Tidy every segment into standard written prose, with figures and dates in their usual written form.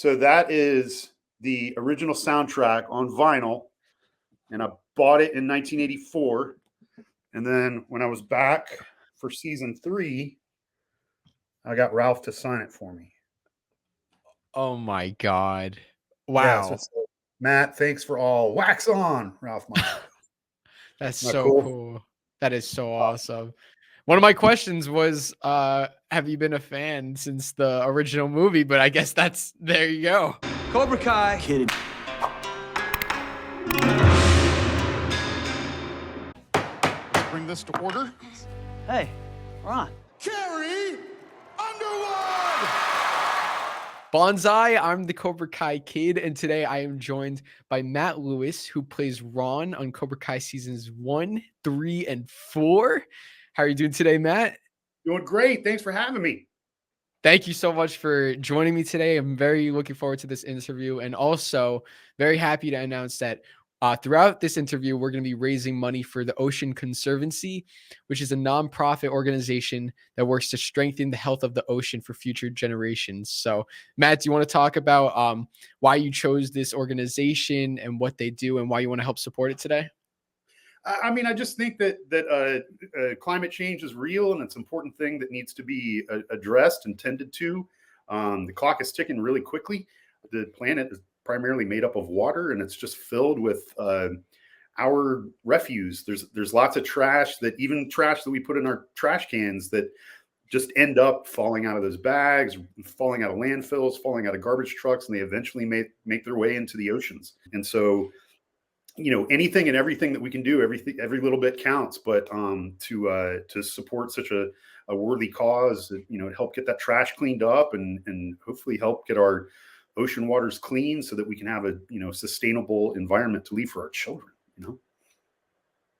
So that is the original soundtrack on vinyl, and I bought it in 1984. And then when I was back for season 3, I got Ralph to sign it for me. Oh my God. Yeah, so Wow. it's Matt, thanks for all. Wax on, Ralph. That's Not so cool. cool. That is so awesome. One of my questions was, have you been a fan since the original movie? But I guess there you go. Cobra Kai. Kidding. Bring this to order. Hey, we're on. Carrie Underwood! Bonsai, I'm the Cobra Kai Kid, and today I am joined by Matt Lewis, who plays Ron on Cobra Kai Seasons 1, 3, and 4. How are you doing today, Matt? Doing great. Thanks for having me. Thank you so much for joining me today. I'm very looking forward to this interview, and also very happy to announce that throughout this interview, we're going to be raising money for the Ocean Conservancy, which is a nonprofit organization that works to strengthen the health of the ocean for future generations. So, Matt, do you want to talk about why you chose this organization and what they do and why you want to help support it today? I mean, I just think that climate change is real, and it's an important thing that needs to be addressed and tended to. The clock is ticking really quickly. The planet is primarily made up of water, and it's just filled with our refuse. There's lots of trash, even trash that we put in our trash cans that just end up falling out of those bags, falling out of landfills, falling out of garbage trucks, and they eventually make their way into the oceans. And so, anything and everything that we can do, every little bit counts. But to support such a worthy cause, to help get that trash cleaned up and hopefully help get our ocean waters clean so that we can have a sustainable environment to leave for our children.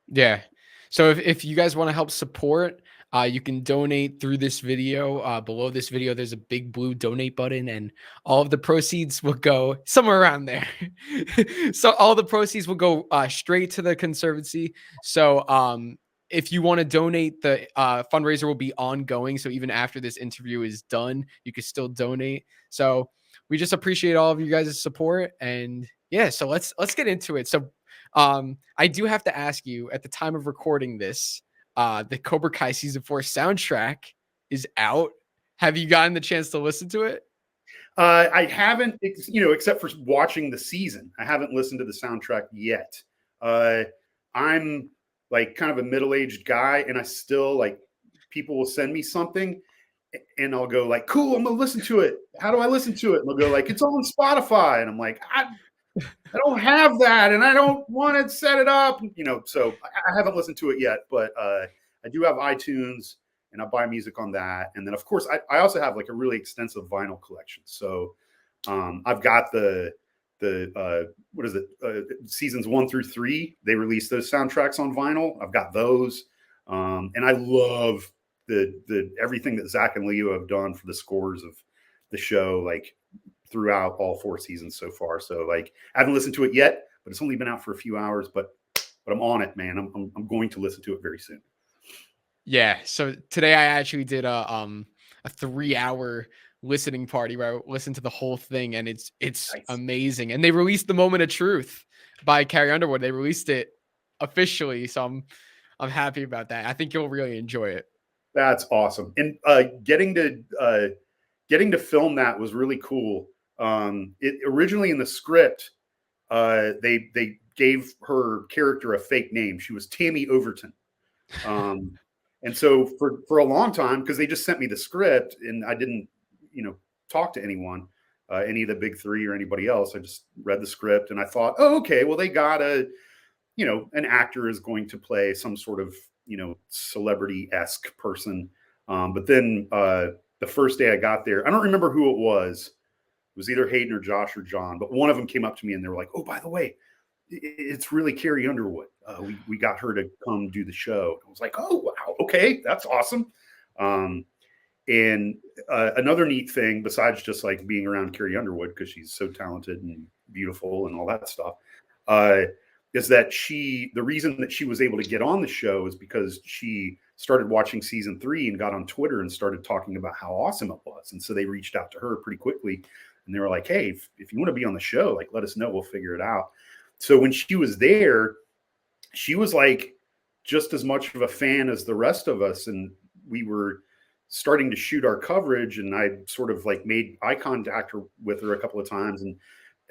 Yeah. So if you guys want to help support, you can donate through this video. Below this video, there's a big blue donate button, and all of the proceeds will go somewhere around there. So all the proceeds will go straight to the Conservancy. So if you want to donate, the fundraiser will be ongoing. So even after this interview is done, you can still donate. So we just appreciate all of you guys' support. And yeah, so let's get into it. So I do have to ask you, at the time of recording this, the Cobra Kai Season 4 soundtrack is out. Have you gotten the chance to listen to it? I haven't, except for watching the season. I haven't listened to the soundtrack yet. I'm like kind of a middle-aged guy, and I still people will send me something and I'll go like, cool, I'm going to listen to it. How do I listen to it? And they'll go like, it's on Spotify. And I'm like, I don't have that, and I don't want to set it up. So I haven't listened to it yet, but I do have iTunes, and I buy music on that. And then, of course, I also have a really extensive vinyl collection. So I've got the what is it? Seasons 1 through 3. They released those soundtracks on vinyl. I've got those, and I love the everything that Zach and Leo have done for the scores of the show, throughout all 4 seasons so far. So I haven't listened to it yet, but it's only been out for a few hours, but I'm on it, man. I'm going to listen to it very soon. Yeah. So today I actually did a 3-hour listening party where I listened to the whole thing, and it's nice. Amazing. And they released The Moment of Truth by Carrie Underwood. They released it officially. So I'm happy about that. I think you'll really enjoy it. That's awesome. And getting to film that was really cool. It originally in the script, they gave her character a fake name. She was Tammy Overton. And so for a long time, because they just sent me the script and I didn't, talk to anyone, any of the big 3 or anybody else. I just read the script and I thought, oh, okay, well, they got an actor is going to play some sort of, celebrity-esque person. But then the first day I got there, I don't remember who it was. It was either Hayden or Josh or John, but one of them came up to me and they were like, oh, by the way, it's really Carrie Underwood. We got her to come do the show. I was like, oh, wow. Okay. That's awesome. And another neat thing, besides just being around Carrie Underwood, because she's so talented and beautiful and all that stuff, is that the reason that she was able to get on the show is because she started watching season 3 and got on Twitter and started talking about how awesome it was. And so they reached out to her pretty quickly And they were like, hey, if you want to be on the show, like, let us know, we'll figure it out. So when she was there, she was like just as much of a fan as the rest of us. And we were starting to shoot our coverage, and I sort of like made eye contact with her a couple of times. And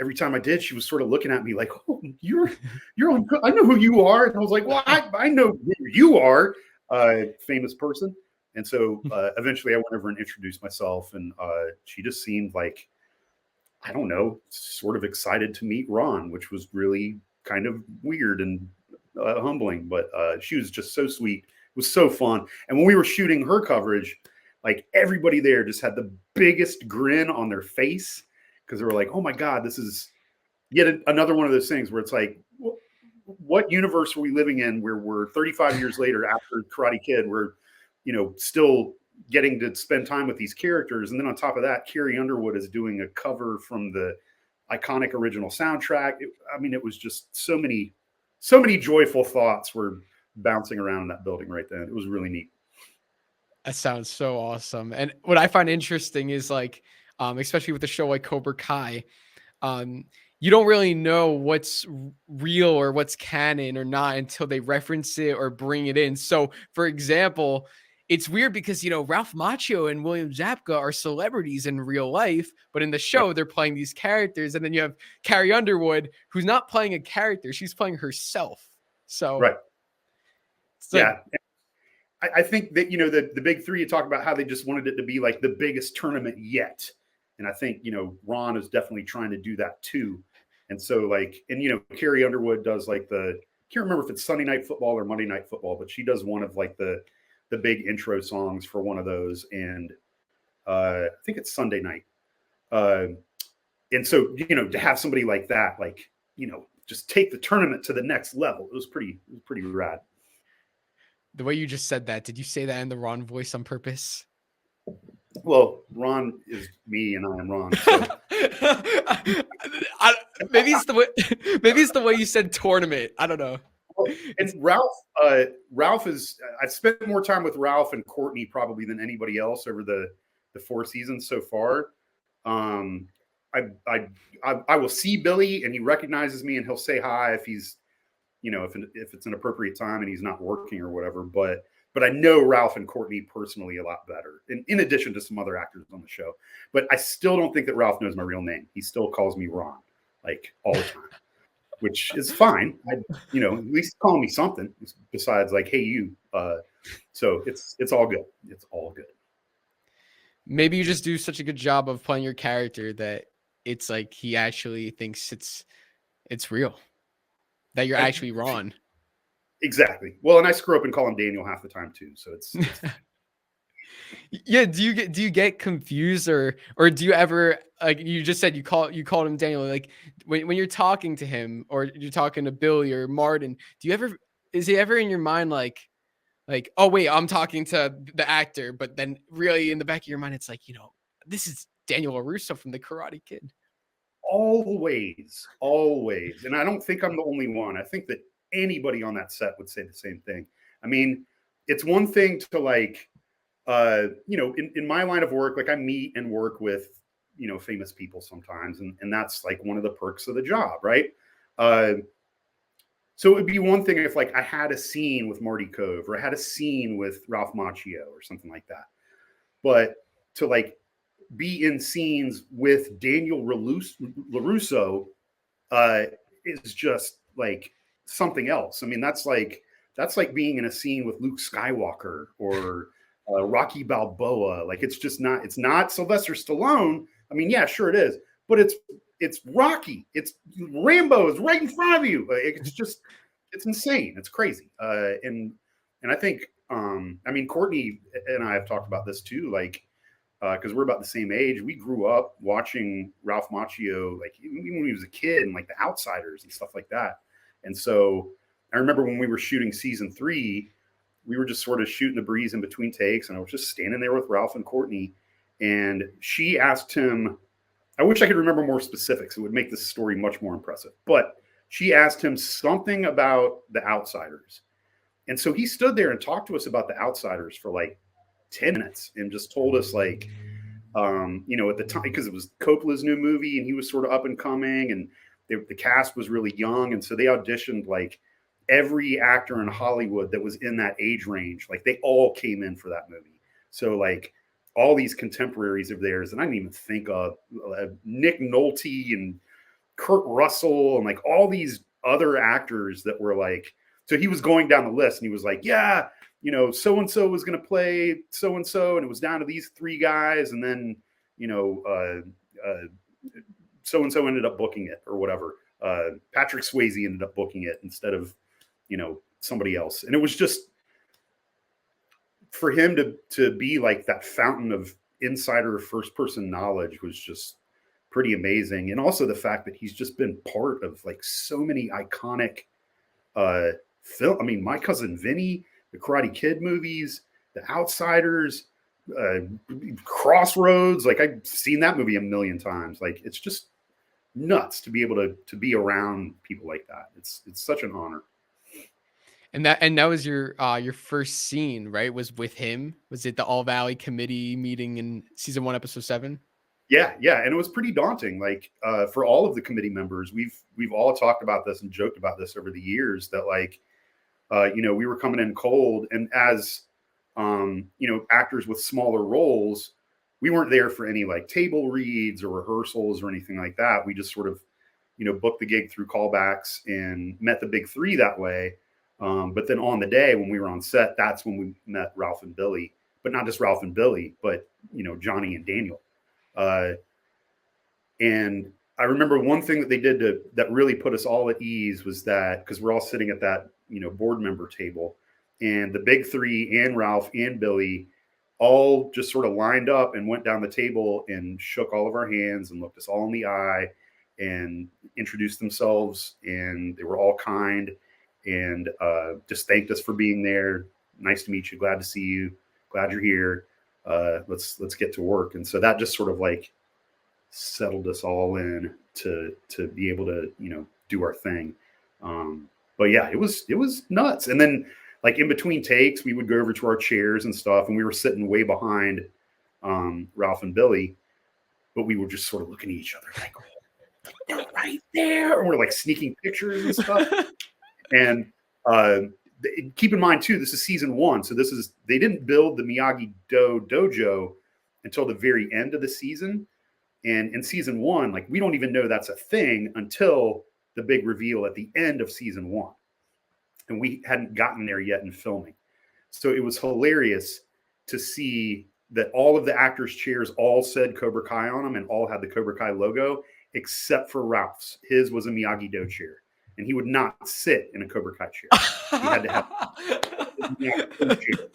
every time I did, she was sort of looking at me like, oh, you're on, I know who you are. And I was like, well, I know who you are, famous person. And so eventually I went over and introduced myself, and she just seemed like, I don't know, sort of excited to meet Ron, which was really kind of weird and humbling. But she was just so sweet. It was so fun. And when we were shooting her coverage, like everybody there just had the biggest grin on their face, because they were like, oh my God, this is yet another one of those things where it's like, what universe are we living in where we're 35 years later after Karate Kid, we're, you know, still getting to spend time with these characters. And then on top of that, Carrie Underwood is doing a cover from the iconic original soundtrack. It was just so many joyful thoughts were bouncing around in that building right then. It was really neat. That sounds so awesome. And what I find interesting is like, especially with a show like Cobra Kai, you don't really know what's real or what's canon or not until they reference it or bring it in. So, for example, it's weird because, you know, Ralph Macchio and William Zabka are celebrities in real life, but in the show, they're playing these characters. And then you have Carrie Underwood, who's not playing a character, she's playing herself. So, right. Like, yeah. I think that, you know, the big three, you talk about how they just wanted it to be like the biggest tournament yet. And I think, you know, Ron is definitely trying to do that too. And so like, and, you know, Carrie Underwood does like I can't remember if it's Sunday Night Football or Monday Night Football, but she does one of like the big intro songs for one of those. And I think it's Sunday night. And so, you know, to have somebody like that, like, you know, just take the tournament to the next level. It was pretty rad. The way you just said that, did you say that in the Ron voice on purpose? Well, Ron is me and I am Ron. So. Maybe it's the way you said tournament. I don't know. And Ralph is, I've spent more time with Ralph and Courtney probably than anybody else over the 4 seasons so far. I will see Billy and he recognizes me and he'll say hi if he's, you know, if it's an appropriate time and he's not working or whatever. But I know Ralph and Courtney personally a lot better, in addition to some other actors on the show. But I still don't think that Ralph knows my real name. He still calls me Ron, like all the time, which is fine. You know, at least call me something besides like, hey, you. So it's all good. It's all good. Maybe you just do such a good job of playing your character that it's like he actually thinks it's real, that you're actually Ron. Exactly. Well, and I screw up and call him Daniel half the time too. So it's yeah. Do you get confused or do you ever, like you just said, you called him Daniel, like when you're talking to him or you're talking to Billy or Martin, is he ever in your mind like, oh wait, I'm talking to the actor, but then really in the back of your mind, it's like, you know, this is Daniel LaRusso from the Karate Kid. Always. And I don't think I'm the only one. I think that anybody on that set would say the same thing. I mean, it's one thing to like, you know, in my line of work, like I meet and work with, you know, famous people sometimes. And that's like one of the perks of the job. Right. So it would be one thing if like I had a scene with Marty Cove or I had a scene with Ralph Macchio or something like that. But to like be in scenes with Daniel LaRusso is just like something else. I mean, that's like being in a scene with Luke Skywalker or Rocky Balboa. Like it's not Sylvester Stallone. I mean, yeah, sure it is, but it's Rocky. It's Rambo is right in front of you. It's insane. It's crazy. And I think, I mean, Courtney and I have talked about this too, like, because we're about the same age. We grew up watching Ralph Macchio, like even when he was a kid and like The Outsiders and stuff like that. And so I remember when we were shooting season 3, we were just sort of shooting the breeze in between takes. And I was just standing there with Ralph and Courtney. And she asked him, I wish I could remember more specifics. It would make this story much more impressive. But she asked him something about The Outsiders. And so he stood there and talked to us about The Outsiders for like 10 minutes and just told us like, You know, at the time, because it was Coppola's new movie and he was sort of up and coming, and the cast was really young, and so they auditioned like every actor in Hollywood that was in that age range. Like they all came in for that movie. So like all these contemporaries of theirs, and I didn't even think of Nick Nolte and Kurt Russell and like all these other actors that were like, so he was going down the list and he was like, yeah, you know, so-and-so was going to play so-and-so, and it was down to these three guys. And then, you know, so-and-so ended up booking it or whatever. Patrick Swayze ended up booking it instead of, you know, somebody else. And it was just for him to be like that fountain of insider first person knowledge was just pretty amazing. And also the fact that he's just been part of like so many iconic film. I mean, My Cousin Vinny, the Karate Kid movies, The Outsiders, Crossroads. Like I've seen that movie a million times. Like it's just nuts to be able to be around people like that. It's such an honor. And that was your first scene, right? Was with him? Was it the All Valley Committee meeting in season 1, episode 7? Yeah, and it was pretty daunting. Like for all of the committee members, we've all talked about this and joked about this over the years that like you know, we were coming in cold, and as you know, actors with smaller roles, we weren't there for any like table reads or rehearsals or anything like that. We just sort of, you know, booked the gig through callbacks and met the big three that way. But then on the day when we were on set, that's when we met Ralph and Billy, but not just Ralph and Billy, but, you know, Johnny and Daniel. And I remember one thing that they did that really put us all at ease was that, because we're all sitting at that, you know, board member table, and the big three and Ralph and Billy all just sort of lined up and went down the table and shook all of our hands and looked us all in the eye and introduced themselves. And they were all kind and just thanked us for being there. Nice to meet you. Glad to see you. Glad you're here. Let's get to work. And so that just sort of like settled us all in to be able to, you know, do our thing. But yeah, it was nuts. And then like in between takes, we would go over to our chairs and stuff, and we were sitting way behind Ralph and Billy, but we were just sort of looking at each other like, oh, they're right there. And we're like sneaking pictures and stuff. And keep in mind too, this is season 1. So they didn't build the Miyagi-Do dojo until the very end of the season. And in season 1, like we don't even know that's a thing until the big reveal at the end of season 1. And we hadn't gotten there yet in filming. So it was hilarious to see that all of the actors' chairs all said Cobra Kai on them and all had the Cobra Kai logo, except for Ralph's. His was a Miyagi-Do chair. And he would not sit in a Cobra Kai chair. He had to have a Miyagi-Do chair.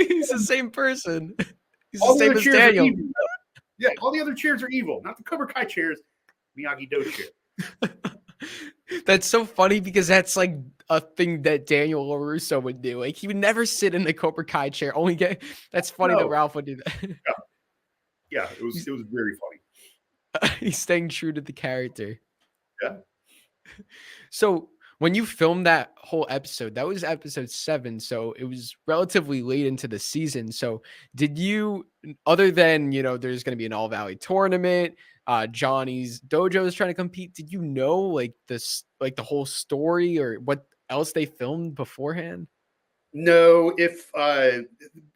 He's the same person. He's All the same as Daniel. Yeah, all the other chairs are evil, not the Cobra Kai chairs. Miyagi-Do chair. That's so funny because that's like a thing that Daniel LaRusso would do. Like he would never sit in the Cobra Kai chair. That's funny that Ralph would do that. Yeah, it was very funny. He's staying true to the character. Yeah. So when you filmed that whole episode, that was episode 7. So it was relatively late into the season. So did you, other than, you know, there's going to be an All Valley tournament, Johnny's dojo is trying to compete, did you know like this, like the whole story or what else they filmed beforehand? No, if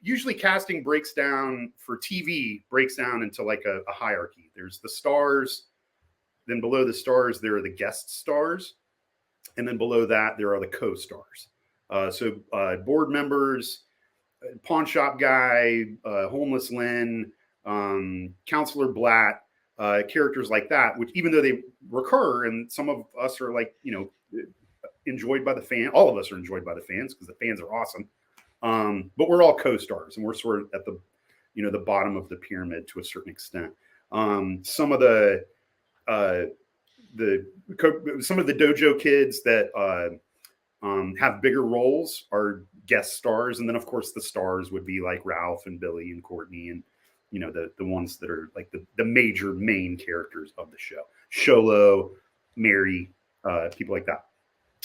usually casting breaks down for TV, breaks down into like a hierarchy. There's the stars, then below the stars, there are the guest stars. And then below that, there are the co-stars. So board members, pawn shop guy, homeless Lynn, Counselor Blatt, characters like that, which even though they recur and some of us are like, you know, enjoyed by the fan, all of us are enjoyed by the fans because the fans are awesome. But we're all co-stars and we're sort of at the, you know, the bottom of the pyramid to a certain extent. Some of the dojo kids that have bigger roles are guest stars, and then of course the stars would be like Ralph and Billy and Courtney, and you know the ones that are like the major main characters of the show, Sholo, Mary, people like that.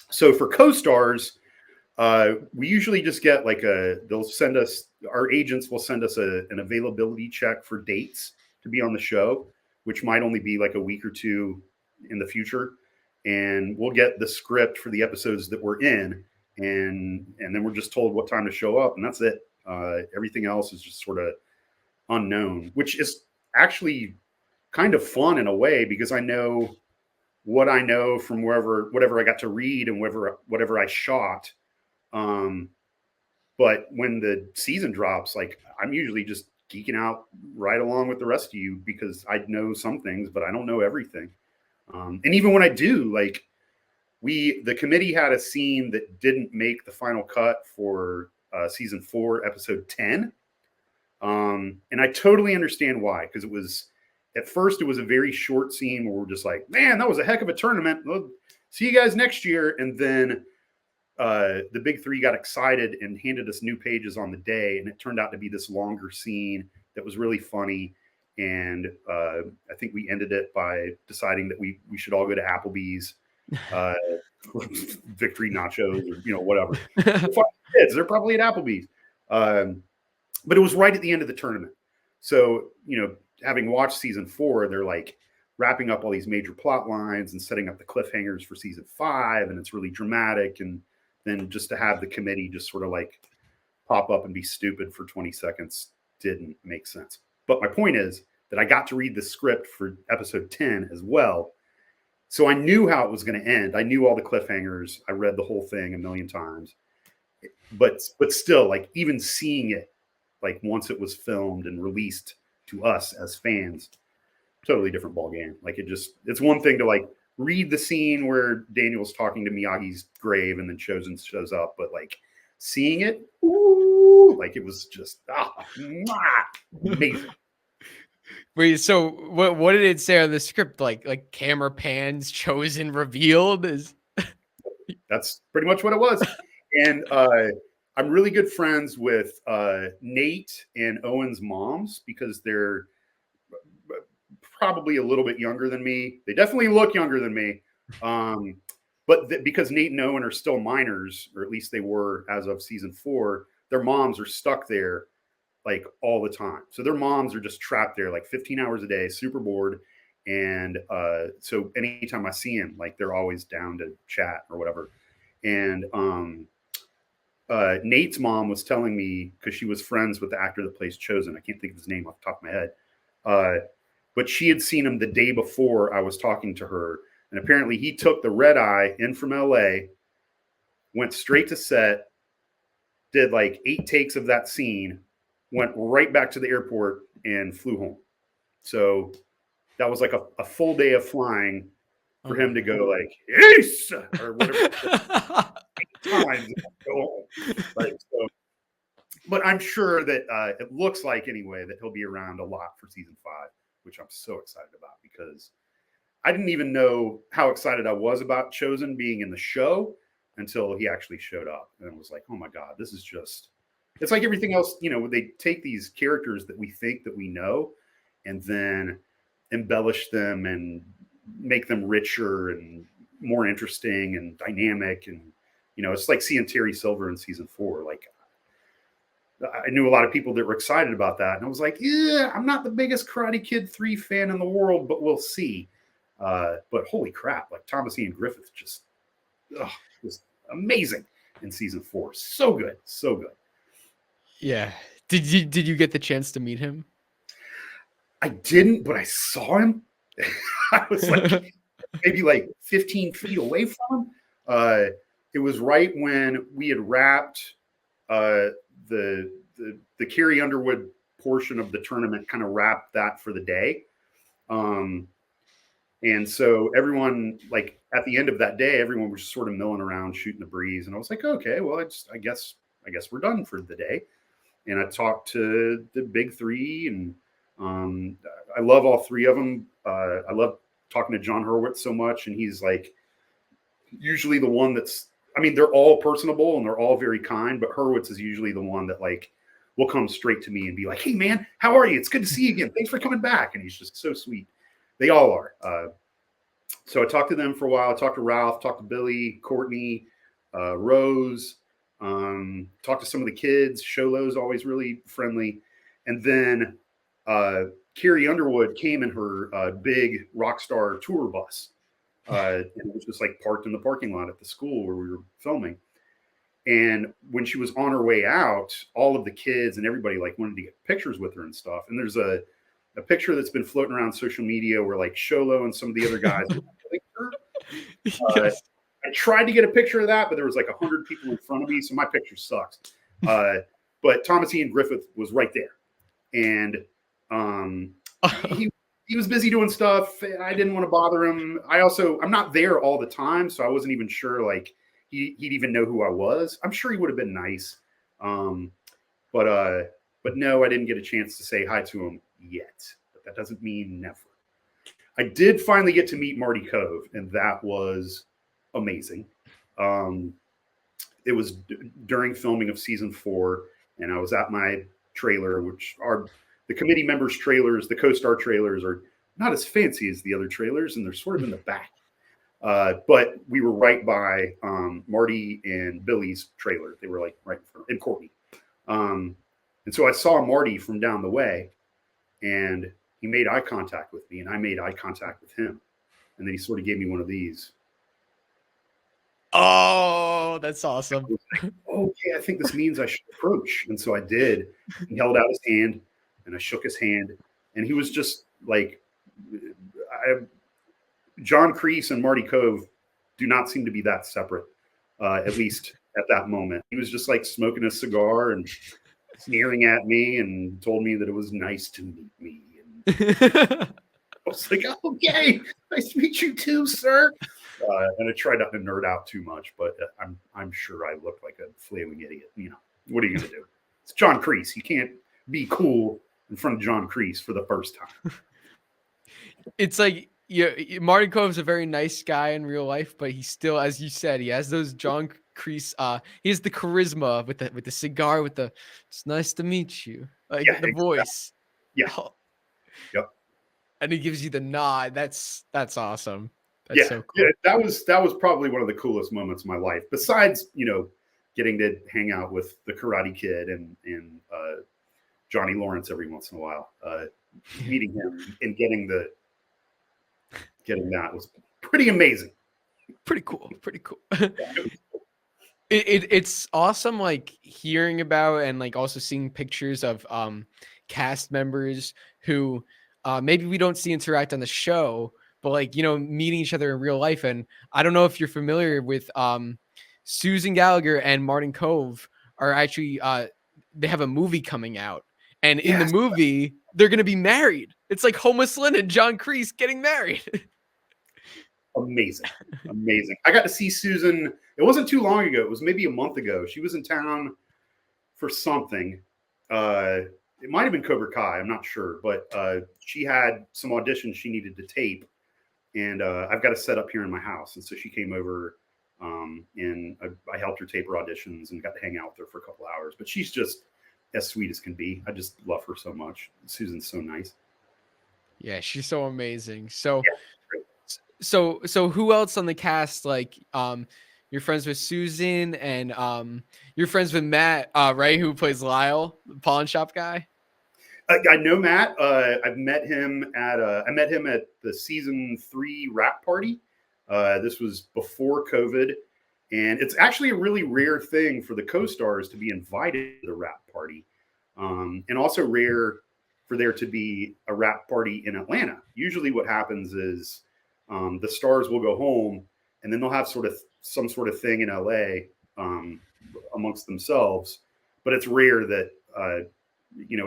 So for co-stars, We usually just get like they'll send us, our agents will send us an availability check for dates to be on the show, which might only be like a week or two in the future. And we'll get the script for the episodes that we're in. And then we're just told what time to show up, and that's it. Everything else is just sort of unknown, which is actually kind of fun in a way, because I know what I know from whatever I got to read and whatever I shot. But when the season drops, like, I'm usually just geeking out right along with the rest of you, because I know some things, but I don't know everything. And even when I do, like, the committee had a scene that didn't make the final cut for season 4, episode 10. And I totally understand why, because at first it was a very short scene where we're just like, man, that was a heck of a tournament. We'll see you guys next year. And then the big three got excited and handed us new pages on the day, and it turned out to be this longer scene that was really funny. And I think we ended it by deciding that we should all go to Applebee's, victory nachos, or whatever. Kids, they're probably at Applebee's. But it was right at the end of the tournament. So, having watched season 4, they're like wrapping up all these major plot lines and setting up the cliffhangers for season 5. And it's really dramatic. And then just to have the committee just sort of like pop up and be stupid for 20 seconds didn't make sense. But my point is that I got to read the script for episode 10 as well. So I knew how it was going to end. I knew all the cliffhangers. I read the whole thing a million times. But still, like, even seeing it, like, once it was filmed and released to us as fans, totally different ball game. Like, it's one thing to like read the scene where Daniel's talking to Miyagi's grave and then Chosen shows up, but like seeing it, ooh, like, it was just amazing. Wait, so what did it say on the script? Like camera pans, Chosen revealed is. That's pretty much what it was. And I'm really good friends with Nate and Owen's moms, because they're probably a little bit younger than me. They definitely look younger than me. But because Nate and Owen are still minors, or at least they were as of season 4, their moms are stuck there like all the time. So their moms are just trapped there like 15 hours a day, super bored. And so anytime I see them, like, they're always down to chat or whatever. And Nate's mom was telling me, because she was friends with the actor that plays Chosen. I can't think of his name off the top of my head. But she had seen him the day before I was talking to her. And apparently he took the red eye in from LA, went straight to set, did like 8 takes of that scene, went right back to the airport and flew home. So that was like a full day of flying for him to go like, yes, or whatever. Times go home. Right. So, but I'm sure that it looks like, anyway, that he'll be around a lot for season 5, which I'm so excited about, because I didn't even know how excited I was about Chosen being in the show until he actually showed up. And it was like, oh my God, this is just, it's like everything else, they take these characters that we think that we know and then embellish them and make them richer and more interesting and dynamic. And, it's like seeing Terry Silver in season 4. Like, I knew a lot of people that were excited about that. And I was like, yeah, I'm not the biggest Karate Kid 3 fan in the world, but we'll see. But holy crap, like, Thomas Ian Griffith just amazing in season 4. So good. So good. Yeah. Did you get the chance to meet him? I didn't, but I saw him. I was like maybe like 15 feet away from him. It was right when we had wrapped the Carrie Underwood portion of the tournament, kind of wrapped that for the day. And so everyone, like, at the end of that day, everyone was just sort of milling around, shooting the breeze. And I was like, okay, well, I guess we're done for the day. And I talked to the big 3, and I love all 3 of them. I love talking to John Hurwitz so much. And he's like usually the one they're all personable and they're all very kind, but Hurwitz is usually the one that like will come straight to me and be like, hey man, how are you? It's good to see you again. Thanks for coming back. And he's just so sweet. They all are. So I talked to them for a while. I talked to Ralph, talked to Billy, Courtney, Rose, Talked to some of the kids. Sholo's always really friendly. And then Carrie Underwood came in her big Rockstar tour bus. And it was just like parked in the parking lot at the school where we were filming. And when she was on her way out, all of the kids and everybody like wanted to get pictures with her and stuff. And there's a picture that's been floating around social media where like Sholo and some of the other guys her. Yes. I tried to get a picture of that, but there was like 100 people in front of me, so my picture sucks. But Thomas Ian Griffith was right there, and he was busy doing stuff. I didn't want to bother him. I'm not there all the time, so I wasn't even sure like he'd even know who I was. I'm sure he would have been nice, but no, I didn't get a chance to say hi to him yet. But that doesn't mean never. I did finally get to meet Marty Cove, and that was amazing. It was during filming of season 4, and I was at my trailer, which are the committee members' trailers. The co-star trailers are not as fancy as the other trailers, and they're sort of in the back. But we were right by Marty and Billy's trailer. They were like right in front, and Courtney. And so I saw Marty from down the way, and he made eye contact with me, and I made eye contact with him. And then he sort of gave me one of these. Oh, that's awesome. Like, okay, I think this means I should approach. And so I did. He held out his hand, and I shook his hand. And he was just like, John Kreese and Marty Cove do not seem to be that separate, at least at that moment. He was just like smoking a cigar and sneering at me and told me that it was nice to meet me. I was like, okay, nice to meet you too, sir. And I tried not to nerd out too much, but I'm sure I looked like a flailing idiot. You know, what are you going to do? It's John Kreese. You can't be cool in front of John Kreese for the first time. It's like, yeah, Marty Cove's a very nice guy in real life, but he still, as you said, he has those John Kreese. He has the charisma with the cigar, with the "It's nice to meet you," like the voice. Yeah. Oh. Yep. And he gives you the nod. That's awesome. That's so cool. Yeah, that was probably one of the coolest moments of my life. Besides, you know, getting to hang out with the Karate Kid and Johnny Lawrence every once in a while. Meeting him and getting that was pretty amazing. Pretty cool. It's awesome, like hearing about and like also seeing pictures of cast members who maybe we don't see interact on the show, but like, you know, meeting each other in real life. And I don't know if you're familiar with Susan Gallagher and Martin Cove are actually they have a movie coming out, and in the movie they're gonna be married. It's like Homeless Lynn and John Kreese getting married. Amazing. I got to see Susan. It wasn't too long ago. It was maybe a month ago. She was in town for something. It might have been Cobra Kai. I'm not sure, but she had some auditions she needed to tape, and I've got a set up here in my house. And so she came over, and I helped her tape her auditions and got to hang out with her for a couple hours. But she's just as sweet as can be. I just love her so much. Susan's so nice. Yeah, she's so amazing. So. Yeah. So who else on the cast? Like, you're friends with Susan, and you're friends with Matt, right? Who plays Lyle, the pawn shop guy. I know Matt. I've met him at the season 3 wrap party. This was before COVID, and it's actually a really rare thing for the co-stars to be invited to the wrap party, and also rare for there to be a wrap party in Atlanta. Usually, what happens is the stars will go home, and then they'll have some sort of thing in LA amongst themselves. But it's rare that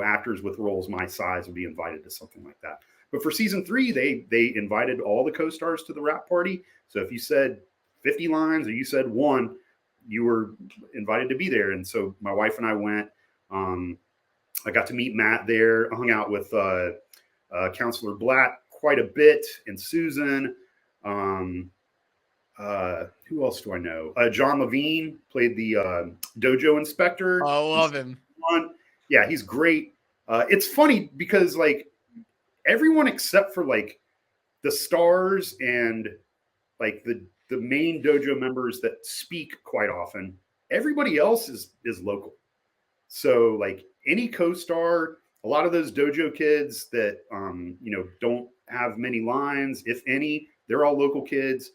actors with roles my size would be invited to something like that. But for season 3, they invited all the co-stars to the wrap party. So if you said 50 lines or you said 1, you were invited to be there. And so my wife and I went. I got to meet Matt there. I hung out with Counselor Black quite a bit, and Susan. Who else do I know? John Levine played the dojo inspector. I love him. Yeah, he's great. It's funny because like everyone except for like the stars and like the main dojo members that speak quite often everybody else is local. So like any co-star, a lot of those dojo kids that don't have many lines, if any, they're all local kids.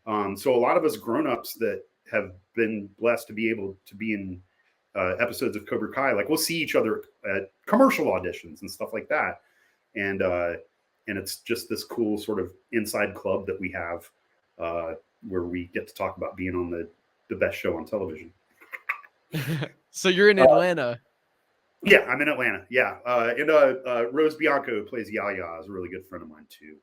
So a lot of us grown-ups that have been blessed to be able to be in episodes of Cobra Kai, like we'll see each other at commercial auditions and stuff like that. And it's just this cool sort of inside club that we have where we get to talk about being on the best show on television. So you're in Atlanta. Yeah, I'm in Atlanta. Yeah. And Rose Bianco plays Yaya, is a really good friend of mine too.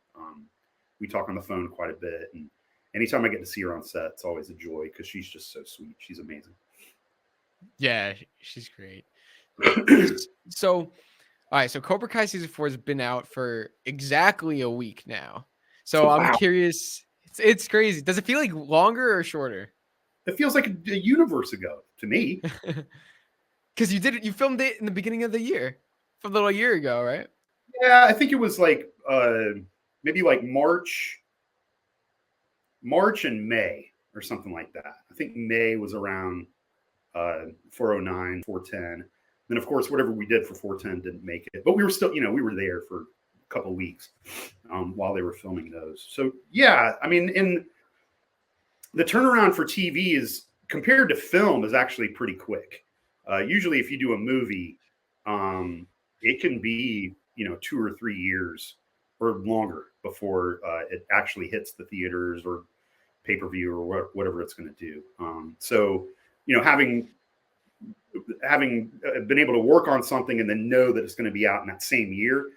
We talk on the phone quite a bit. And anytime I get to see her on set, it's always a joy because she's just so sweet. She's amazing. Yeah, she's great. So, all right. So Cobra Kai season 4 has been out for exactly a week now. So Wow. I'm curious. It's crazy. Does it feel like longer or shorter? It feels like a universe ago to me. Because you filmed it in the beginning of the year, from a little year ago, right? Yeah, I think it was like maybe like March and May or something like that. I think May was around 409, 410. Then of course, whatever we did for 410 didn't make it, but we were still, we were there for a couple of weeks while they were filming those. So yeah, I mean, in the turnaround for TV is compared to film is actually pretty quick. Usually if you do a movie, it can be, 2 or 3 years or longer before it actually hits the theaters or pay-per-view or whatever it's going to do. So, having been able to work on something and then know that it's going to be out in that same year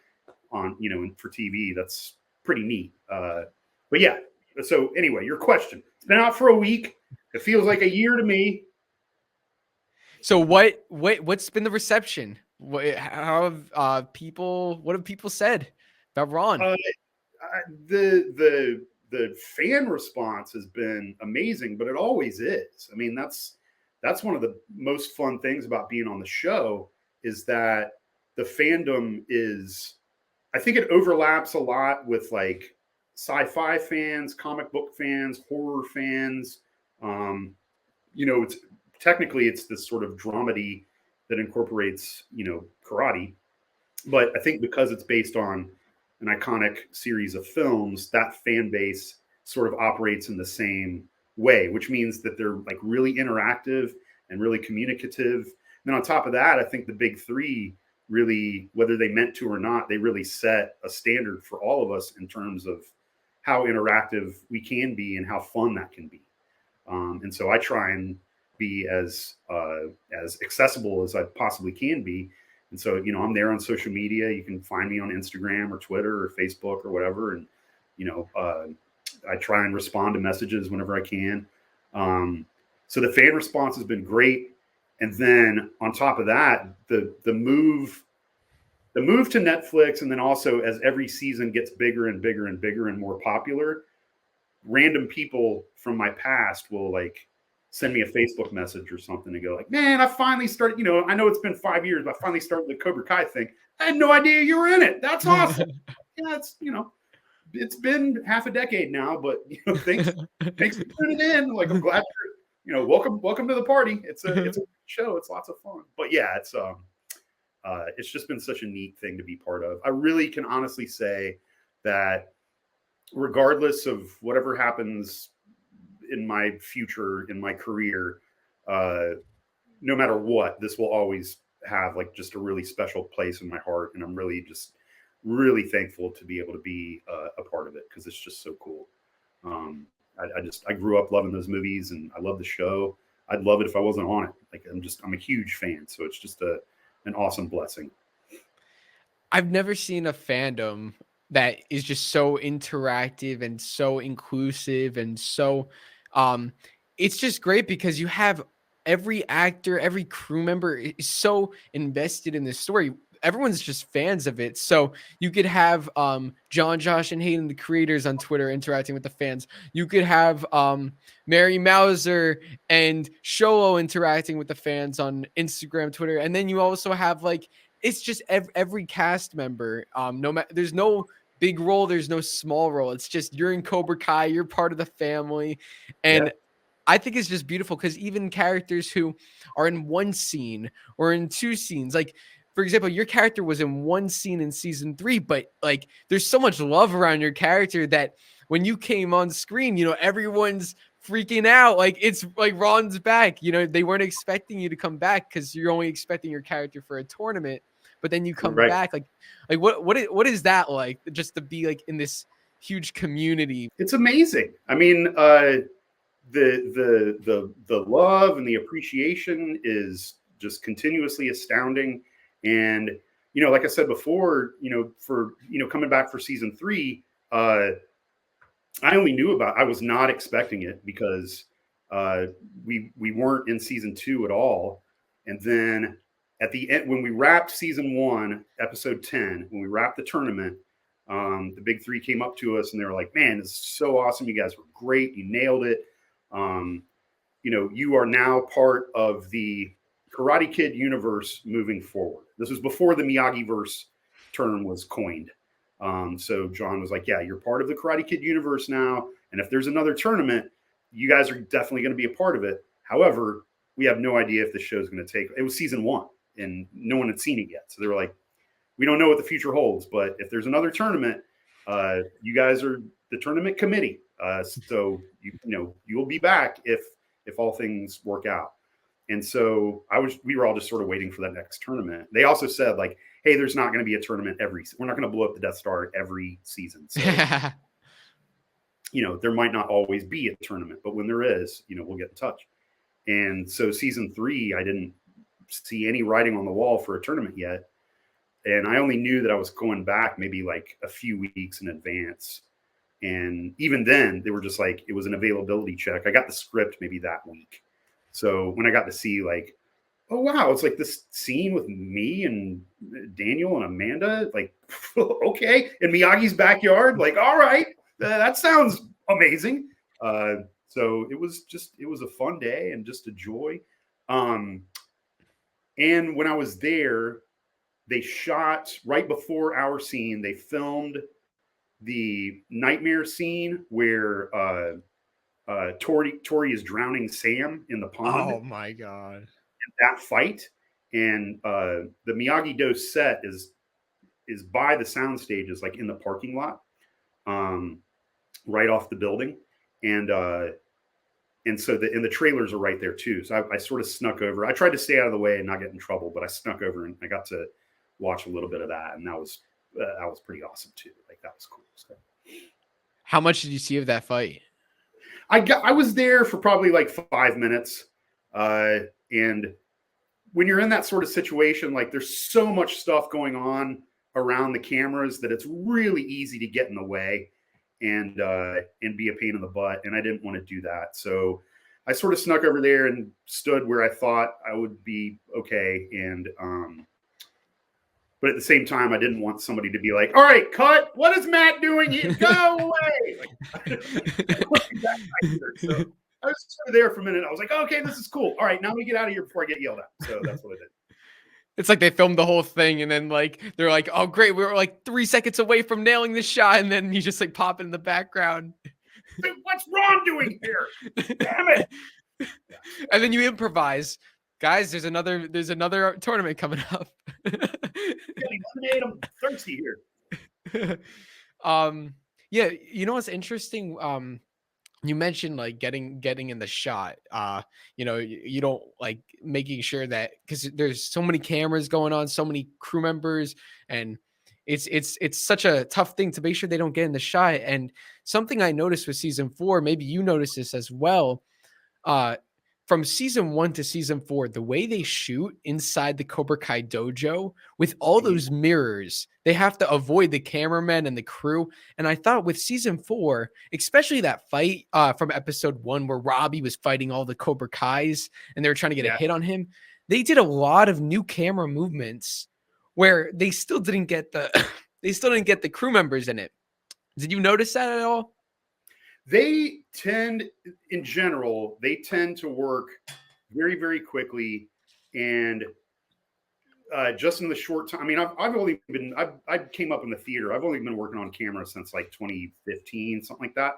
on, for TV, that's pretty neat. But yeah, so anyway, your question, it's been out for a week. It feels like a year to me. So what's been the reception? What have people said about Ron? The fan response has been amazing, but it always is. I mean, that's one of the most fun things about being on the show is that the fandom is, I think it overlaps a lot with like sci-fi fans, comic book fans, horror fans. It's technically this sort of dramedy that incorporates, karate. But I think because it's based on an iconic series of films, that fan base sort of operates in the same way, which means that they're like really interactive and really communicative. And then on top of that, I think the big three really, whether they meant to or not, they really set a standard for all of us in terms of how interactive we can be and how fun that can be. And so I try and be as accessible as I possibly can be. And so, I'm there on social media. You can find me on Instagram or Twitter or Facebook or whatever. And, I try and respond to messages whenever I can. So the fan response has been great. And then on top of that, the move to Netflix, and then also as every season gets bigger and bigger and bigger and more popular, random people from my past will like send me a Facebook message or something and go like, man, I finally started, I know it's been 5 years, but I finally started the Cobra Kai thing. I had no idea you were in it. That's awesome. Yeah, it's, it's been half a decade now, but thanks for tuning in. Like, I'm glad you're, welcome to the party. It's a good show. It's lots of fun. But yeah, it's just been such a neat thing to be part of. I really can honestly say that regardless of whatever happens in my future, in my career, no matter what, this will always have like just a really special place in my heart. And I'm really thankful to be able to be a part of it because it's just so cool. I grew up loving those movies and I love the show. I'd love it if I wasn't on it. Like I'm a huge fan. So it's just an awesome blessing. I've never seen a fandom that is just so interactive and so inclusive and so it's just great because you have every actor, every crew member is so invested in this story. Everyone's just fans of it. So you could have John, Josh, and Hayden, the creators on Twitter, interacting with the fans. You could have Mary Mauser and Sholo interacting with the fans on Instagram, Twitter. And then you also have like, it's just every cast member. There's no big role. There's no small role. It's just you're in Cobra Kai. You're part of the family. And I think it's just beautiful because even characters who are in one scene or in two scenes, like for example, your character was in one scene in season 3, but like there's so much love around your character that when you came on screen, you know, everyone's freaking out. Like it's like Ron's back. You know, they weren't expecting you to come back because you're only expecting your character for a tournament, but then you come Right. back. Like what is that like? Just to be like in this huge community. It's amazing. I mean, the love and the appreciation is just continuously astounding. And you know, like I said before, you know, for coming back for season 3, I only knew about. I was not expecting it because we weren't in season 2 at all. And then at the end, when we wrapped season 1, episode 10, when we wrapped the tournament, the big 3 came up to us and they were like, "Man, this is so awesome! You guys were great. You nailed it. You know, you are now part of the Karate Kid universe moving forward." This was before the Miyagi-verse term was coined. So John was like, "Yeah, you're part of the Karate Kid universe now. And if there's another tournament, you guys are definitely going to be a part of it. However, we have no idea if the show's going to take." It was season 1 and no one had seen it yet. So they were like, "We don't know what the future holds, but if there's another tournament, you guys are the tournament committee. So you will be back if all things work out." And so we were all just sort of waiting for that next tournament. They also said like, "Hey, there's not going to be a tournament we're not going to blow up the Death Star every season. So, you know, there might not always be a tournament, but when there is, you know, we'll get in touch." And so season 3, I didn't see any writing on the wall for a tournament yet. And I only knew that I was going back maybe like a few weeks in advance. And even then they were just like, it was an availability check. I got the script maybe that week. So when I got to see like, oh, wow, it's like this scene with me and Daniel and Amanda, like, okay, in Miyagi's backyard, like, all right, that sounds amazing. So it was a fun day and just a joy. And when I was there, they shot right before our scene. They filmed the nightmare scene where Tory is drowning Sam in the pond. Oh my god! That fight, and the Miyagi-Do set is by the sound stages, like in the parking lot, right off the building, and so the trailers are right there too. So I sort of snuck over. I tried to stay out of the way and not get in trouble, but I snuck over and I got to watch a little bit of that, and that was pretty awesome too. Like that was cool. So. How much did you see of that fight? I was there for probably like 5 minutes, and when you're in that sort of situation, like there's so much stuff going on around the cameras that it's really easy to get in the way and be a pain in the butt. And I didn't want to do that. So I sort of snuck over there and stood where I thought I would be okay. And, but at the same time, I didn't want somebody to be like, "All right, cut. What is Matt doing here? Go away." So I was sort of there for a minute. I was like, "Okay, this is cool. All right, now we get out of here before I get yelled at." So that's what I did. It's like they filmed the whole thing and then like they're like, "Oh great, we were like 3 seconds away from nailing the shot," and then you just like pop in the background. "What's Ron doing here? Damn it!" And then you improvise. "Guys, there's another tournament coming up." I'm thirsty here. Yeah, you know what's interesting? You mentioned like getting in the shot. You know, you don't like making sure that because there's so many cameras going on, so many crew members, and it's such a tough thing to make sure they don't get in the shot. And something I noticed with season 4, maybe you noticed this as well. From season 1 to season 4, the way they shoot inside the Cobra Kai dojo with all those mirrors, they have to avoid the cameramen and the crew. And I thought with season 4, especially that fight from episode 1 where Robby was fighting all the Cobra Kais and they were trying to get a hit on him, they did a lot of new camera movements where they still didn't get the crew members in it. Did you notice that at all? They tend, in general, to work very, very quickly, and just in the short time. I mean, I came up in the theater. I've only been working on camera since like 2015, something like that.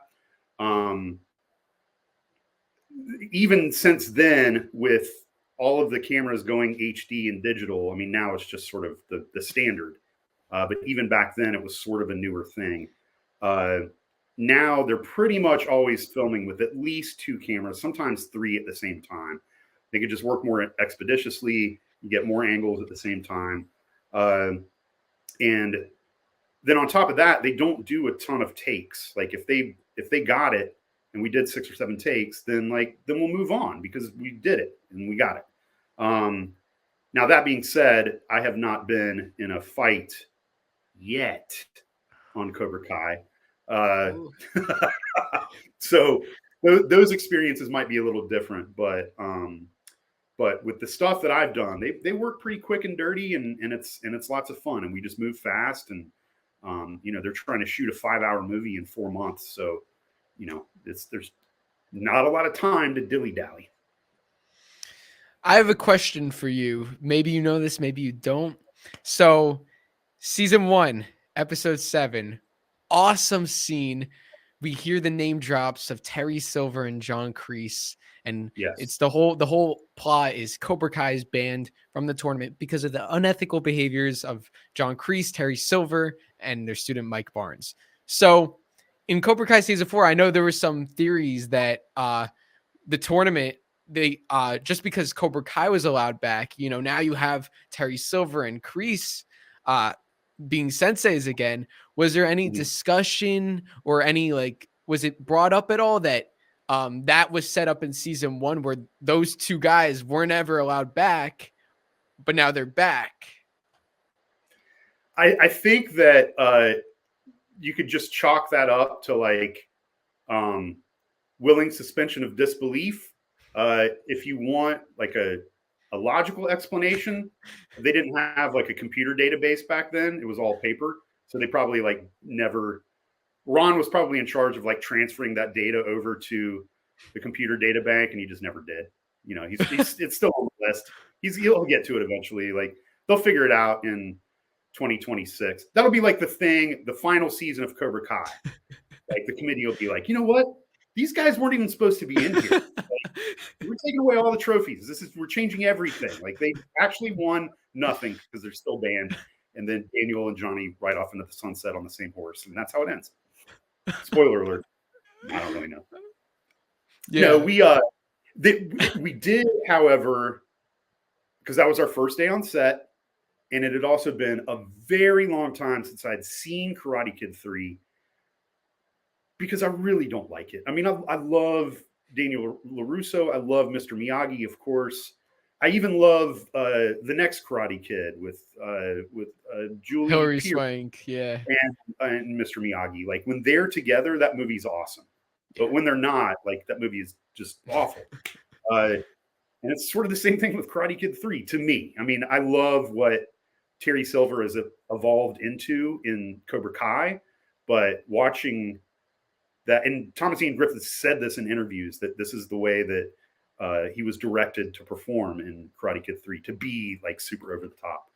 even since then, with all of the cameras going HD and digital, I mean, now it's just sort of the standard. But even back then, it was sort of a newer thing. Now they're pretty much always filming with at least 2 cameras, sometimes 3 at the same time. They could just work more expeditiously, you get more angles at the same time. And then on top of that, they don't do a ton of takes. Like if they got it and we did 6 or 7 takes, then we'll move on because we did it and we got it. Now that being said, I have not been in a fight yet on Cobra Kai. So those experiences might be a little different, but with the stuff that I've done, they work pretty quick and dirty, and it's lots of fun, and we just move fast, and they're trying to shoot a 5-hour movie in 4 months, so there's not a lot of time to dilly dally. I have a question for you. Maybe you know this, maybe you don't. So, season 1, episode 7, awesome scene. We hear the name drops of Terry Silver and John Kreese, and yes, it's the whole plot is Cobra Kai is banned from the tournament because of the unethical behaviors of John Kreese, Terry Silver, and their student Mike Barnes. So, in Cobra Kai season 4, I know there were some theories that the tournament, they just because Cobra Kai was allowed back, now you have Terry Silver and Kreese being senseis again. Was there any discussion or any was it brought up at all that that was set up in season 1 where those 2 guys weren't ever allowed back, but now they're back? I think that you could just chalk that up to willing suspension of disbelief. If you want a logical explanation, they didn't have a computer database back then. It was all paper. So they probably never, Ron was probably in charge of transferring that data over to the computer data bank, and he just never did. It's still on the list. He'll get to it eventually. They'll figure it out in 2026. That'll be the final season of Cobra Kai. The committee will be like, you know what? These guys weren't even supposed to be in here. We're taking away all the trophies. We're changing everything. They actually won nothing because they're still banned. And then Daniel and Johnny ride off into the sunset on the same horse, and that's how it ends. Spoiler alert. I don't really know. Yeah, we did, however, because that was our first day on set, and it had also been a very long time since I'd seen Karate Kid 3. Because I really don't like it. I mean, I love Daniel LaRusso. I love Mr. Miyagi, of course. I even love the next Karate Kid with Julie Hilary Pierce, Swank, yeah, and Mr. Miyagi. When they're together, that movie's awesome. But when they're not, that movie is just awful. And it's sort of the same thing with Karate Kid 3 to me. I mean, I love what Terry Silver has evolved into in Cobra Kai, but watching that, and Thomas Ian Griffith said this in interviews, that this is the way that he was directed to perform in Karate Kid 3, to be super over the top.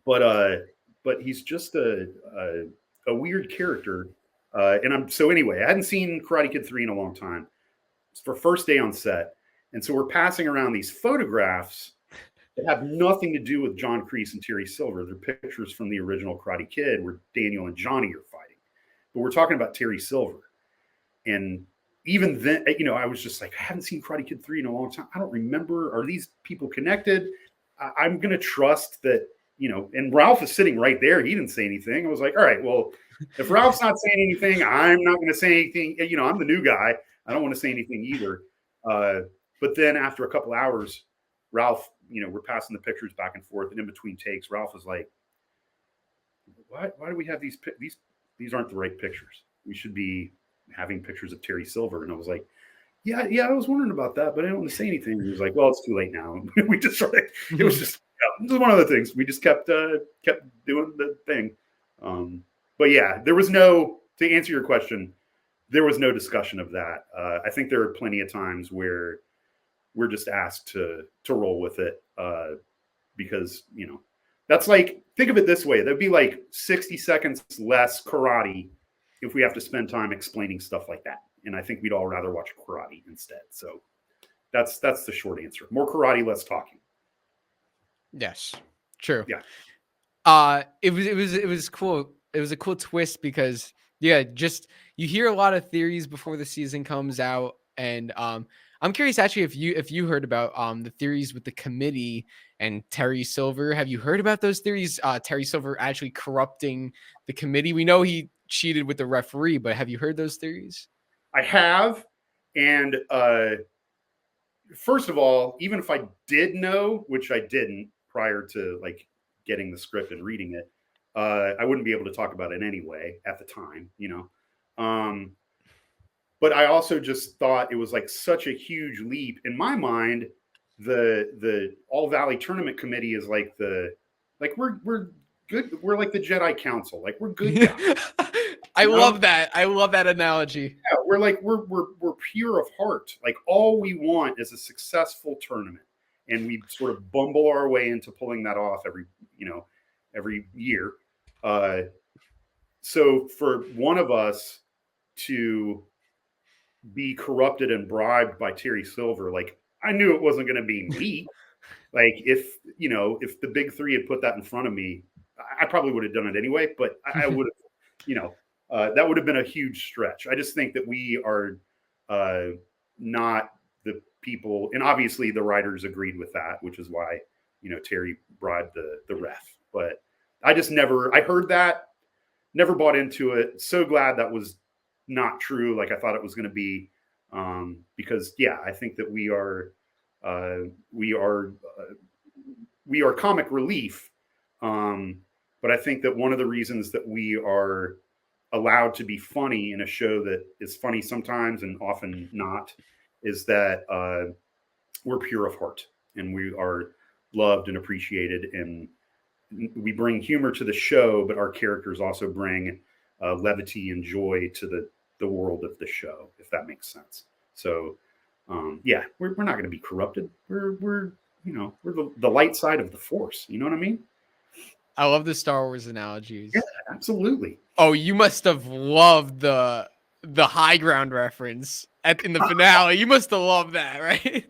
But he's just a weird character. Anyway, I hadn't seen Karate Kid 3 in a long time. It's for first day on set. And so we're passing around these photographs that have nothing to do with John Kreese and Terry Silver. They're pictures from the original Karate Kid where Daniel and Johnny are fighting. But we're talking about Terry Silver. And even then, I was just I haven't seen Karate Kid 3 in a long time. I don't remember. Are these people connected? I'm going to trust that, and Ralph is sitting right there. He didn't say anything. I was like, all right, well, if Ralph's not saying anything, I'm not going to say anything. I'm the new guy. I don't want to say anything either. But then after a couple hours, Ralph, we're passing the pictures back and forth. And in between takes, Ralph was like, why do we have these aren't the right pictures. We should be having pictures of Terry Silver. And I was like, yeah, I was wondering about that, but I don't want to say anything. He was like, well, it's too late now. We just it was just this is one of the things. We just kept doing the thing. But yeah, there was to answer your question, there was no discussion of that. I think there are plenty of times where we're just asked to roll with it because, that's think of it this way. That'd be 60 seconds less karate if we have to spend time explaining stuff like that. and I think we'd all rather watch karate instead. So that's the short answer. More karate, less talking. Yes, true. Yeah. It was cool. It was a cool twist because just you hear a lot of theories before the season comes out, and I'm curious actually if you heard about the theories with the committee and Terry Silver. Have you heard about those theories? Terry Silver actually corrupting the committee. We know he cheated with the referee, but have you heard those theories? I have, and first of all, even if I did know, which I didn't prior to like getting the script and reading it, I wouldn't be able to talk about it anyway at the time, you know. But I also just thought it was like such a huge leap in my mind. The All Valley Tournament Committee is like we're good. We're like the Jedi Council. Like we're good guys. I You know? love that. I love that analogy. Yeah, we're pure of heart. Like all we want is a successful tournament, and we sort of bumble our way into pulling that off every year. So for one of us to be corrupted and bribed by Terry Silver, like I knew it wasn't going to be me. Like if the big three had put that in front of me, I probably would have done it anyway. But I would have, that would have been a huge stretch. I just think that we are not the people, and obviously the writers agreed with that, which is why Terry bribed the ref. But I heard that, never bought into it. So glad that was not true like I thought it was going to be, because I think that we are comic relief, but I think that one of the reasons that we are allowed to be funny in a show that is funny sometimes and often not is that we're pure of heart and we are loved and appreciated, and we bring humor to the show, but our characters also bring levity and joy to the world of the show, if that makes sense. So we're not going to be corrupted. We're the light side of the force. You know what I mean? I love the Star Wars analogies. Yeah, absolutely. Oh, you must have loved the high ground reference in the finale. You must have loved that, right?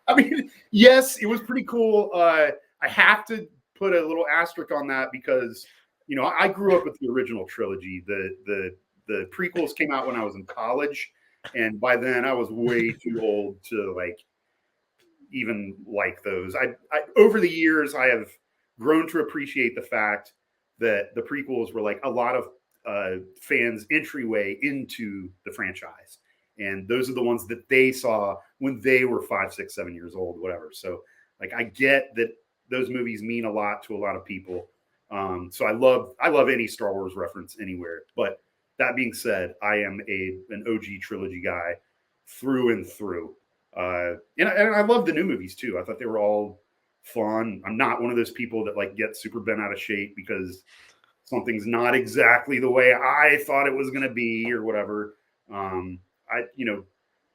I mean, yes, it was pretty cool. I have to put a little asterisk on that because I grew up with the original trilogy. The prequels came out when I was in college, and by then I was way too old to even like those. I over the years I have grown to appreciate the fact that the prequels were like a lot of fans' entryway into the franchise, and those are the ones that they saw when they were 5, 6, 7 years old, whatever. So I get that those movies mean a lot to a lot of people. So I love any Star Wars reference anywhere. But that being said, I am an OG trilogy guy through and through. And I love the new movies too. I thought they were all fun. I'm not one of those people that get super bent out of shape because something's not exactly the way I thought it was going to be or whatever.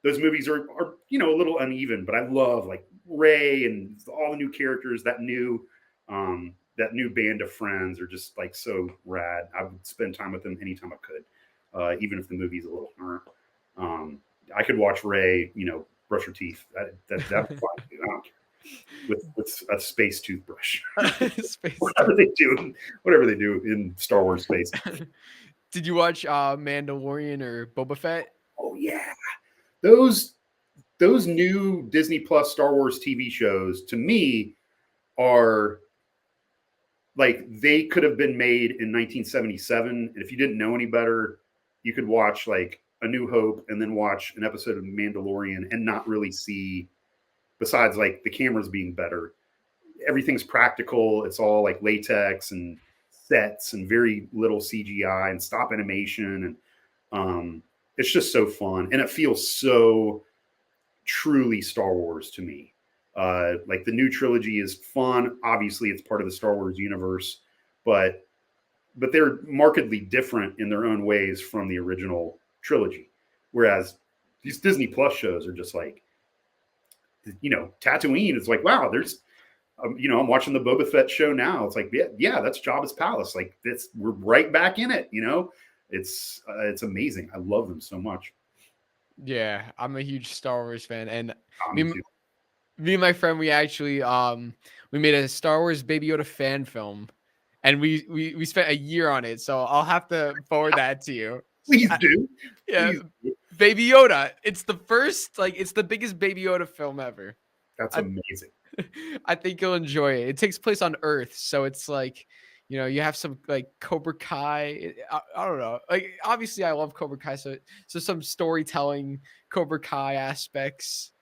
Those movies are a little uneven, but I love Rey and all the new characters. That new band of friends are just so rad. I would spend time with them anytime I could, even if the movie's a little I could watch Rey, brush her teeth. That's fine. I don't care. With a space toothbrush. Whatever they do in Star Wars space. Did you watch Mandalorian or Boba Fett? Oh yeah. Those new Disney Plus Star Wars TV shows to me are they could have been made in 1977, and if you didn't know any better, you could watch A New Hope and then watch an episode of Mandalorian and not really see, besides the cameras being better, everything's practical. It's all latex and sets and very little CGI and stop animation, and it's just so fun, and it feels so truly Star Wars to me. The new trilogy is fun. Obviously, it's part of the Star Wars universe, but they're markedly different in their own ways from the original trilogy. Whereas these Disney Plus shows are just Tatooine is wow, there's, I'm watching the Boba Fett show now. It's yeah, that's Jabba's palace. We're right back in it. It's amazing. I love them so much. Yeah, I'm a huge Star Wars fan, and Me me, too. me and my friend, we actually we made a Star Wars Baby Yoda fan film, and we spent a year on it. So I'll have to forward that to you. Please do. Yeah, Please do. Baby Yoda. It's the first, like, it's the biggest Baby Yoda film ever. That's I amazing. I think you'll enjoy it. It takes place on Earth, so it's like, you have some like Cobra Kai. I don't know. Like, obviously, I love Cobra Kai, so some storytelling Cobra Kai aspects.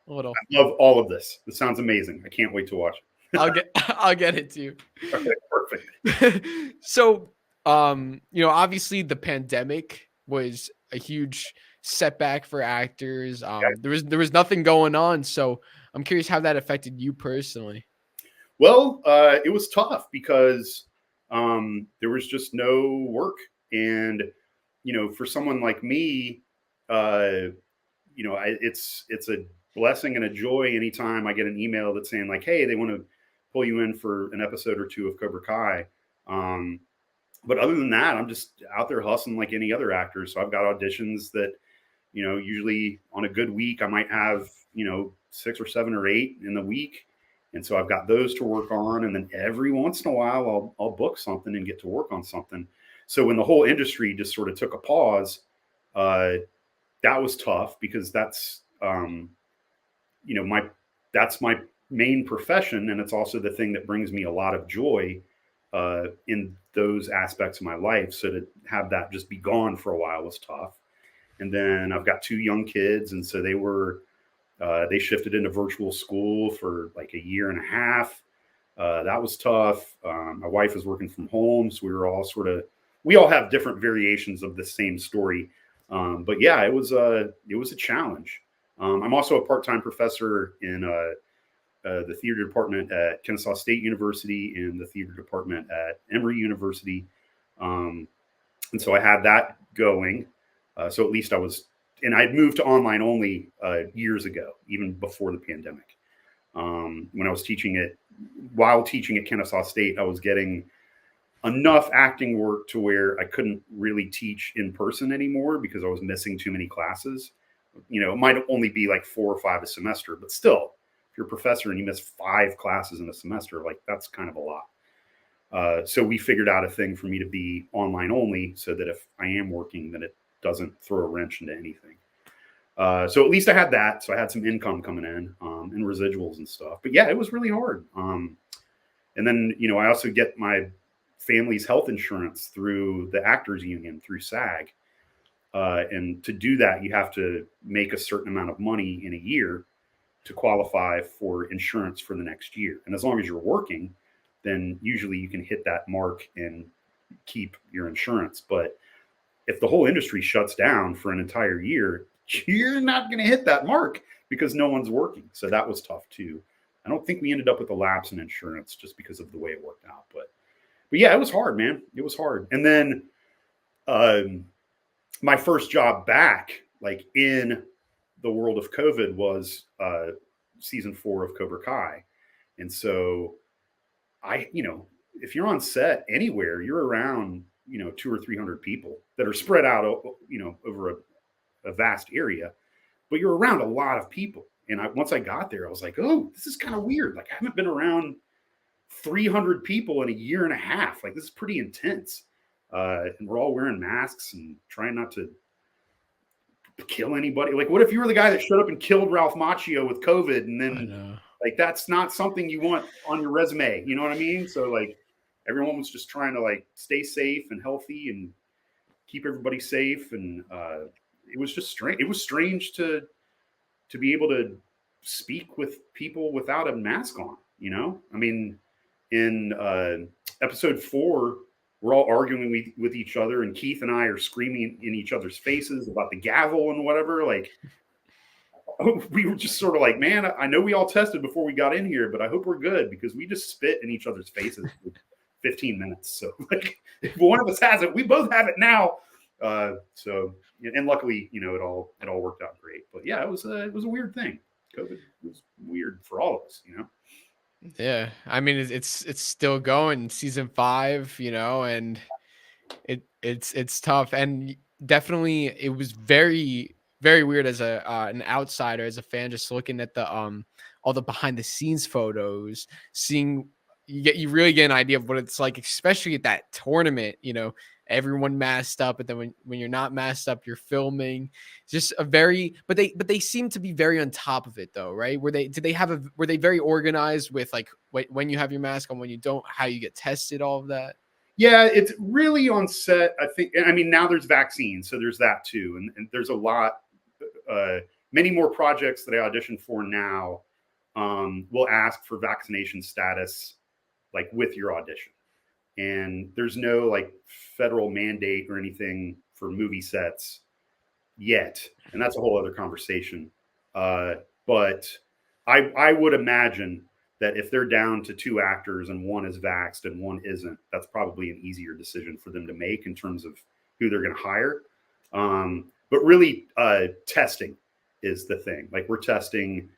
A little. I love all of this. This sounds amazing. I can't wait to watch it. I'll get it to you. Okay, perfect. So, obviously the pandemic was a huge setback for actors. There was nothing going on, so I'm curious how that affected you personally. Well, it was tough because there was just no work, and for someone like me, it's a blessing and a joy anytime I get an email that's saying like, "Hey, they want to pull you in for an episode or two of Cobra Kai." Um, but other than that, I'm just out there hustling like any other actor. So I've got auditions that, usually on a good week, I might have, 6 or 7 or 8 in the week. And so I've got those to work on. And then every once in a while, I'll book something and get to work on something. So when the whole industry just sort of took a pause, that was tough because my that's my main profession, and it's also the thing that brings me a lot of joy in those aspects of my life. So to have that just be gone for a while was tough. And then I've got 2 young kids, and so they shifted into virtual school for like a year and a half. That was tough. My wife is working from home, so we all have different variations of the same story. But yeah, it was a challenge. I'm also a part-time professor in the theater department at Kennesaw State University and the theater department at Emory University. And so I had that going. So at least and I'd moved to online only years ago, even before the pandemic. When I was while teaching at Kennesaw State, I was getting enough acting work to where I couldn't really teach in person anymore because I was missing too many classes. It might only be like 4 or 5 a semester, but still, if you're a professor and you miss 5 classes in a semester, like that's kind of a lot. So we figured out a thing for me to be online only so that if I am working, then it doesn't throw a wrench into anything. So at least I had that. So I had some income coming in and residuals and stuff. But yeah, it was really hard. And then, I also get my family's health insurance through the Actors Union, through SAG. And to do that, you have to make a certain amount of money in a year to qualify for insurance for the next year. And as long as you're working, then usually you can hit that mark and keep your insurance. But if the whole industry shuts down for an entire year, you're not going to hit that mark because no one's working. So that was tough too. I don't think we ended up with a lapse in insurance just because of the way it worked out. But yeah, it was hard, man. It was hard. And then my first job back, like in the world of COVID, was season 4 of Cobra Kai. And so if you're on set anywhere, you're around, 200 or 300 people that are spread out, over a vast area, but you're around a lot of people. And once I got there, I was like, oh, this is kind of weird. Like I haven't been around 300 people in a year and a half. Like this is pretty intense. And we're all wearing masks and trying not to kill anybody. Like, what if you were the guy that showed up and killed Ralph Macchio with COVID? And then like, that's not something you want on your resume. You know what I mean? So like everyone was just trying to like stay safe and healthy and keep everybody safe. And it was just strange. It was strange to be able to speak with people without a mask on, I mean, in episode 4, we're all arguing with each other, and Keith and I are screaming in each other's faces about the gavel and whatever. Like, we were just sort of like, man, I know we all tested before we got in here, but I hope we're good because we just spit in each other's faces for 15 minutes. So, like, if one of us has it, we both have it now. So, and luckily, it all worked out great. But yeah, it was a weird thing. COVID was weird for all of us, Yeah, I mean it's still going, season 5, and it's tough, and definitely it was very, very weird as a an outsider, as a fan, just looking at the all the behind the scenes photos, seeing you really get an idea of what it's like, especially at that tournament. You know, everyone masked up, and then when you're not masked up, you're filming. It's just a very, but they seem to be very on top of it though, right? Were they very organized with like when you have your mask on, when you don't, how you get tested, all of that? Yeah, it's really on set. I think. I mean, now there's vaccines, so there's that too, and there's a lot, many more projects that I audition for now will ask for vaccination status, like with your audition. And there's no like federal mandate or anything for movie sets yet, and that's a whole other conversation. But I would imagine that if they're down to 2 actors and one is vaxxed and one isn't, that's probably an easier decision for them to make in terms of who they're going to hire. But really, testing is the thing. Like we're testing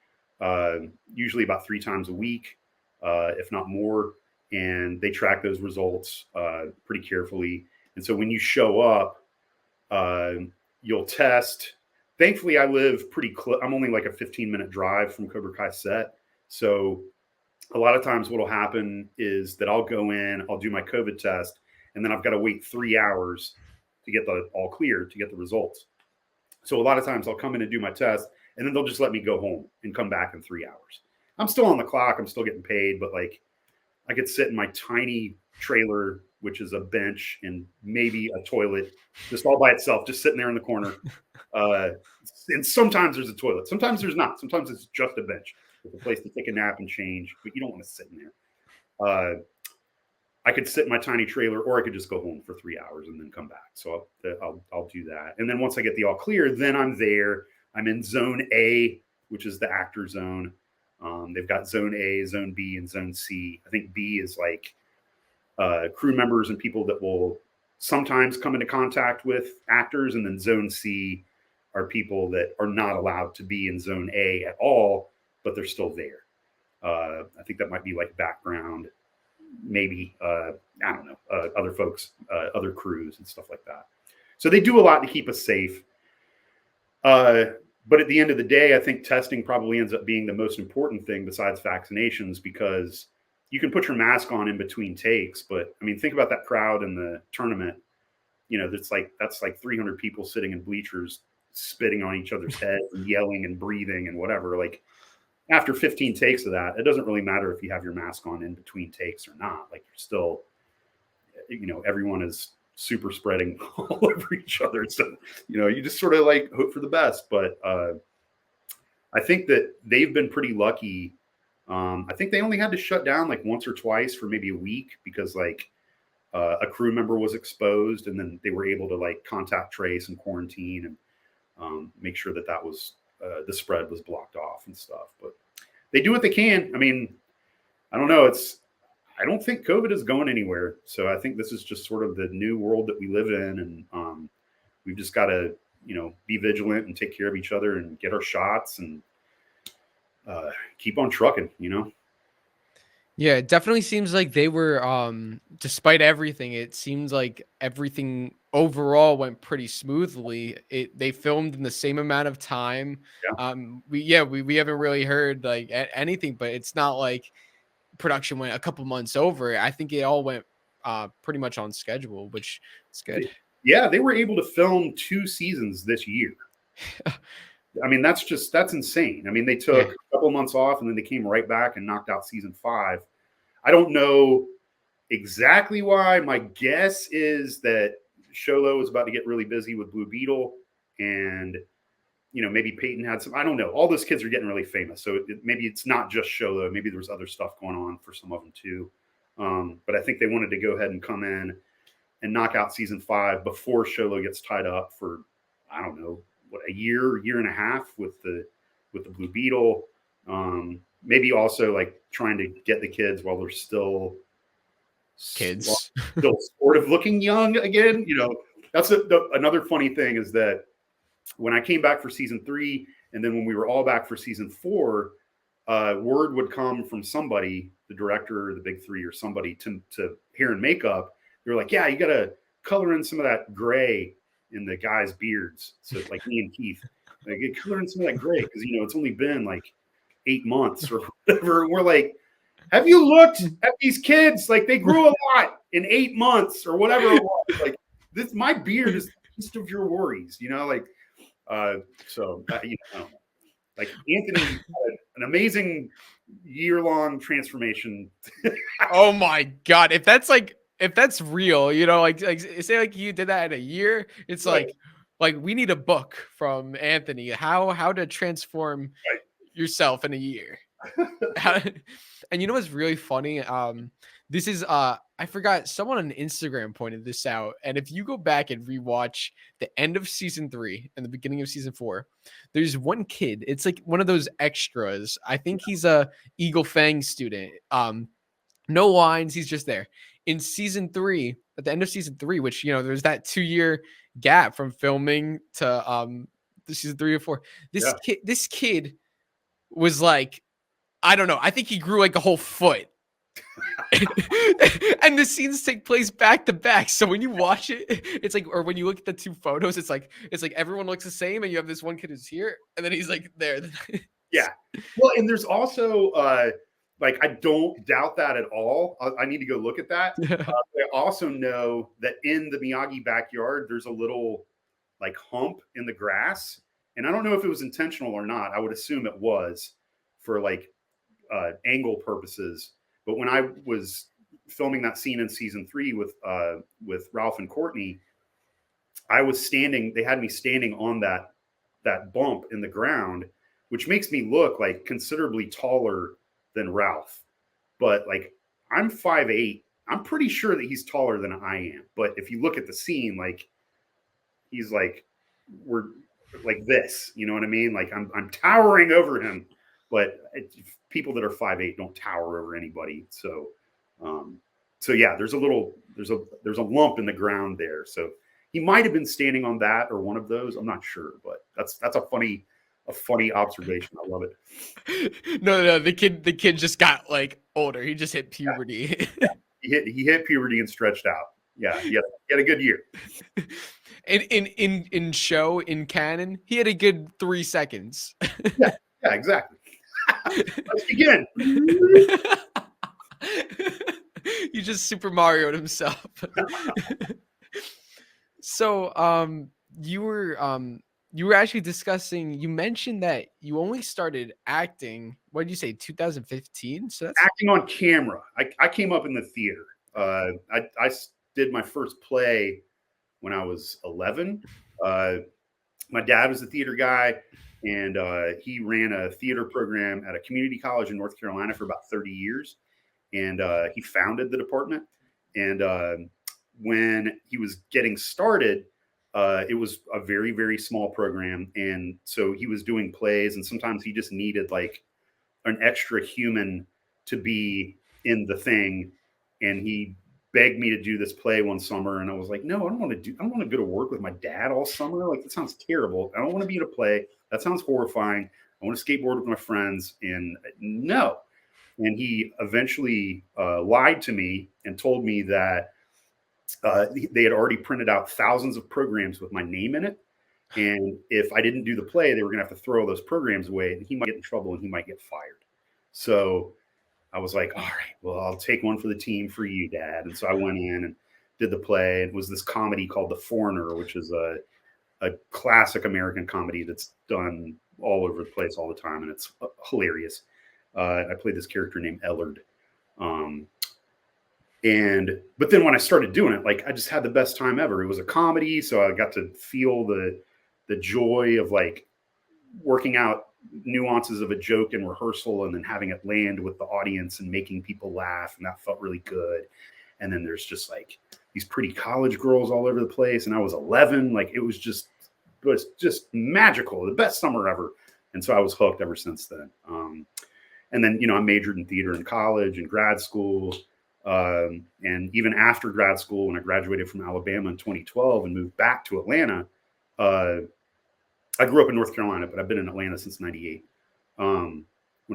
usually about 3 times a week, if not more, and they track those results pretty carefully. And so when you show up, you'll test. Thankfully, I live pretty close. I'm only like a 15-minute drive from Cobra Kai set. So a lot of times what will happen is that I'll go in, I'll do my COVID test, and then I've got to wait 3 hours to get the all clear to get the results. So a lot of times I'll come in and do my test, and then they'll just let me go home and come back in 3 hours. I'm still on the clock. I'm still getting paid, but like I could sit in my tiny trailer, which is a bench and maybe a toilet, just all by itself, just sitting there in the corner. And sometimes there's a toilet. Sometimes there's not. Sometimes it's just a bench with a place to take a nap and change, but you don't want to sit in there. I could sit in my tiny trailer, or I could just go home for 3 hours and then come back. So I'll do that. And then once I get the all clear, then I'm there. I'm in zone A, which is the actor zone. They've got zone A, zone B, and zone C. I think B is like crew members and people that will sometimes come into contact with actors. And then zone C are people that are not allowed to be in zone A at all, but they're still there. I think that might be like background, maybe, I don't know, other folks, other crews and stuff like that. So they do a lot to keep us safe. But at the end of the day, I think testing probably ends up being the most important thing besides vaccinations, because you can put your mask on in between takes. But I mean, think about that crowd in the tournament. You know, that's like 300 people sitting in bleachers, spitting on each other's heads and yelling and breathing and whatever. Like after 15 takes of that, it doesn't really matter if you have your mask on in between takes or not. Like you're still, you know, everyone is super spreading all over each other. So, you know, you just sort of like hope for the best. But I think that they've been pretty lucky. I think they only had to shut down like once or twice for maybe a week because like a crew member was exposed, and then they were able to like contact trace and quarantine and make sure that that was the spread was blocked off and stuff. But they do what they can. I mean, I don't know. I don't think COVID is going anywhere. So I think this is just sort of the new world that we live in. And we've just got to, you know, be vigilant and take care of each other and get our shots and keep on trucking, you know? Yeah, it definitely seems like they were, despite everything, it seems like everything overall went pretty smoothly. They filmed in the same amount of time. Yeah. We haven't really heard like anything, but it's not like production went a couple months over. I think it all went pretty much on schedule, which is good. Yeah, they were able to film 2 seasons this year. I mean, that's insane. I mean, they took a couple months off and then they came right back and knocked out season 5. I don't know exactly why. My guess is that Sholo was about to get really busy with Blue Beetle, and you know, maybe Peyton had some, I don't know. All those kids are getting really famous. So maybe it's not just Sholo. Maybe there was other stuff going on for some of them too. But I think they wanted to go ahead and come in and knock out season 5 before Sholo gets tied up for, I don't know, what, a year and a half with the Blue Beetle. Maybe also like trying to get the kids while they're still kids, still sort of looking young again. You know, that's another funny thing is that when I came back for season 3, and then when we were all back for season 4, word would come from somebody, the director, or the big 3, or somebody to hair and makeup. They were like, yeah, you got to color in some of that gray in the guys' beards. So like me and Keith. Like, get colored in some of that gray because it's only been like 8 months or whatever. And we're like, have you looked at these kids? Like, they grew a lot in 8 months or whatever it was. Like, my beard is the least of your worries, like. So I don't know. Like, Anthony had an amazing year-long transformation. Oh my God. If that's real, like say like you did that in a year, it's Right. like we need a book from Anthony, how to transform Right. yourself in a year. And you know what's really funny? This is I forgot, someone on Instagram pointed this out. And if you go back and rewatch the end of season 3 and the beginning of season 4, there's one kid. It's like one of those extras. I think he's a Eagle Fang student. No lines, he's just there. In season 3, at the end of season 3, which there's that 2-year gap from filming to the season 3 or 4. This kid was like, I don't know, I think he grew like a whole foot. And the scenes take place back to back. So when you watch it, it's like, or when you look at the 2 photos, it's like everyone looks the same, and you have this one kid who's here, and then he's like there. Yeah. Well, and there's also like, I don't doubt that at all. I need to go look at that. I also know that in the Miyagi backyard, there's a little like hump in the grass, and I don't know if it was intentional or not. I would assume it was for like angle purposes. But when I was filming that scene in season 3 with Ralph and Courtney, I was standing. They had me standing on that bump in the ground, which makes me look like considerably taller than Ralph. But like, I'm 5'8". I'm pretty sure that he's taller than I am. But if you look at the scene, like, he's like, we're like this. You know what I mean? Like, I'm towering over him. But people that are 5'8" don't tower over anybody. So yeah, there's a lump in the ground there. So he might have been standing on that or one of those. I'm not sure, but that's a funny observation. I love it. No, the kid just got like older. He just hit puberty. Yeah. He hit puberty and stretched out. Yeah, he had a good year. In show, in canon, he had a good 3 seconds. Yeah, exactly. Let's begin. You just Super Mario'd himself. So you were actually discussing, you mentioned that you only started acting, what did you say, 2015? So that's acting on camera. I came up in the theater. I did my first play when I was 11. My dad was a theater guy, and he ran a theater program at a community college in North Carolina for about 30 years. And he founded the department. And when he was getting started, it was a very, very small program. And so he was doing plays, and sometimes he just needed like an extra human to be in the thing. And he begged me to do this play one summer. And I was like, no, I don't want to go to work with my dad all summer. Like, that sounds terrible. I don't want to be in a play. That sounds horrifying. I want to skateboard with my friends. And no. And he eventually lied to me and told me that they had already printed out thousands of programs with my name in it. And if I didn't do the play, they were going to have to throw those programs away, and he might get in trouble and he might get fired. So I was like, all right, well, I'll take one for the team for you, Dad. And so I went in and did the play. It was this comedy called The Foreigner, which is a classic American comedy that's done all over the place all the time. And it's hilarious. I played this character named Ellard. But then when I started doing it, like, I just had the best time ever. It was a comedy. So I got to feel the joy of like working out nuances of a joke in rehearsal and then having it land with the audience and making people laugh. And that felt really good. And then there's just like these pretty college girls all over the place. And I was 11. Like, it was just magical. The best summer ever. And so I was hooked ever since then. And then, I majored in theater in college and grad school. And even after grad school, when I graduated from Alabama in 2012 and moved back to Atlanta, I grew up in North Carolina, but I've been in Atlanta since 98. When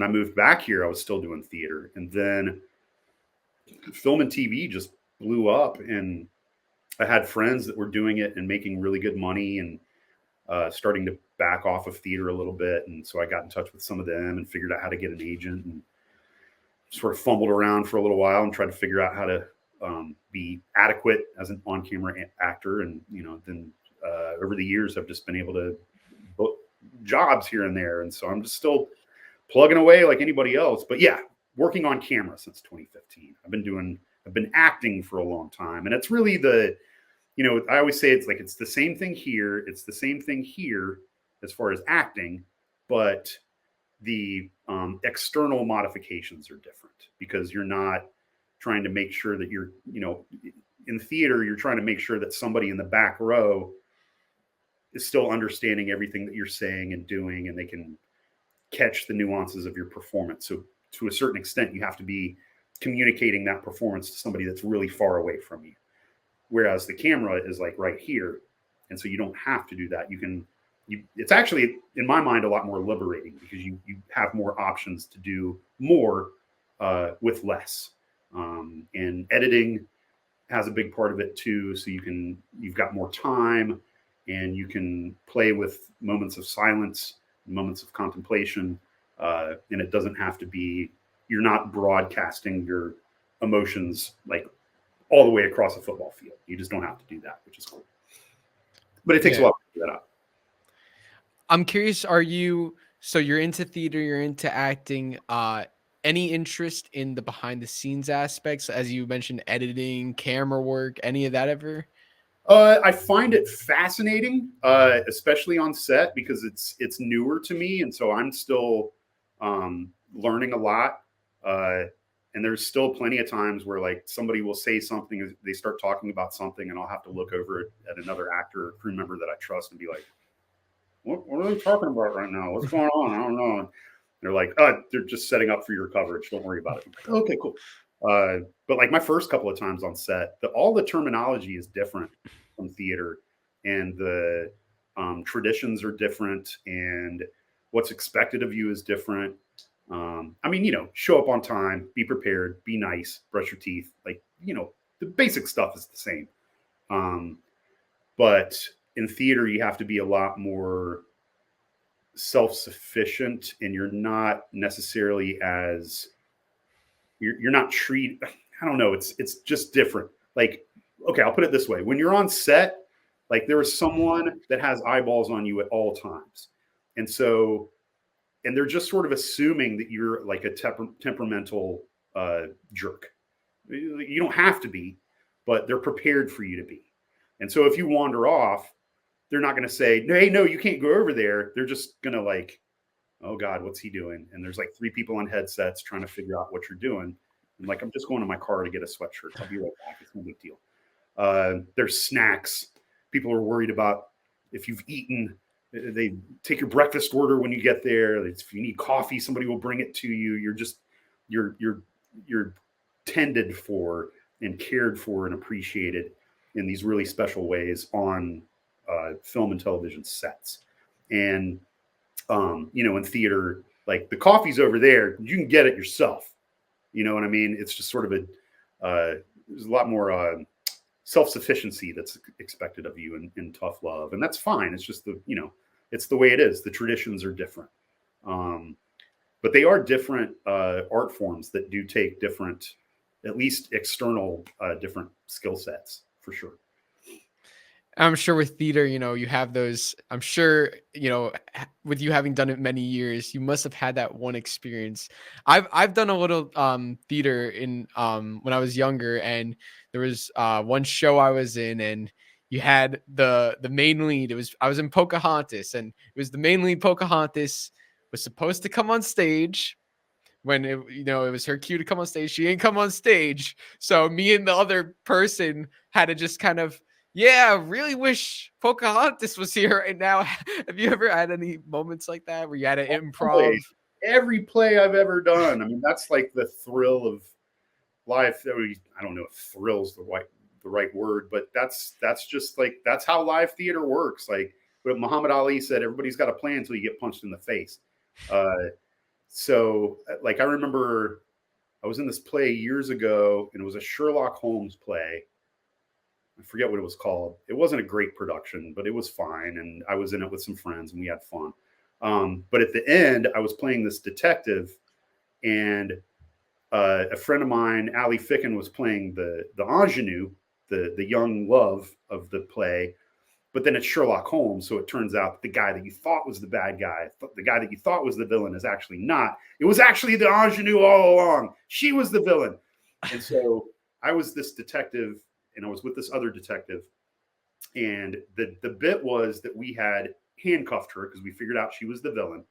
I moved back here, I was still doing theater. And then film and TV just blew up. And I had friends that were doing it and making really good money. And starting to back off of theater a little bit. And so I got in touch with some of them and figured out how to get an agent, and sort of fumbled around for a little while and tried to figure out how to be adequate as an on-camera actor. And, then over the years, I've just been able to book jobs here and there. And so I'm just still plugging away like anybody else. But yeah, working on camera since 2015. I've been acting for a long time. And it's really I always say it's the same thing here. It's the same thing here as far as acting, but the external modifications are different, because you're not trying to make sure that you're, in theater, you're trying to make sure that somebody in the back row is still understanding everything that you're saying and doing, and they can catch the nuances of your performance. So to a certain extent, you have to be communicating that performance to somebody that's really far away from you. Whereas the camera is like right here. And so you don't have to do that. It's actually, in my mind, a lot more liberating, because you have more options to do more with less. And editing has a big part of it too. So you've got more time, and you can play with moments of silence, moments of contemplation. And it doesn't have to be, you're not broadcasting your emotions like all the way across a football field. You just don't have to do that, which is cool. But it takes a while to figure that out. I'm curious, you're into theater, you're into acting, any interest in the behind the scenes aspects, as you mentioned, editing, camera work, any of that ever? I find it fascinating, especially on set, because it's newer to me. And so I'm still learning a lot. And there's still plenty of times where like somebody will say something, they start talking about something, and I'll have to look over at another actor or crew member that I trust and be like, what are they talking about right now? What's going on? I don't know. And they're like, they're just setting up for your coverage. Don't worry about it. Like, okay, cool. But like my first couple of times on set, all the terminology is different from theater, and the traditions are different, and what's expected of you is different. Show up on time, be prepared, be nice, brush your teeth. Like, the basic stuff is the same. But in theater, you have to be a lot more self-sufficient, and you're not necessarily you're not treated, I don't know. It's just different. Like, okay, I'll put it this way. When you're on set, like there is someone that has eyeballs on you at all times. And they're just sort of assuming that you're like a temperamental jerk. You don't have to be, but they're prepared for you to be. And so if you wander off, they're not going to say, hey, no, you can't go over there. They're just going to like, oh God, what's he doing? And there's like 3 people on headsets trying to figure out what you're doing. And like, I'm just going to my car to get a sweatshirt. I'll be right back. It's no big deal. There's snacks. People are worried about if you've eaten. They take your breakfast order when you get there. If you need coffee, somebody will bring it to you. You're tended for and cared for and appreciated in these really special ways on film and television sets. And in theater, like the coffee's over there, you can get it yourself. You know what I mean? It's just sort of there's a lot more self-sufficiency that's expected of you in tough love. And that's fine. It's just it's the way it is. The traditions are different. But they are different art forms that do take different, at least external, different skill sets for sure. I'm sure with theater, you have those, I'm sure, with you having done it many years, you must have had that one experience. I've done a little theater in when I was younger, and there was one show I was in, and you had the main lead. I was in Pocahontas, and it was the main lead. Pocahontas was supposed to come on stage when it was her cue to come on stage. She didn't come on stage, so me and the other person had to just kind of, really wish Pocahontas was here right now. Have you ever had any moments like that where you had to improv? Every play I've ever done. I mean, that's like the thrill of live. I don't know if thrill's the right word, but that's just like, that's how live theater works. Like what Muhammad Ali said, everybody's got a plan until you get punched in the face. So like, I remember I was in this play years ago, and it was a Sherlock Holmes play. I forget what it was called. It wasn't a great production, but it was fine. And I was in it with some friends and we had fun. But at the end, I was playing this detective, and a friend of mine, Ali Ficken, was playing the ingenue, the young love of the play. But then it's Sherlock Holmes, so it turns out the guy that you thought was the bad guy, the guy that you thought was the villain, is actually not. It was actually the ingenue all along. She was the villain. And so I was this detective, and I was with this other detective. And the bit was that we had handcuffed her because we figured out she was the villain.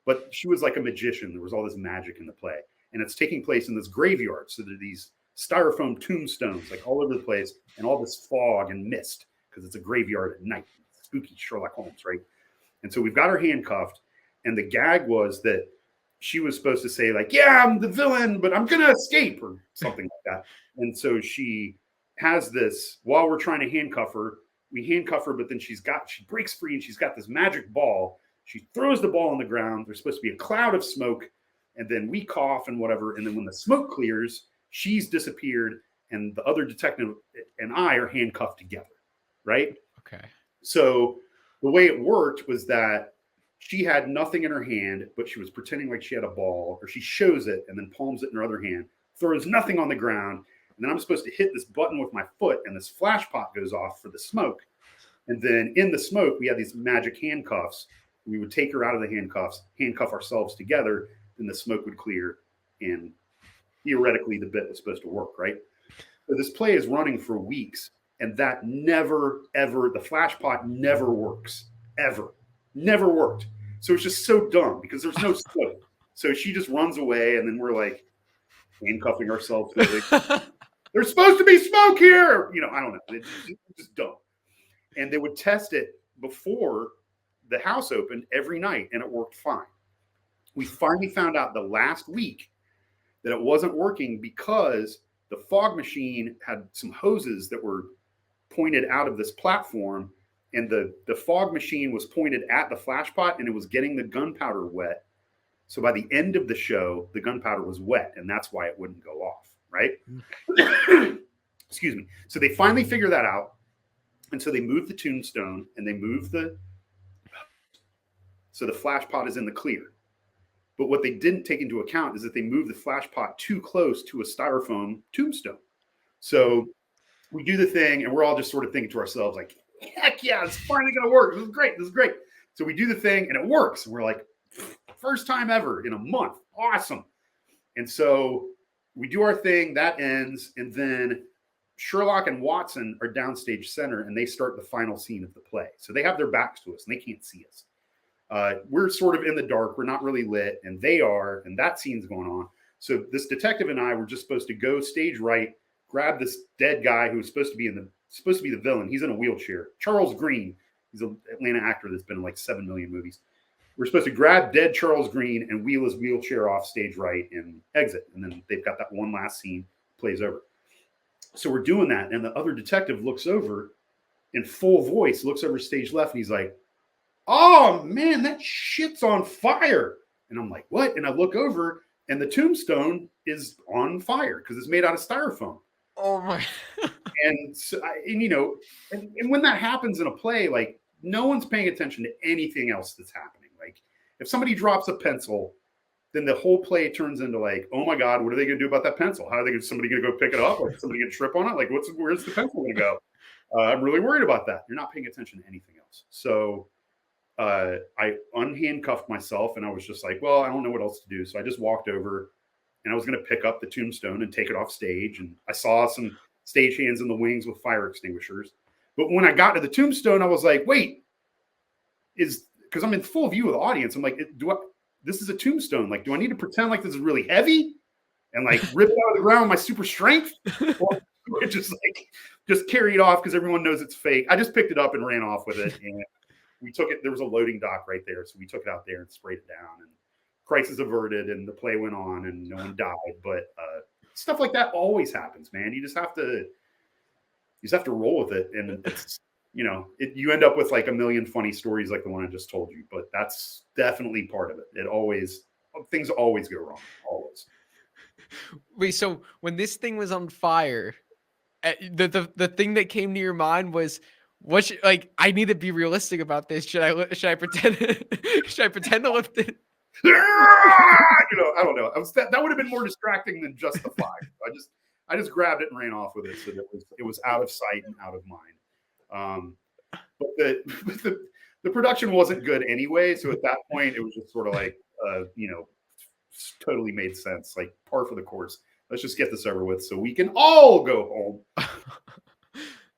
But she was like a magician. There was all this magic in the play. And it's taking place in this graveyard. So there are these styrofoam tombstones like all over the place, and all this fog and mist because it's a graveyard at night. Spooky Sherlock Holmes, right? And so we've got her handcuffed. And the gag was that she was supposed to say, like, yeah, I'm the villain, but I'm going to escape or something like that. And so she has this, while we're trying to handcuff her, we handcuff her, but then she breaks free and she's got this magic ball. She throws the ball on the ground. There's supposed to be a cloud of smoke, and then we cough and whatever. And then when the smoke clears, she's disappeared, and the other detective and I are handcuffed together, right? Okay. So the way it worked was that she had nothing in her hand, but she was pretending like she had a ball, or she shows it and then palms it in her other hand, throws nothing on the ground. And then I'm supposed to hit this button with my foot, and this flash pot goes off for the smoke. And then in the smoke, we had these magic handcuffs. We would take her out of the handcuffs, handcuff ourselves together, then the smoke would clear, and theoretically the bit was supposed to work, right? So this play is running for weeks, and that never, ever, the flash pot never works, ever. Never worked. So it's just so dumb because there's no smoke. So she just runs away, and then we're like handcuffing ourselves. There's supposed to be smoke here. You know, I don't know. It's just dumb. And they would test it before the house opened every night, and it worked fine. We finally found out the last week that it wasn't working because the fog machine had some hoses that were pointed out of this platform, and the fog machine was pointed at the flash pot, and it was getting the gunpowder wet. So by the end of the show, the gunpowder was wet, and that's why it wouldn't go off, right? Excuse me. So they finally figure that out. And so they move the tombstone, and they move so the flash pot is in the clear. But what they didn't take into account is that they moved the flash pot too close to a styrofoam tombstone. So we do the thing, and we're all just sort of thinking to ourselves, like, heck yeah, it's finally going to work. This is great. This is great. So we do the thing, and it works. And we're like, first time ever in a month. Awesome. And so we do our thing. That ends. And then Sherlock and Watson are downstage center, and they start the final scene of the play. So they have their backs to us, and they can't see us. We're sort of in the dark. We're not really lit, and they are, and that scene's going on. So this detective and I were just supposed to go stage right, grab this dead guy who was supposed to be the villain. He's in a wheelchair. Charles Green. He's an Atlanta actor that's been in like 7 million movies. We're supposed to grab dead Charles Green and wheel his wheelchair off stage right and exit. And then they've got that one last scene, plays over. So we're doing that, and the other detective looks over in full voice, looks over stage left, and he's like, oh, man, that shit's on fire. And I'm like, what? And I look over, and the tombstone is on fire because it's made out of styrofoam. Oh, my. And, so and when that happens in a play, like, no one's paying attention to anything else that's happening. Like, if somebody drops a pencil, then the whole play turns into like, oh my God, what are they going to do about that pencil? How are they going to, somebody going to go pick it up? Like, somebody going to trip on it? Like, where's the pencil going to go? I'm really worried about that. You're not paying attention to anything else. So I unhandcuffed myself, and I was just like, well, I don't know what else to do. So I just walked over, and I was going to pick up the tombstone and take it off stage. And I saw some stagehands in the wings with fire extinguishers. But when I got to the tombstone, I was like, wait, because I'm in full view of the audience. I'm like, this is a tombstone. Like, do I need to pretend like this is really heavy and like rip it out of the ground with my super strength? Or just carry it off because everyone knows it's fake. I just picked it up and ran off with it. And we took it. There was a loading dock right there. So we took it out there and sprayed it down, and crisis averted, and the play went on, and no one died. But stuff like that always happens, man. You just have to roll with it. And it's, you end up with like a million funny stories like the one I just told you, but that's definitely part of it. Things always go wrong, always. Wait, so when this thing was on fire the thing that came to your mind was, what should, like, I need to be realistic about this. Should I pretend should I pretend to lift it? I don't know. That would have been more distracting than just the flag. I just grabbed it and ran off with it, so that it was out of sight and out of mind. But the production wasn't good anyway. So at that point, it was just sort of like, totally made sense, like par for the course. Let's just get this over with so we can all go home.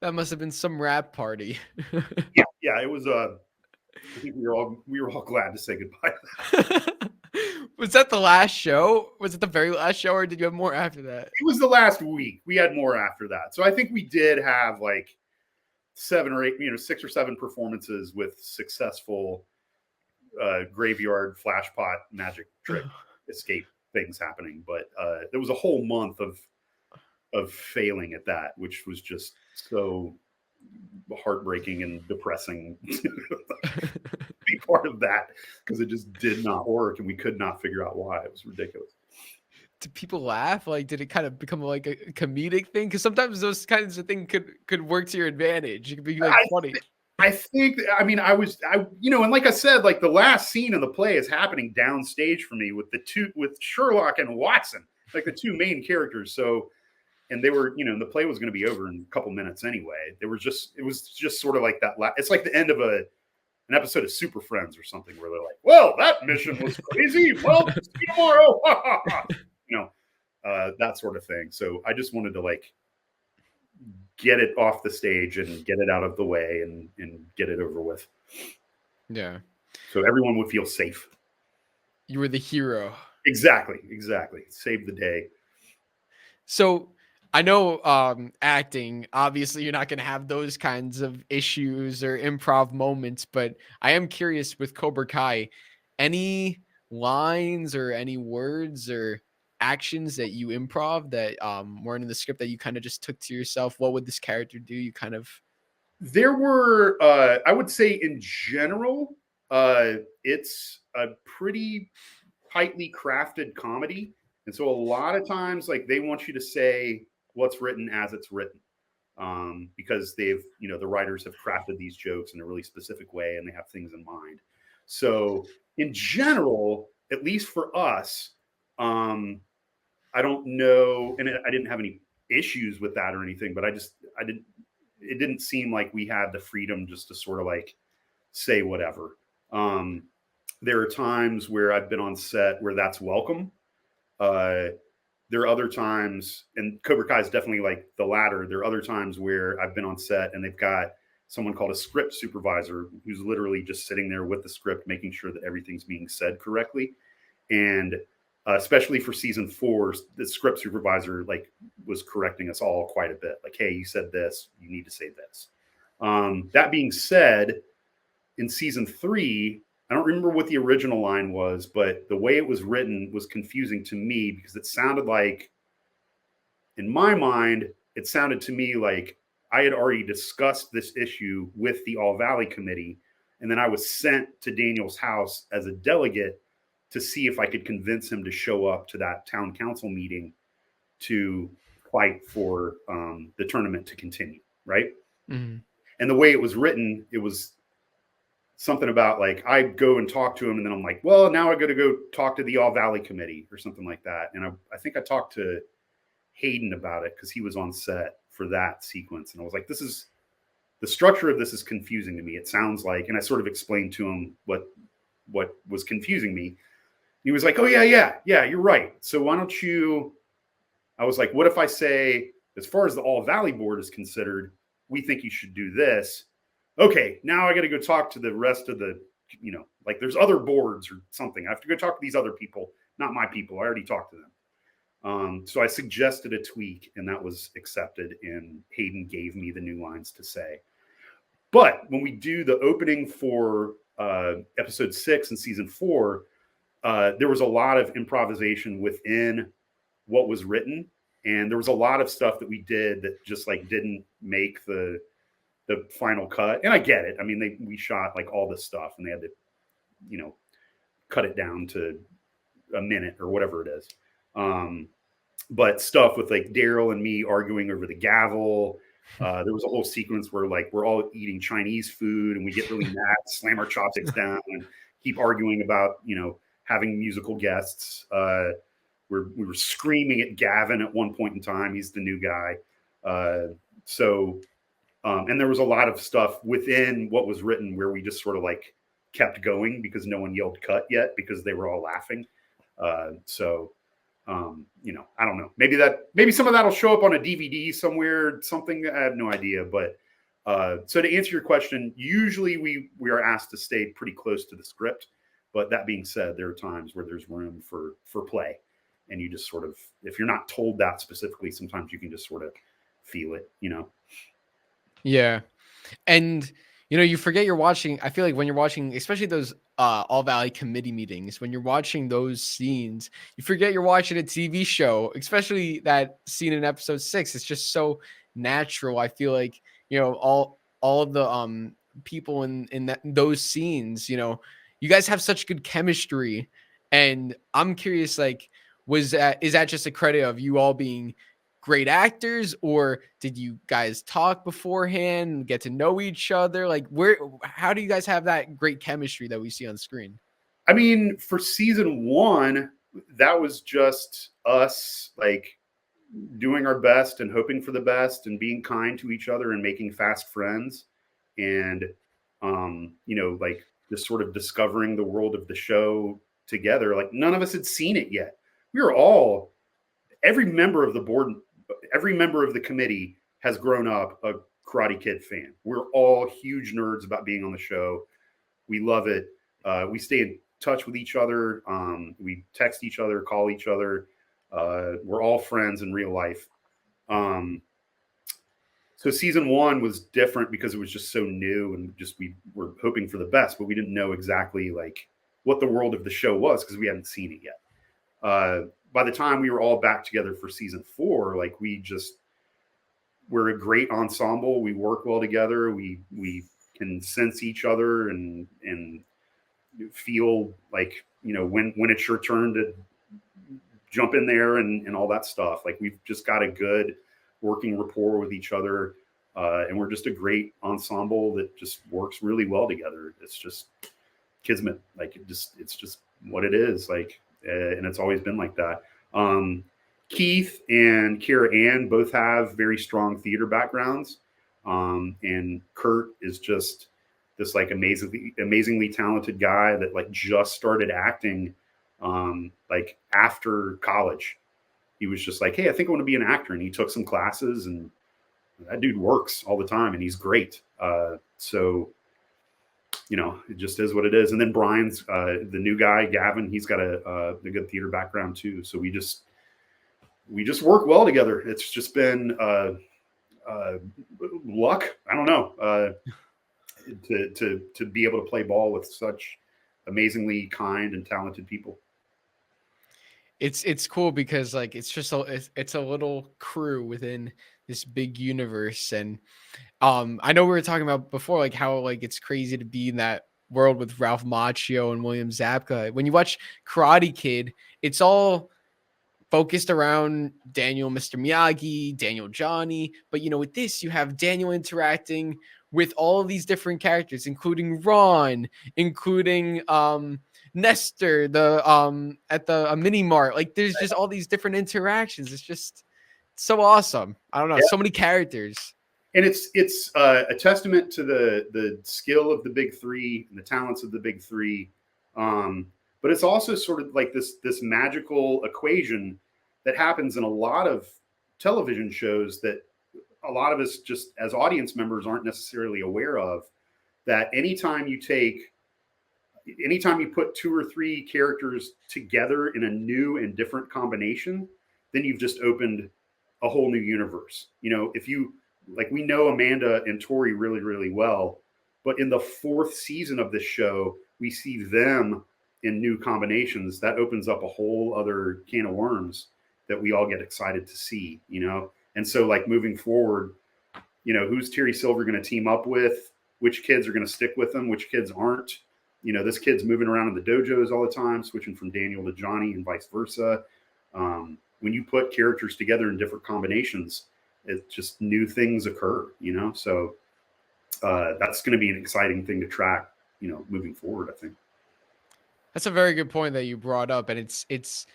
That must have been some rap party. Yeah, it was. I think we were all glad to say goodbye. Was that the last show? Was it the very last show, or did you have more after that? It was the last week. We had more after that. So I think we did have like 7 or 8, 6 or 7 performances with successful graveyard flashpot magic trick escape things happening. But there was a whole month of failing at that, which was just so heartbreaking and depressing to be part of that, because it just did not work and we could not figure out why. It was ridiculous. Did people laugh? Like, did it kind of become like a comedic thing? Because sometimes those kinds of things could work to your advantage. It could be like funny. I think, and like I said, like the last scene of the play is happening downstage for me with Sherlock and Watson, like the 2 main characters. So, and they were, the play was going to be over in a couple minutes anyway. It was just sort of like that. It's like the end of an episode of Super Friends or something, where they're like, well, that mission was crazy. Well, see you tomorrow. That sort of thing. So I just wanted to like get it off the stage and get it out of the way and get it over with. Yeah. So everyone would feel safe. You were the hero. Exactly. Save the day. So I know acting, obviously you're not going to have those kinds of issues or improv moments, but I am curious with Cobra Kai, any lines or any words or actions that you improv that weren't in the script that you kind of just took to yourself? What would this character do? You kind of... There were, I would say in general, it's a pretty tightly crafted comedy. And so a lot of times, like, they want you to say what's written as it's written, because they've, the writers have crafted these jokes in a really specific way and they have things in mind. So in general, at least for us, I don't know, and I didn't have any issues with that or anything, but it didn't seem like we had the freedom just to sort of like say whatever. There are times where I've been on set where that's welcome. There are other times, and Cobra Kai is definitely like the latter. There are other times where I've been on set and they've got someone called a script supervisor who's literally just sitting there with the script, making sure that everything's being said correctly. And especially for season 4, the script supervisor like was correcting us all quite a bit. Like, hey, you said this, you need to say this. That being said, in season 3, I don't remember what the original line was, but the way it was written was confusing to me, because it sounded like, in my mind, it sounded to me like I had already discussed this issue with the All Valley Committee, and then I was sent to Daniel's house as a delegate to see if I could convince him to show up to that town council meeting to fight for the tournament to continue, right? Mm-hmm. And the way it was written, it was something about like, I go and talk to him, and then I'm like, well, now I got to go talk to the All Valley Committee or something like that. And I think I talked to Hayden about it because he was on set for that sequence. And I was like, the structure of this is confusing to me. It sounds like, and I sort of explained to him what was confusing me. He was like, oh, yeah, you're right. So why don't you, I was like, what if I say, as far as the All Valley Board is considered, we think you should do this. Okay, now I got to go talk to the rest of the, like there's other boards or something. I have to go talk to these other people, not my people. I already talked to them. So I suggested a tweak, and that was accepted, and Hayden gave me the new lines to say. But when we do the opening for episode 6 in season 4, there was a lot of improvisation within what was written. And there was a lot of stuff that we did that just like didn't make the final cut. And I get it. I mean, we shot like all this stuff, and they had to, cut it down to a minute or whatever it is. but stuff with like Daryl and me arguing over the gavel. There was a whole sequence where like we're all eating Chinese food and we get really mad, slam our chopsticks down, and keep arguing about having musical guests. We were screaming at Gavin at one point in time. He's the new guy. And there was a lot of stuff within what was written where we just sort of like kept going because no one yelled cut yet because they were all laughing. I don't know. Maybe some of that'll show up on a DVD somewhere, something. I have no idea. But so to answer your question, usually we are asked to stay pretty close to the script. But that being said, there are times where there's room for play. And you just sort of, if you're not told that specifically, sometimes you can just sort of feel it, Yeah. And you forget you're watching. I feel like when you're watching, especially those All Valley committee meetings, when you're watching those scenes, you forget you're watching a TV show, especially that scene in episode 6. It's just so natural. I feel like, all of the people in those scenes, you guys have such good chemistry. And I'm curious, like, is that just a credit of you all being great actors, or did you guys talk beforehand, get to know each other? Like, how do you guys have that great chemistry that we see on screen? I mean, for season 1, that was just us like doing our best and hoping for the best and being kind to each other and making fast friends and like just sort of discovering the world of the show together. Like, none of us had seen it yet. We were all, every member of the board, every member of the committee has grown up a Karate Kid fan. We're all huge nerds about being on the show. We love it. We stay in touch with each other. We text each other, call each other. We're all friends in real life. So season 1 was different because it was just so new and just we were hoping for the best, but we didn't know exactly like what the world of the show was because we hadn't seen it yet. By the time we were all back together for season 4, like we're a great ensemble. We work well together. We can sense each other and feel like, when it's your turn to jump in there and all that stuff. Like, we've just got a good working rapport with each other. And we're just a great ensemble that just works really well together. It's just kismet. Like, it's just what it is. Like, and it's always been like that. Keith and Kara Ann both have very strong theater backgrounds. And Kurt is just this like amazingly talented guy that like just started acting like after college. He was just like, hey, I think I want to be an actor. And he took some classes, and that dude works all the time and he's great. So it just is what it is. And then Brian's the new guy, Gavin. He's got a good theater background too. So we just work well together. It's just been luck. I don't know, to be able to play ball with such amazingly kind and talented people. It's cool because like it's just it's a little crew within this big universe. And I know we were talking about before like how like it's crazy to be in that world with Ralph Macchio and William Zabka. When you watch Karate Kid, it's all focused around Daniel, Mr. Miyagi, Daniel, Johnny. But with this, you have Daniel interacting with all of these different characters, including Ron, including Nestor, at the mini mart. Like, there's just all these different interactions. It's just so awesome. I don't know, so many characters. And it's a testament to the skill of the big three and the talents of the big three. But it's also sort of like this magical equation that happens in a lot of television shows that a lot of us just as audience members aren't necessarily aware of, that anytime you put 2 or 3 characters together in a new and different combination, then you've just opened a whole new universe. If you like, we know Amanda and Tory really, really well, but in the 4th season of this show, we see them in new combinations. That opens up a whole other can of worms that we all get excited to see, And so like moving forward, who's Terry Silver going to team up with? Which kids are going to stick with them? Which kids aren't? This kid's moving around in the dojos all the time, switching from Daniel to Johnny and vice versa. when you put characters together in different combinations, it just new things occur, So that's going to be an exciting thing to track, moving forward, I think. That's a very good point that you brought up, and it's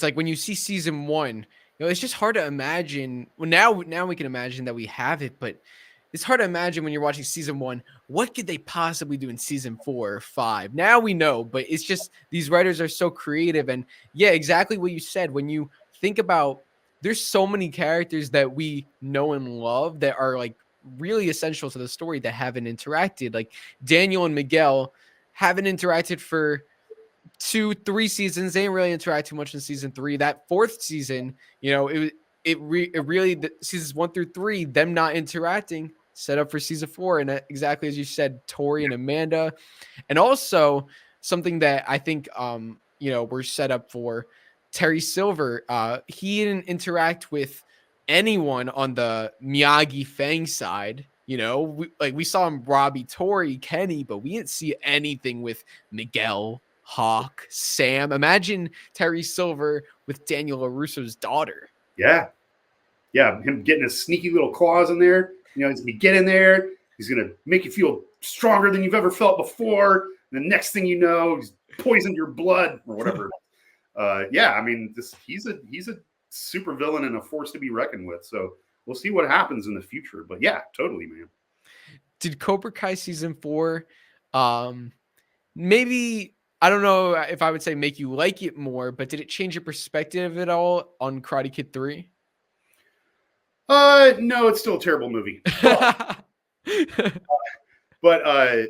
like when you see season 1, it's just hard to imagine. Well, now we can imagine that we have it, but it's hard to imagine when you're watching season 1, what could they possibly do in season 4 or 5? Now we know, but it's just these writers are so creative, and yeah, exactly what you said. When you think about, there's so many characters that we know and love that are like really essential to the story that haven't interacted. Like Daniel and Miguel haven't interacted for 2-3 seasons. They didn't really interact too much in season 3. That 4th season, it really seasons 1 through 3, them not interacting, set up for season 4. And exactly as you said, Tori and Amanda, and also something that I think we're set up for, Terry Silver. He didn't interact with anyone on the Miyagi Fang side. We saw him Robbie, Tori, Kenny, but we didn't see anything with Miguel, Hawk, Sam. Imagine Terry Silver with Daniel LaRusso's daughter. Yeah. Him getting his sneaky little claws in there. He's going to get in there. He's going to make you feel stronger than you've ever felt before. And the next thing you know, he's poisoned your blood or whatever. He's a super villain and a force to be reckoned with. So we'll see what happens in the future. But yeah, totally, man. Did Cobra Kai season 4, maybe, I don't know if I would say make you like it more, but did it change your perspective at all on Karate Kid 3? No, it's still a terrible movie. But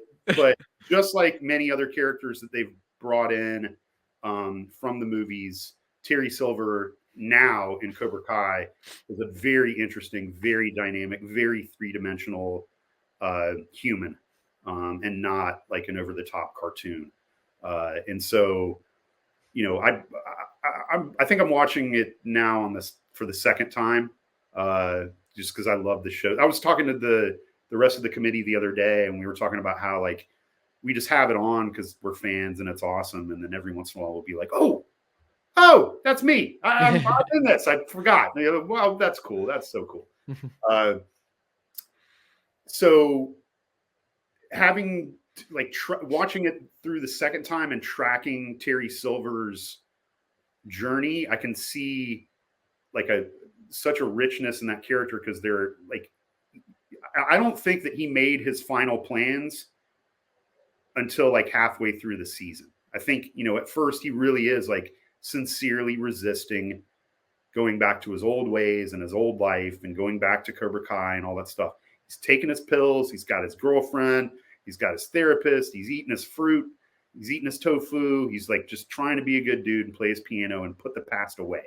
just like many other characters that they've brought in from the movies, Terry Silver now in Cobra Kai is a very interesting, very dynamic, very three-dimensional human, and not like an over-the-top cartoon. And so, I think I'm watching it now for the second time, just because I love the show. I was talking to the rest of the committee the other day, and we were talking about how like we just have it on because we're fans and it's awesome. And then every once in a while we'll be like, oh, that's me. I'm in this. I forgot. Well, that's cool. That's so cool. So having watching it through the second time and tracking Terry Silver's journey, I can see like such a richness in that character, because they're like, I don't think that he made his final plans until like halfway through the season. I think, at first he really is like sincerely resisting going back to his old ways and his old life and going back to Cobra Kai and all that stuff. He's taking his pills. He's got his girlfriend. He's got his therapist. He's eating his fruit. He's eating his tofu. He's like just trying to be a good dude and play his piano and put the past away.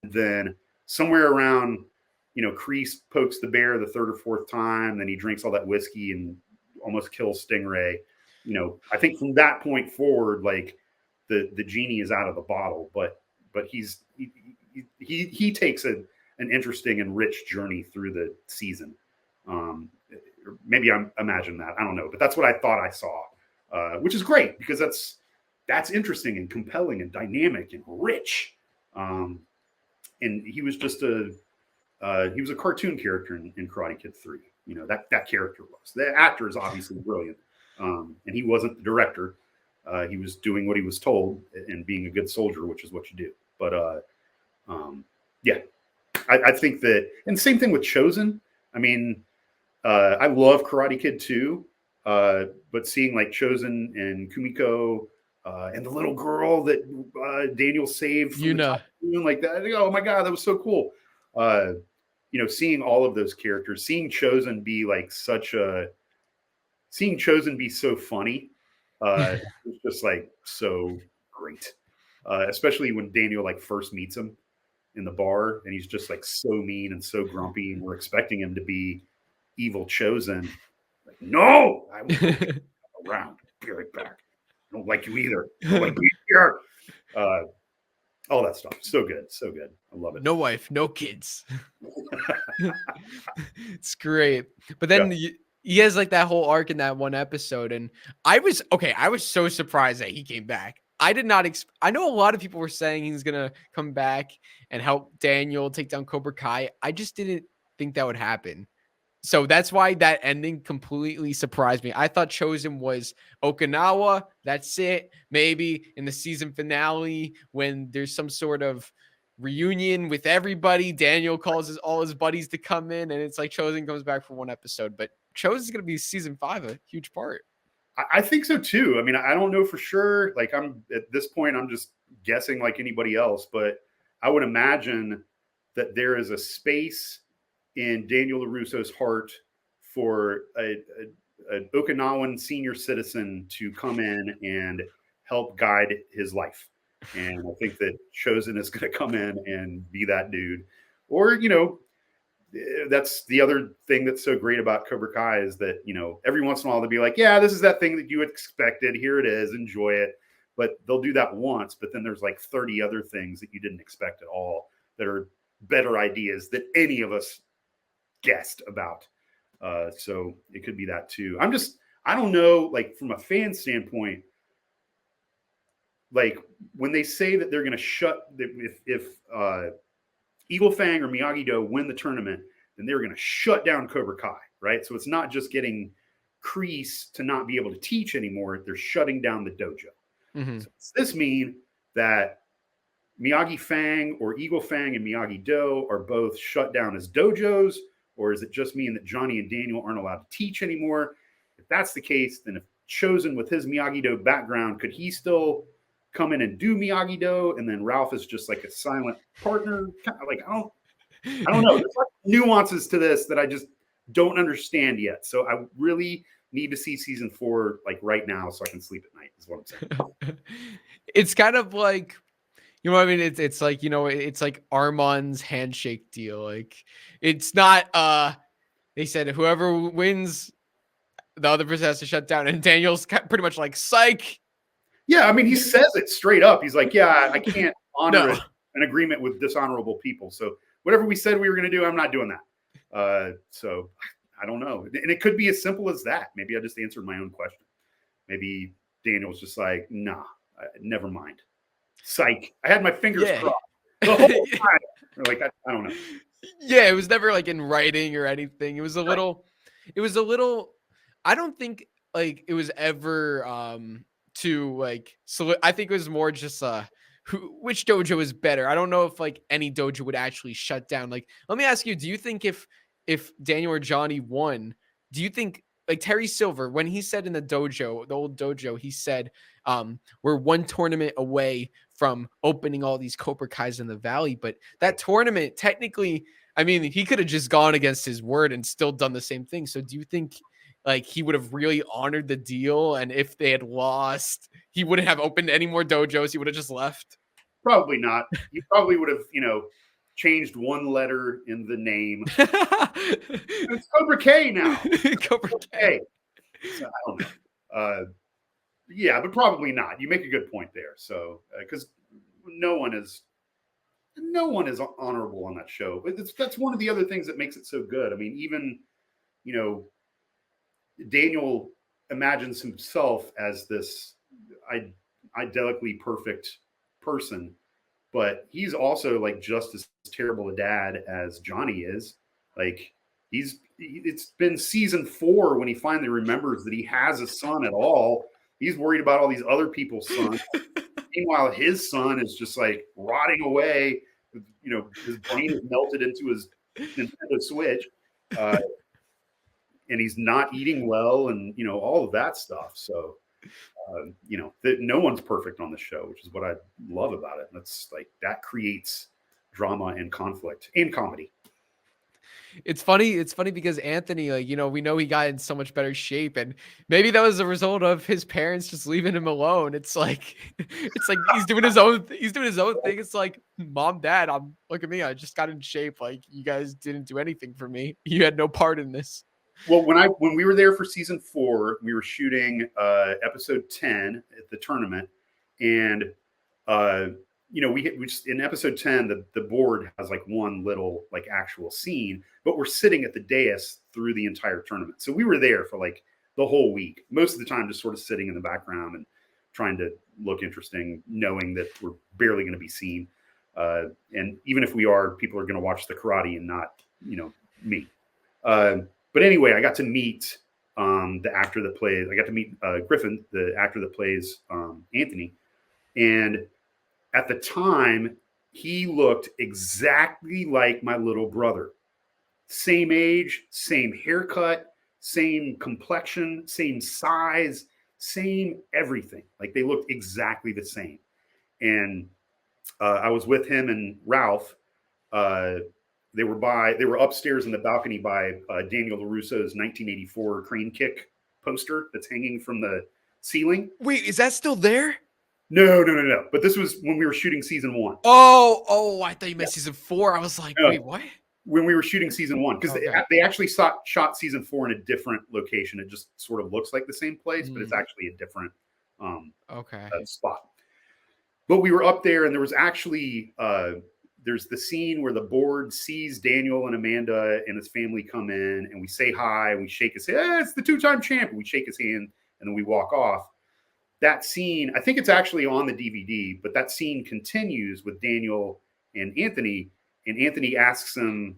Then somewhere around, Kreese pokes the bear the 3rd or 4th time. Then he drinks all that whiskey and almost kills Stingray. I think from that point forward, like the genie is out of the bottle, but he takes an interesting and rich journey through the season. Maybe I imagine that. I don't know, but that's what I thought I saw, which is great because that's interesting and compelling and dynamic and rich. And he was just he was a cartoon character in Karate Kid 3. That character was. The actor is obviously brilliant. And he wasn't the director. He was doing what he was told and being a good soldier, which is what you do. But I think that, and same thing with Chosen. I mean, I love Karate Kid 2, but seeing like Chosen and Kumiko and the little girl that Daniel saved from like that, oh my God, that was so cool. Seeing all of those characters, seeing Chosen be so funny, it's just like so great. Especially when Daniel like first meets him in the bar and he's just like so mean and so grumpy, and we're expecting him to be evil Chosen. Like, no, I will go around, be right back. I don't like you either. I don't like you here. All that stuff. So good. I love it. No wife, no kids. It's great. But then he has like that whole arc in that one episode. And I was so surprised that he came back. I did not. I know a lot of people were saying he's gonna come back and help Daniel take down Cobra Kai. I just didn't think that would happen. So that's why that ending completely surprised me. I thought Chosen was Okinawa. That's it. Maybe in the season finale, when there's some sort of reunion with everybody, Daniel calls all his buddies to come in, and it's like Chosen comes back for one episode. But Chosen is going to be season 5, a huge part. I think so too. I mean, I don't know for sure. Like, I'm at this point, I'm just guessing like anybody else, but I would imagine that there is a space in Daniel LaRusso's heart for an Okinawan senior citizen to come in and help guide his life. And I think that Chosen is going to come in and be that dude. Or, you know, that's the other thing that's so great about Cobra Kai is that, you know, every once in a while they'll be like, yeah, this is that thing that you expected. Here it is. Enjoy it. But they'll do that once. But then there's like 30 other things that you didn't expect at all that are better ideas that any of us guessed about. So it could be that too. I don't know, like from a fan standpoint, like when they say that they're going to shut, if Eagle Fang or Miyagi-Do win the tournament, then they're going to shut down Cobra Kai, right? So it's not just getting KREESE to not be able to teach anymore. They're shutting down the dojo. Mm-hmm. So does this mean that Miyagi Fang or Eagle Fang and Miyagi-Do are both shut down as dojos? Or does it just mean that Johnny and Daniel aren't allowed to teach anymore? If that's the case, then if Chosen with his Miyagi-Do background, could he still come in and do Miyagi-Do? And then Ralph is just like a silent partner. Like, I don't know. There's like nuances to this that I just don't understand yet. So I really need to see season 4 like right now so I can sleep at night is what I'm saying. It's kind of like, you know what I mean? It's like, you know, it's like Armand's handshake deal. Like, it's not, they said whoever wins, the other person has to shut down. And Daniel's pretty much like, psych. Yeah, I mean, he says it straight up. He's like, yeah, I can't honor No. an agreement with dishonorable people. So whatever we said we were going to do, I'm not doing that. So I don't know. And it could be as simple as that. Maybe I just answered my own question. Maybe Daniel's just like, nah, never mind. Psych. I had my fingers crossed the whole time. Like, I don't know. Yeah, it was never like in writing or anything. It was a little, I don't think like it was ever to like, so I think it was more just which dojo is better. I don't know if like any dojo would actually shut down. Like, let me ask you, do you think if Daniel or Johnny won, do you think like Terry Silver, when he said in the dojo, the old dojo, he said, we're one tournament away from opening all these Cobra Kais in the Valley. But that tournament, technically, I mean, he could have just gone against his word and still done the same thing. So do you think like he would have really honored the deal? And if they had lost, he wouldn't have opened any more dojos. He would have just left. Probably not. You probably would have, you know, changed one letter in the name. It's Cobra Kai now. Cobra Kai. So, I don't know. Yeah, but probably not. You make a good point there. So, because no one is honorable on that show. But that's one of the other things that makes it so good. I mean, even, you know, Daniel imagines himself as this idyllically perfect person, but he's also like just as terrible a dad as Johnny is. Like, it's been season 4 when he finally remembers that he has a son at all. He's worried about all these other people's sons. Meanwhile, his son is just like rotting away. You know, his brain is melted into his Nintendo Switch. And he's not eating well and, you know, all of that stuff. So, you know, no one's perfect on the show, which is what I love about it. That's like, that creates drama and conflict and comedy. It's funny because Anthony, like, you know, we know he got in so much better shape, and maybe that was a result of his parents just leaving him alone. It's like he's doing his own thing. It's like, mom, dad, look at me. I just got in shape. Like, you guys didn't do anything for me. You had no part in this. Well, when we were there for season 4, we were shooting episode 10 at the tournament, and you know, we just in episode 10, the board has like one little like actual scene, but we're sitting at the dais through the entire tournament. So we were there for like the whole week, most of the time just sort of sitting in the background and trying to look interesting, knowing that we're barely going to be seen. And even if we are, people are going to watch the karate and not, me. But anyway, I got to meet the actor that plays. I got to meet Griffin, the actor that plays Anthony, and at the time, he looked exactly like my little brother. Same age, same haircut, same complexion, same size, same everything. Like they looked exactly the same. And I was with him and Ralph. They were upstairs in the balcony by Daniel LaRusso's 1984 crane kick poster that's hanging from the ceiling. Wait, is that still there? No. But this was when we were shooting season 1. Oh, I thought you meant season 4. I was like, No. wait, what? When we were shooting season 1, because they actually shot season 4 in a different location. It just sort of looks like the same place, but it's actually a different spot. But we were up there, and there was actually there's the scene where the board sees Daniel and Amanda and his family come in, and we say hi, and we shake his hand. It's the 2-time champ. And we shake his hand, and then we walk off. That scene, I think it's actually on the DVD, but that scene continues with Daniel and Anthony asks him,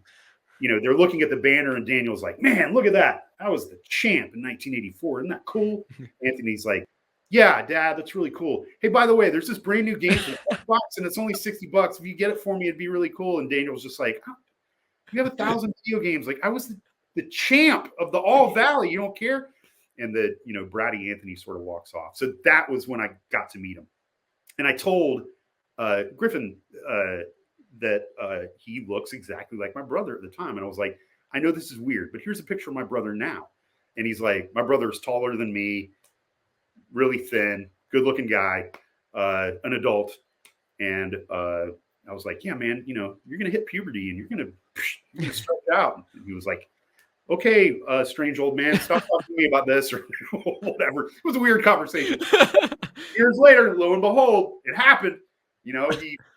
they're looking at the banner, and Daniel's like, man, look at that. I was the champ in 1984. Isn't that cool? Anthony's like, yeah, Dad, that's really cool. Hey, by the way, there's this brand new game for $5 and it's only $60. If you get it for me, it'd be really cool. And Daniel's just like, oh, you have 1,000 video games. Like, I was the champ of the All Valley. You don't care? And the, bratty Anthony sort of walks off. So that was when I got to meet him. And I told Griffin that he looks exactly like my brother at the time. And I was like, I know this is weird, but here's a picture of my brother now. And he's like, my brother is taller than me, really thin, good looking guy, an adult. And I was like, yeah, man, you're going to hit puberty and you're going to stretch out. And he was like, okay, strange old man, stop talking to me about this or whatever. It was a weird conversation. Years later, lo and behold, it happened.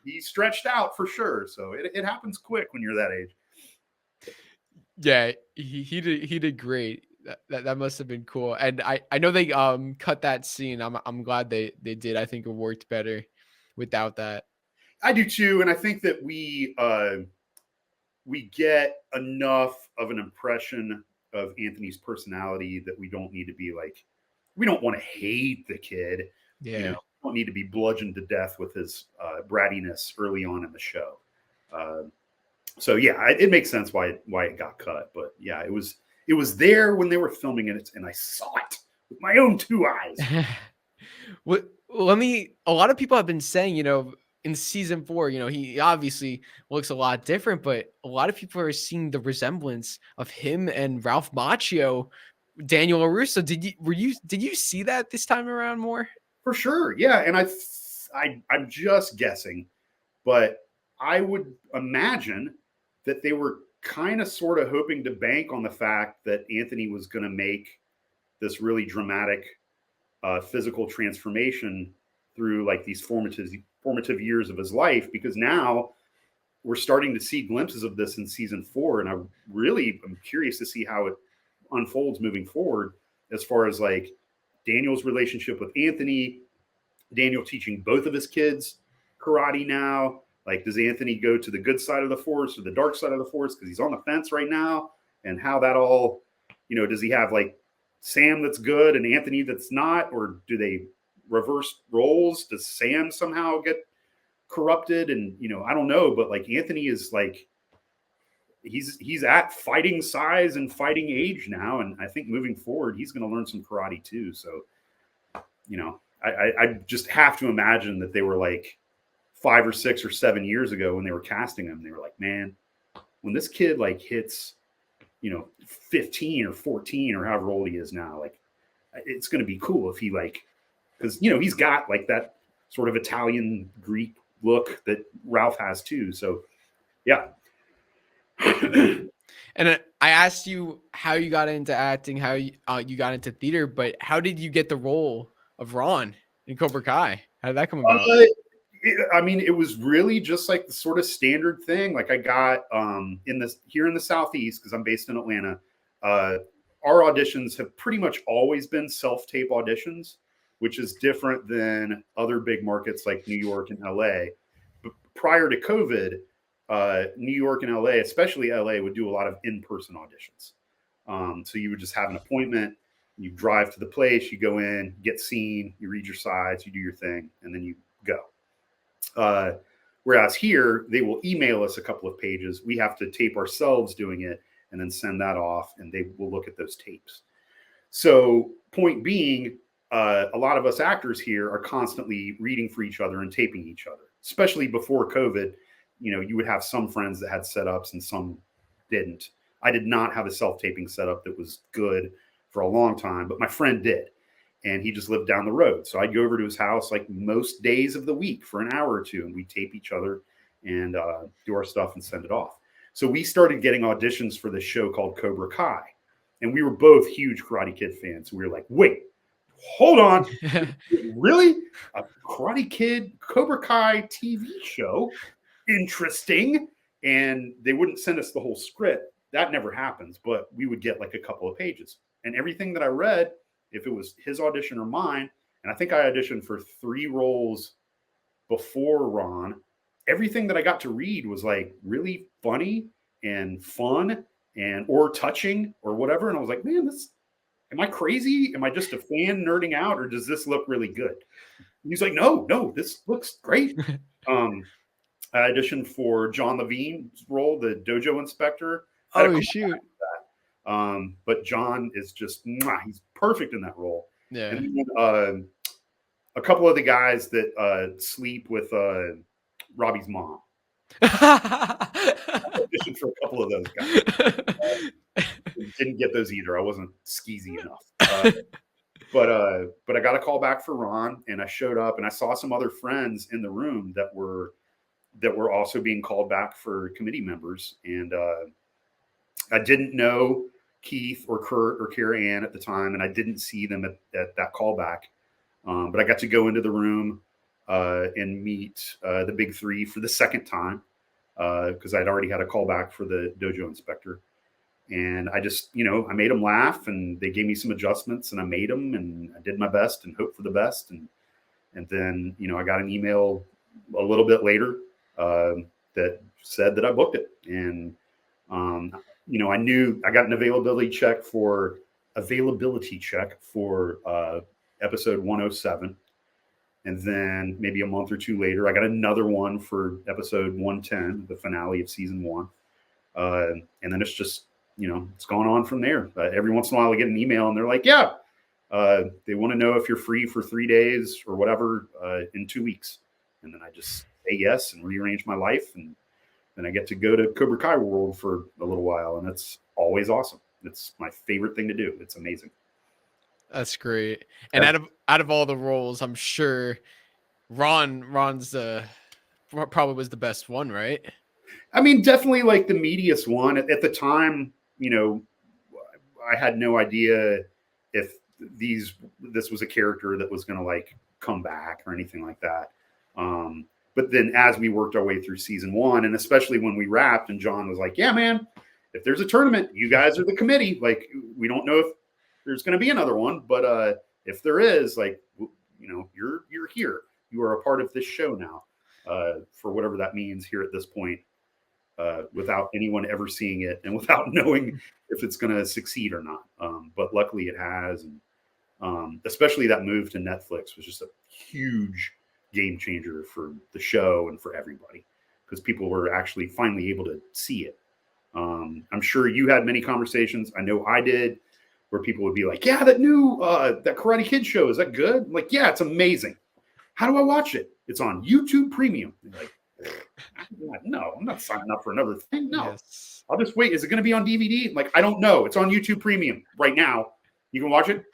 He stretched out for sure. So it happens quick when you're that age. Yeah, he did great. That must have been cool. And I know they cut that scene. I'm glad they did. I think it worked better without that. I do too, and I think that we get enough of an impression of Anthony's personality that we don't need to be like, we don't want to hate the kid. Yeah. We don't need to be bludgeoned to death with his brattiness early on in the show. So yeah, it makes sense why it got cut. But yeah, it was there when they were filming it, and I saw it with my own 2 eyes. Well, a lot of people have been saying, in season 4, he obviously looks a lot different, but a lot of people are seeing the resemblance of him and Ralph Macchio, Daniel LaRusso. Did you see that this time around more? For sure. Yeah. And I'm just guessing, but I would imagine that they were kind of sort of hoping to bank on the fact that Anthony was going to make this really dramatic physical transformation through like these formative years of his life, because now we're starting to see glimpses of this in season 4. And I really am curious to see how it unfolds moving forward, as far as like Daniel's relationship with Anthony, Daniel teaching both of his kids karate now. Like, does Anthony go to the good side of the force or the dark side of the force? Because he's on the fence right now. And how that all, does he have like Sam that's good and Anthony that's not? Or do they reverse roles? Does Sam somehow get corrupted? And, I don't know. But like Anthony is like, he's at fighting size and fighting age now. And I think moving forward, he's going to learn some karate too. So, I just have to imagine that they were like 5 or 6 or 7 years ago when they were casting him, they were like, man, when this kid like hits, 15 or 14 or however old he is now, like it's going to be cool if he like, because, he's got like that sort of Italian Greek look that Ralph has too. So yeah. And I asked you how you got into acting, how you got into theater, but how did you get the role of Ron in Cobra Kai? How did that come about? It was really just like the sort of standard thing. Like I got here in the Southeast, because I'm based in Atlanta, our auditions have pretty much always been self-tape auditions, which is different than other big markets like New York and LA. But prior to COVID, New York and LA, especially LA, would do a lot of in-person auditions. So you would just have an appointment, you drive to the place, you go in, get seen, you read your sides, you do your thing, and then you go. Whereas here, they will email us a couple of pages. We have to tape ourselves doing it and then send that off, and they will look at those tapes. So point being, a lot of us actors here are constantly reading for each other and taping each other, especially before COVID. You would have some friends that had setups and some didn't. I did not have a self-taping setup that was good for a long time, but my friend did. And he just lived down the road. So I'd go over to his house like most days of the week for an hour or two, and we'd tape each other and do our stuff and send it off. So we started getting auditions for this show called Cobra Kai. And we were both huge Karate Kid fans. We were like, wait, hold on. Really? A Karate Kid Cobra Kai TV show? Interesting. And they wouldn't send us the whole script. That never happens, but we would get like a couple of pages. And everything that I read, if it was his audition or mine, and I think I auditioned for 3 roles before Ron, everything that I got to read was like really funny and fun and or touching or whatever. And I was like, man, am I crazy? Am I just a fan nerding out, or does this look really good? And he's like, no, this looks great. I auditioned for John Levine's role, the dojo inspector. Oh, shoot. But John is just, he's perfect in that role. Yeah. And then, a couple of the guys that sleep with Robbie's mom. I auditioned for a couple of those guys. Didn't get those either. I wasn't skeezy enough. But I got a call back for Ron, and I showed up, and I saw some other friends in the room that were also being called back for committee members. And I didn't know Keith or Kurt or Carrie Ann at the time, and I didn't see them at that callback. But I got to go into the room and meet the big 3 for the second time because I'd already had a callback for the dojo inspector. And I just, I made them laugh, and they gave me some adjustments, and I made them, and I did my best and hoped for the best. And then, I got an email a little bit later that said that I booked it. And, I knew I got an availability check for episode 107. And then maybe a month or two later, I got another one for episode 110, the finale of season 1. And then it's just, it's gone on from there. Every once in a while I get an email and they're like, yeah, they want to know if you're free for 3 days or whatever in 2 weeks. And then I just say yes and rearrange my life. And then I get to go to Cobra Kai World for a little while. And it's always awesome. It's my favorite thing to do. It's amazing. That's great. And out of all the roles, I'm sure Ron's probably was the best one, right? I mean, definitely like the meatiest one. At the time, I had no idea if this was a character that was going to like come back or anything like that. But then as we worked our way through season 1, and especially when we wrapped, and John was like, yeah, man, if there's a tournament, you guys are the committee. Like, we don't know if there's going to be another one, but if there is, like, you're here. You are a part of this show now, for whatever that means here at this point, without anyone ever seeing it and without knowing if it's going to succeed or not. But luckily it has. And especially that move to Netflix was just a huge game changer for the show and for everybody, because people were actually finally able to see it. I'm sure you had many conversations. I know I did, where people would be like, yeah, that new that Karate Kid show, is that good? I'm like, yeah, it's amazing. How do I watch it? It's on YouTube Premium. Like, no, I'm not signing up for another thing. No, yes. I'll just wait. Is it going to be on DVD? Like, I don't know. It's on YouTube Premium right now. You can watch it,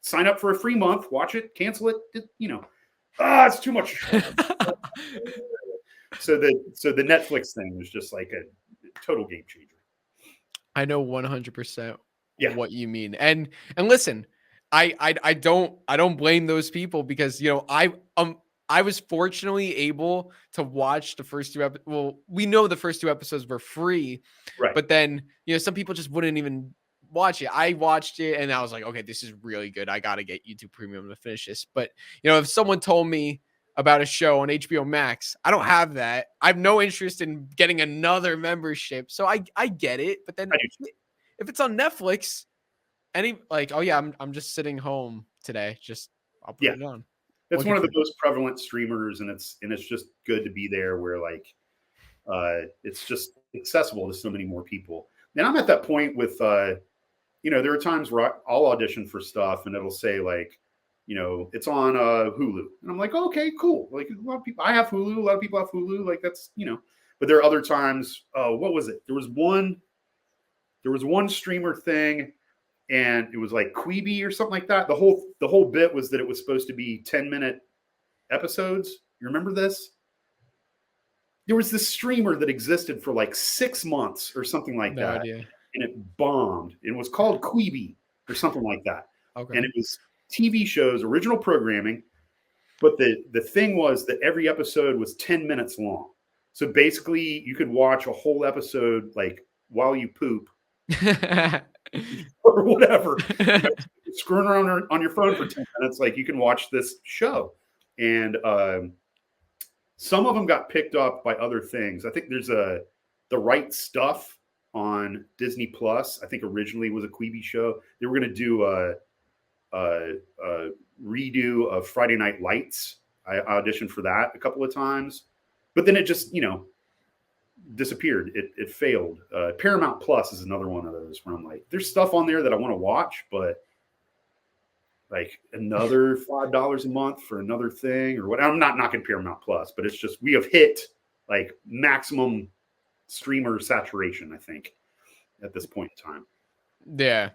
sign up for a free month, watch it, cancel it, it's too much. So the Netflix thing was just like a total game changer. I know 100% what you mean. And listen, I don't blame those people, because I was fortunately able to watch the first 2 episodes. Well, we know the first 2 episodes were free, right? But then some people just wouldn't even watch it. I watched it and I was like, okay, this is really good. I got to get YouTube Premium to finish this. But, you know, if someone told me about a show on HBO Max, I don't have that. I have no interest in getting another membership. So I get it. But then if it's on Netflix, oh yeah, I'm just sitting home today. Just I'll put it on. It's one of the most prevalent streamers, and it's just good to be there where like it's just accessible to so many more people. And I'm at that point with you know, there are times where I'll audition for stuff and it'll say like, you know, it's on Hulu, and I'm like, oh, okay, cool. Like a lot of people, I have Hulu. A lot of people have Hulu. Like that's, you know, but there are other times. What was it? There was one streamer thing. And it was like Queeby or something like that. The whole bit was that it was supposed to be 10-minute episodes. You remember this? There was this streamer that existed for like 6 months or something like No that. idea. And it bombed. It was called Queeby or something like that. Okay. And it was TV shows, original programming. But the thing was that every episode was 10 minutes long. So basically you could watch a whole episode like while you poop. Or whatever, screwing around on your phone for 10 minutes, like you can watch this show. And some of them got picked up by other things. I think there's The Right Stuff on Disney Plus. I think originally was a Queeby show. They were going to do a redo of Friday Night Lights. I auditioned for that a couple of times, but then it just, you know, disappeared. It failed. Paramount Plus is another one of those where I'm like, there's stuff on there that I want to watch, but like another $5 a month for another thing or what. I'm not knocking Paramount Plus, but it's just we have hit like maximum streamer saturation, I think, at this point in time. Yeah.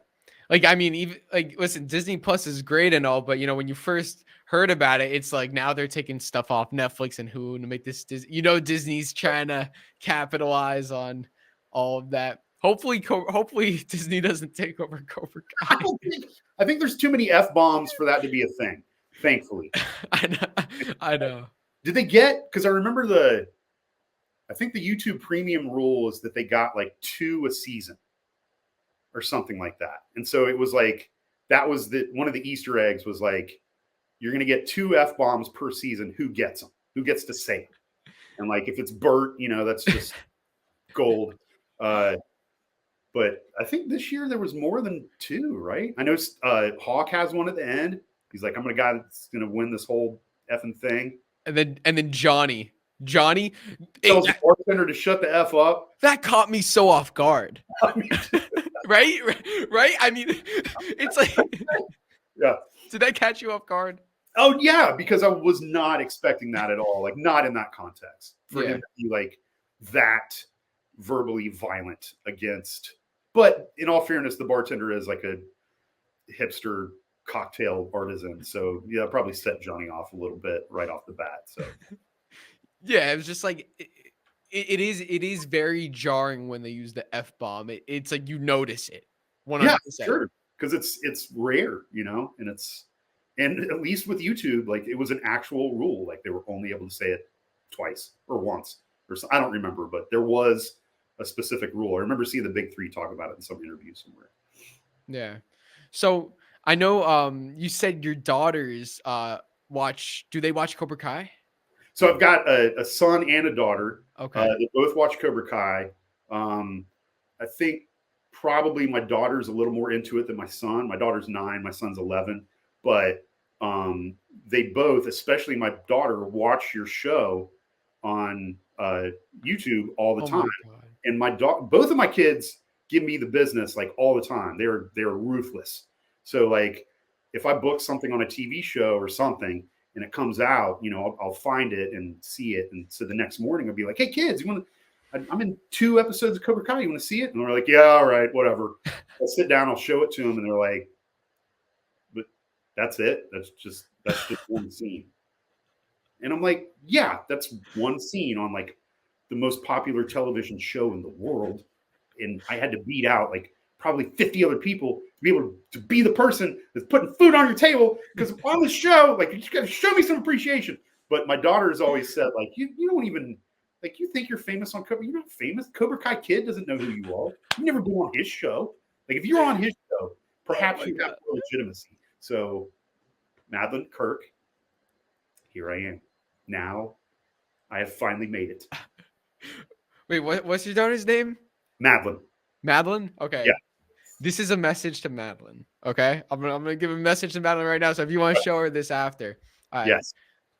Like, I mean, even like, listen, Disney Plus is great and all, but you know, when you first heard about it, it's like now they're taking stuff off Netflix and Hulu to make this, you know, Disney's trying to capitalize on all of that. Hopefully Disney doesn't take over Cobra Kai. I think there's too many F-bombs for that to be a thing, thankfully. I know. Did they get, because I remember I think the YouTube Premium rule is that they got like 2 a season or something like that. And so it was like, that was one of the Easter eggs was like, you're going to get 2 F-bombs per season. Who gets them? Who gets to say it? And like, if it's Bert, you know, that's just gold. But I think this year there was more than 2, right? I know Hawk has one at the end. He's like, I'm a guy that's going to win this whole effing thing. And then Johnny tells the bartender to shut the F up. That caught me so off guard. Right? I mean, it's like, yeah. Did that catch you off guard? Oh yeah, because I was not expecting that at all. Like not in that context for him to be like that verbally violent against. But in all fairness, the bartender is like a hipster cocktail artisan, so yeah, probably set Johnny off a little bit right off the bat. So yeah, it was just like it is very jarring when they use the F-bomb. It's like you notice it 100%. Yeah, sure, because it's rare, you know, and at least with YouTube, like it was an actual rule, like they were only able to say it twice or once or so. I don't remember, but there was a specific rule. I remember seeing the big 3 talk about it in some interview somewhere. Yeah. So I know you said your daughters do they watch Cobra Kai? So I've got a son and a daughter. Okay. They both watch Cobra Kai. I think probably my daughter's a little more into it than my son. My daughter's 9, my son's 11. But they both, especially my daughter, watch your show on YouTube all the time. And both of my kids give me the business like all the time. They're ruthless. So like if I book something on a TV show or something and it comes out, you know, I'll find it and see it. And so the next morning I'll be like, hey kids, I'm in 2 episodes of Cobra Kai. You want to see it? And they're like, yeah, all right, whatever. I'll sit down, I'll show it to them. And they're like, but that's it. That's just one scene. And I'm like, yeah, that's one scene on like the most popular television show in the world. And I had to beat out like probably 50 other people to be able to be the person that's putting food on your table. Because on the show, like, you got to show me some appreciation. But my daughter has always said, like, you don't even, like, you think you're famous on Cobra. You're not famous. Cobra Kai Kid doesn't know who you are. You've never been on his show. Like if you're on his show, perhaps my you have God. more legitimacy. So Madeline Kirk, here I am. Now I have finally made it. Wait, what's your daughter's name? Madeline. Madeline? Yeah. Okay. This is a message to Madeline. Okay. I'm gonna give a message to Madeline right now. So if you want to show her this after. All right. Yes.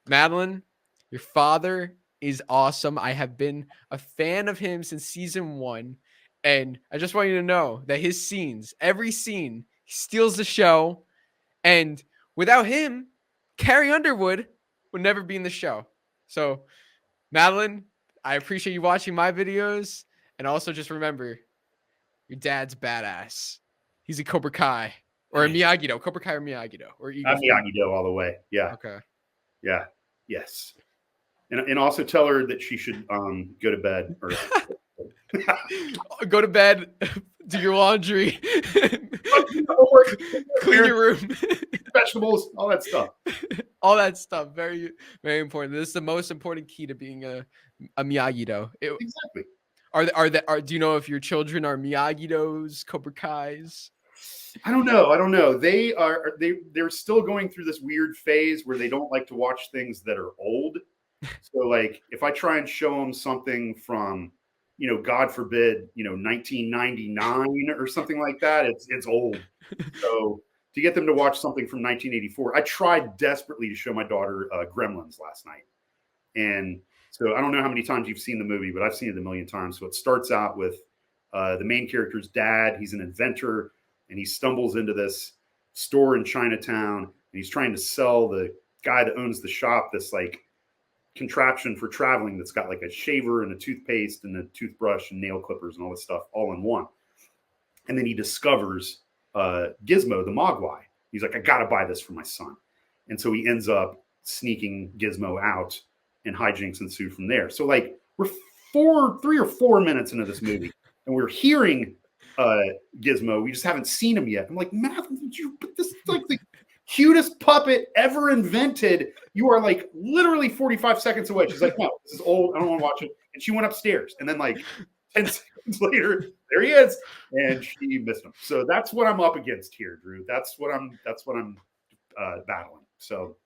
Madeline, your father is awesome. I have been a fan of him since season 1. And I just want you to know that his scenes, every scene, he steals the show. And without him, Carrie Underwood would never be in the show. So, Madeline, I appreciate you watching my videos. And also just remember, your dad's badass. He's a Cobra Kai or a Miyagi-Do. Cobra Kai or Miyagi-Do or Eagle. I'm Miyagi-Do all the way. Yeah. Okay. Yeah. Yes. And also tell her that she should go to bed. Or Go to bed, do your laundry, clean your room, vegetables, all that stuff. all that stuff. Very, very important. This is the most important key to being a Miyagi-Do. Exactly. Do you know if your children are Miyagi-Dos, Cobra Kais? I don't know. They're still going through this weird phase where they don't like to watch things that are old. So like if I try and show them something from, God forbid, 1999 or something like that, it's old. So to get them to watch something from 1984, I tried desperately to show my daughter Gremlins last night. And so I don't know how many times you've seen the movie, but I've seen it a million times. So it starts out with the main character's dad. He's an inventor, and he stumbles into this store in Chinatown, and he's trying to sell the guy that owns the shop this like contraption for traveling that's got like a shaver and a toothpaste and a toothbrush and nail clippers and all this stuff all in one. And then he discovers Gizmo, the Mogwai. He's like, I got to buy this for my son. And so he ends up sneaking Gizmo out, and hijinks ensue from there. So like we're 3 or 4 minutes into this movie, and we're hearing Gizmo. We just haven't seen him yet. I'm like, Matt, this is like the cutest puppet ever invented. You are like literally 45 seconds away. She's like, no, this is old. I don't want to watch it. And she went upstairs. And then like 10 seconds later, there he is. And she missed him. So that's what I'm up against here, Drew. That's what I'm battling. So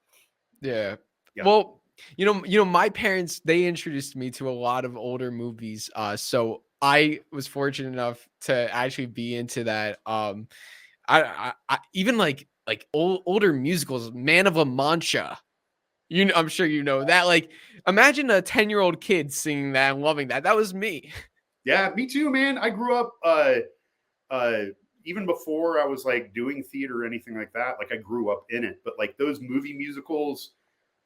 yeah. Yeah. Well, my parents, they introduced me to a lot of older movies. So I was fortunate enough to actually be into that. I even like older musicals, Man of La Mancha. I'm sure you know that. Like, imagine a 10-year-old kid singing that and loving that. That was me. Yeah, me too, man. I grew up even before I was like doing theater or anything like that. Like I grew up in it. But like those movie musicals,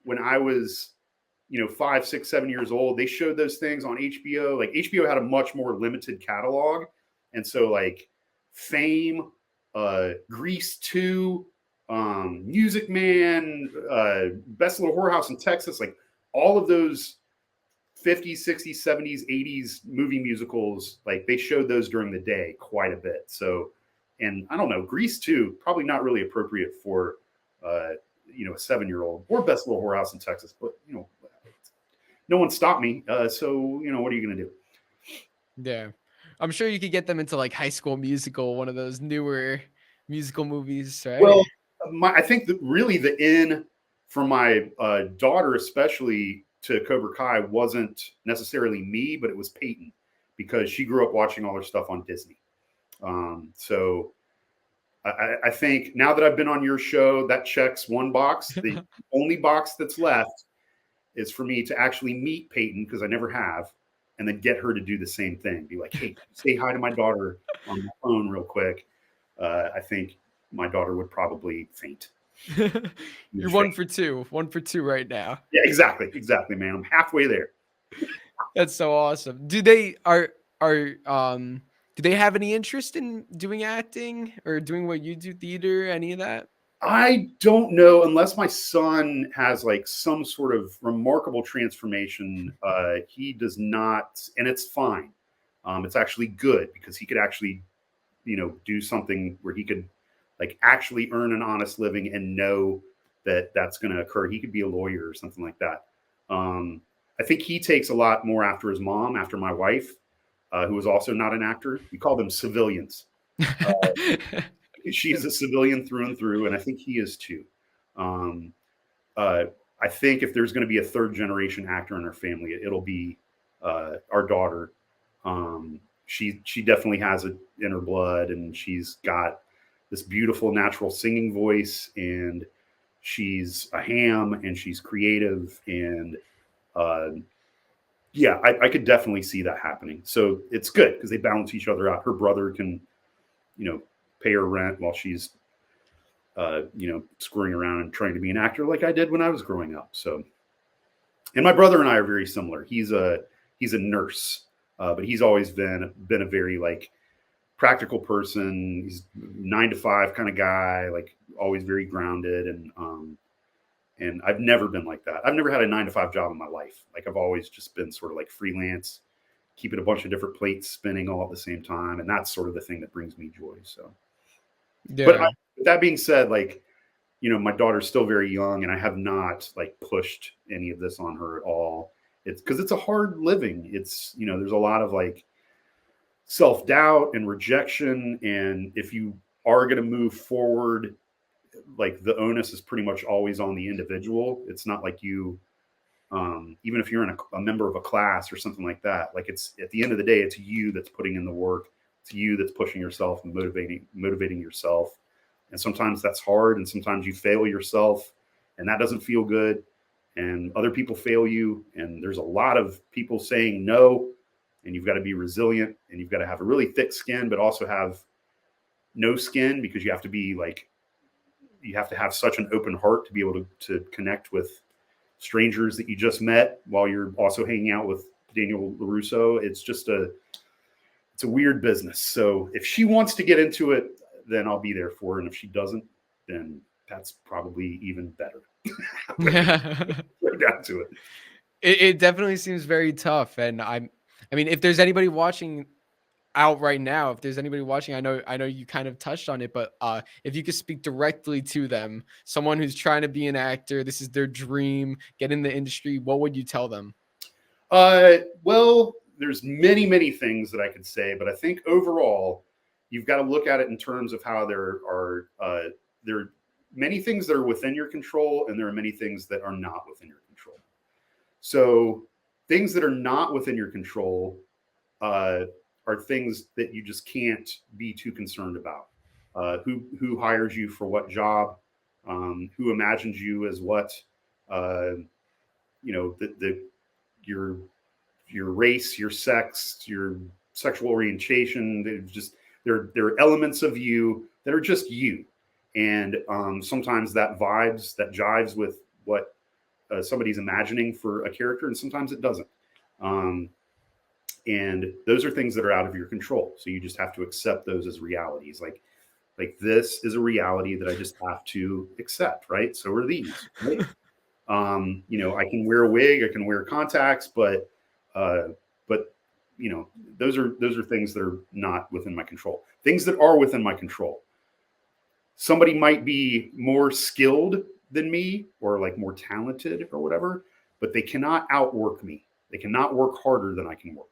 when I was 5, 6, 7 years old, they showed those things on HBO. Like HBO had a much more limited catalog. And so like Fame, Grease 2, Music Man, Best Little Whorehouse in Texas, like all of those 50s, 60s, 70s, 80s movie musicals, like they showed those during the day quite a bit. So, and I don't know, Grease 2, probably not really appropriate for, a 7-year-old, or Best Little Whorehouse in Texas, but no one stopped me. So, what are you going to do? Yeah. I'm sure you could get them into like High School Musical, one of those newer musical movies, right? Well, I think that really the in for my daughter, especially to Cobra Kai, wasn't necessarily me, but it was Peyton, because she grew up watching all her stuff on Disney. So I think now that I've been on your show, that checks one box. The only box that's left is for me to actually meet Peyton, because I never have, and then get her to do the same thing. Be like, hey, say hi to my daughter on the phone real quick. I think my daughter would probably faint. You're 1 for 2 right now. Yeah, exactly, man. I'm halfway there. That's so awesome. Do they do they have any interest in doing acting or doing what you do, theater, any of that? I don't know, unless my son has like some sort of remarkable transformation. He does not, and it's fine. It's actually good, because he could actually, do something where he could like actually earn an honest living and know that that's going to occur. He could be a lawyer or something like that. I think he takes a lot more after his mom, after my wife, who was also not an actor. We call them civilians. She's a civilian through and through, and I think he is too. Um, I think if there's going to be a third generation actor in our family, it'll be our daughter. She definitely has it in her blood, and she's got this beautiful natural singing voice, and she's a ham, and she's creative, and yeah, I could definitely see that happening. So it's good because they balance each other out. Her brother can, pay her rent while she's, screwing around and trying to be an actor like I did when I was growing up. So, and my brother and I are very similar. He's a nurse, but he's always been a very like practical person. He's 9 to 5 kind of guy, like always very grounded. And I've never been like that. I've never had a 9 to 5 job in my life. Like I've always just been sort of like freelance, keeping a bunch of different plates spinning all at the same time. And that's sort of the thing that brings me joy. So, Yeah. but that being said, like, my daughter's still very young, and I have not like pushed any of this on her at all. It's because it's a hard living. It's, there's a lot of like self-doubt and rejection. And if you are going to move forward, like the onus is pretty much always on the individual. It's not like you, even if you're in a member of a class or something like that, like it's at the end of the day, it's you that's putting in the work. It's you that's pushing yourself and motivating yourself. And sometimes that's hard. And sometimes you fail yourself and that doesn't feel good. And other people fail you. And there's a lot of people saying no, and you've got to be resilient, and you've got to have a really thick skin, but also have no skin, because you have to be like, you have to have such an open heart to be able to connect with strangers that you just met while you're also hanging out with Daniel LaRusso. It's a weird business. So if she wants to get into it, then I'll be there for her. And if she doesn't, then that's probably even better. Right down to it. It definitely seems very tough. And I mean, if there's anybody watching out right now, if there's anybody watching, I know you kind of touched on it, but if you could speak directly to them, someone who's trying to be an actor, this is their dream, get in the industry, what would you tell them? Well, there's many things that I could say, but I think overall, you've got to look at it in terms of how there are many things that are within your control, and there are many things that are not within your control. So things that are not within your control are things that you just can't be too concerned about. Who hires you for what job? Who imagines you as what? Your race, your sex, your sexual orientation. There are elements of you that are just you, and sometimes that jives with what somebody's imagining for a character, and sometimes it doesn't. And those are things that are out of your control. So you just have to accept those as realities. Like this is a reality that I just have to accept, right? So are these, right? I can wear a wig, I can wear contacts, but those are things that are not within my control. Things that are within my control. Somebody might be more skilled than me, or like more talented or whatever, but they cannot outwork me. They cannot work harder than I can work.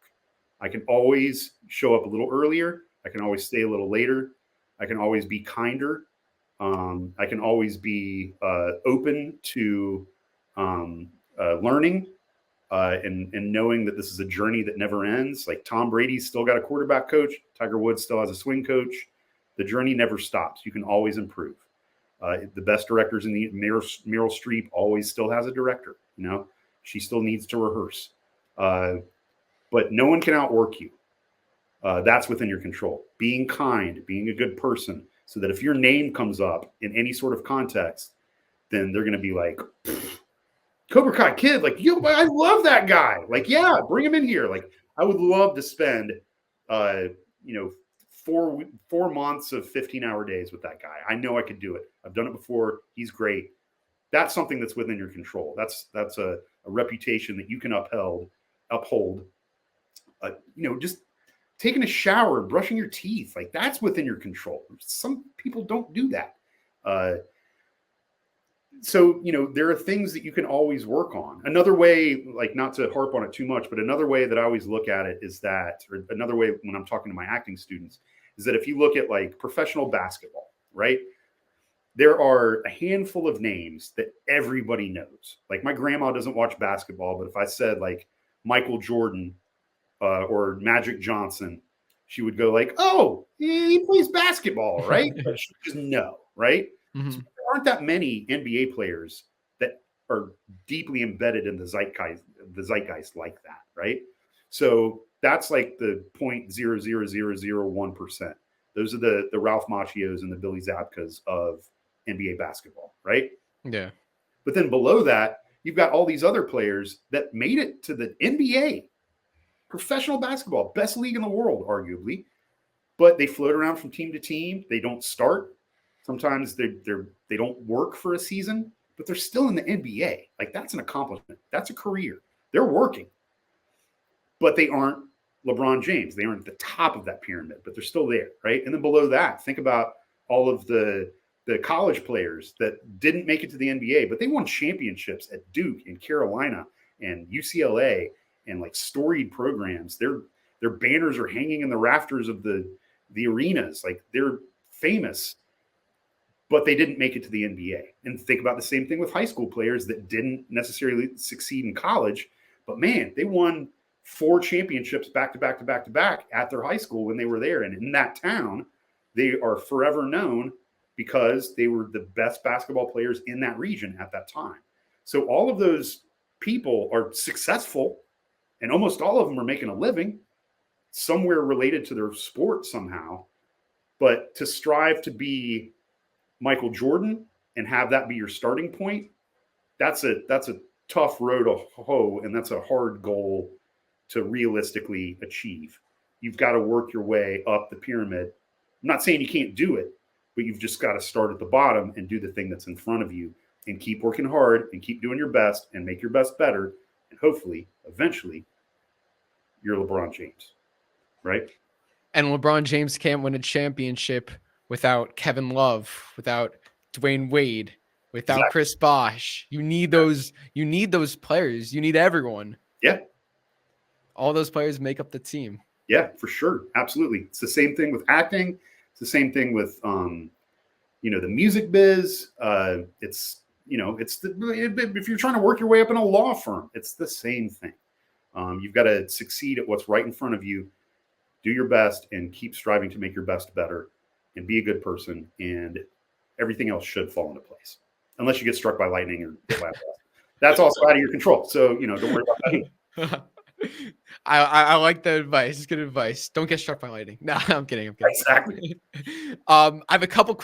I can always show up a little earlier. I can always stay a little later. I can always be kinder. I can always be open to learning and knowing that this is a journey that never ends. Like Tom Brady's still got a quarterback coach. Tiger Woods still has a swing coach. The journey never stops. You can always improve. The best directors in the Meryl Streep always still has a director. She still needs to rehearse. But no one can outwork you. That's within your control. Being kind, being a good person, so that if your name comes up in any sort of context, then they're going to be like, Cobra Kai Kid, like, I love that guy. Like, yeah, bring him in here. Like, I would love to spend, 4 months of 15-hour days with that guy. I know I could do it. I've done it before. He's great. That's something that's within your control. That's a reputation that you can uphold. Just taking a shower, brushing your teeth, like that's within your control. Some people don't do that. So there are things that you can always work on. Another way, like not to harp on it too much, but another way that I always look at it is that, or another way when I'm talking to my acting students, is that if you look at like professional basketball, right? There are a handful of names that everybody knows. Like my grandma doesn't watch basketball, but if I said like Michael Jordan or Magic Johnson, she would go like, "Oh, he plays basketball, right?" Like she just know, right? Mhm. So there aren't that many NBA players that are deeply embedded in the zeitgeist like that, right? So that's like the 0.00001%. Those are the Ralph Macchios and the Billy Zabkas of NBA basketball, right? Yeah. But then below that, you've got all these other players that made it to the NBA, professional basketball, best league in the world, arguably. But they float around from team to team. They don't start. Sometimes they don't work for a season, but they're still in the NBA. Like that's an accomplishment. That's a career. They're working, but they aren't LeBron James. They aren't at the top of that pyramid, but they're still there, right? And then below that, think about all of the college players that didn't make it to the NBA, but they won championships at Duke and Carolina and UCLA and like storied programs. Their banners are hanging in the rafters of the arenas. Like they're famous, but they didn't make it to the NBA. And think about the same thing with high school players that didn't necessarily succeed in college, but man, they won 4 championships back to back to back to back at their high school when they were there. And in that town, they are forever known because they were the best basketball players in that region at that time. So all of those people are successful, and almost all of them are making a living somewhere related to their sport somehow. But to strive to be Michael Jordan and have that be your starting point, that's a tough road to hoe, and that's a hard goal to realistically achieve. You've got to work your way up the pyramid. I'm not saying you can't do it, but you've just got to start at the bottom and do the thing that's in front of you and keep working hard and keep doing your best and make your best better. And hopefully, eventually, you're LeBron James, right? And LeBron James can't win a championship without Kevin Love, without Dwayne Wade, without Exactly. Chris Bosh. You need those players. You need everyone. Yeah. All those players make up the team. Yeah, for sure. Absolutely. It's the same thing with acting. It's the same thing with, the music biz. It's if you're trying to work your way up in a law firm, it's the same thing. You've got to succeed at what's right in front of you, do your best, and keep striving to make your best better and be a good person. And everything else should fall into place, unless you get struck by lightning or get laughed at. That's also out of your control. So, don't worry about that. I like the advice. It's good advice. Don't get struck by lightning. No, I'm kidding. Exactly. I have a couple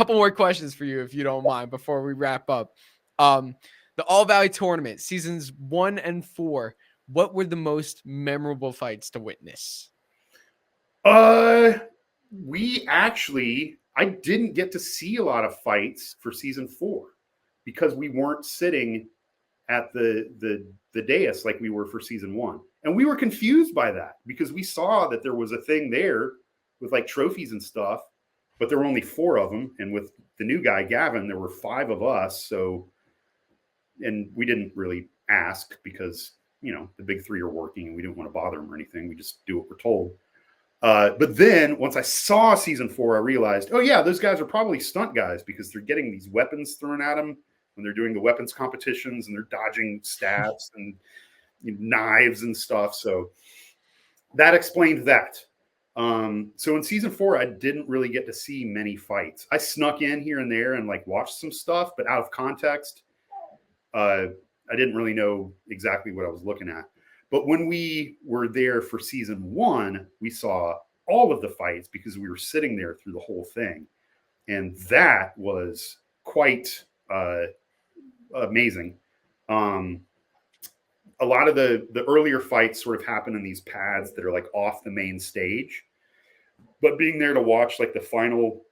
more questions for you, if you don't mind, before we wrap up. The All Valley Tournament, seasons 1 and 4. What were the most memorable fights to witness? I didn't get to see a lot of fights for season 4 because we weren't sitting at the dais like we were for season 1. And we were confused by that because we saw that there was a thing there with like trophies and stuff, but there were only 4 of them. And with the new guy, Gavin, there were 5 of us. So, and we didn't really ask because, the big 3 are working and we didn't want to bother them or anything. We just do what we're told. But then once I saw season 4, I realized, oh yeah, those guys are probably stunt guys because they're getting these weapons thrown at them when they're doing the weapons competitions and they're dodging stabs and knives and stuff. So that explained that. So in season 4, I didn't really get to see many fights. I snuck in here and there and like watched some stuff, but out of context, I didn't really know exactly what I was looking at. But when we were there for season 1, we saw all of the fights because we were sitting there through the whole thing. And that was quite amazing. A lot of the earlier fights sort of happen in these pads that are like off the main stage. But being there to watch like the final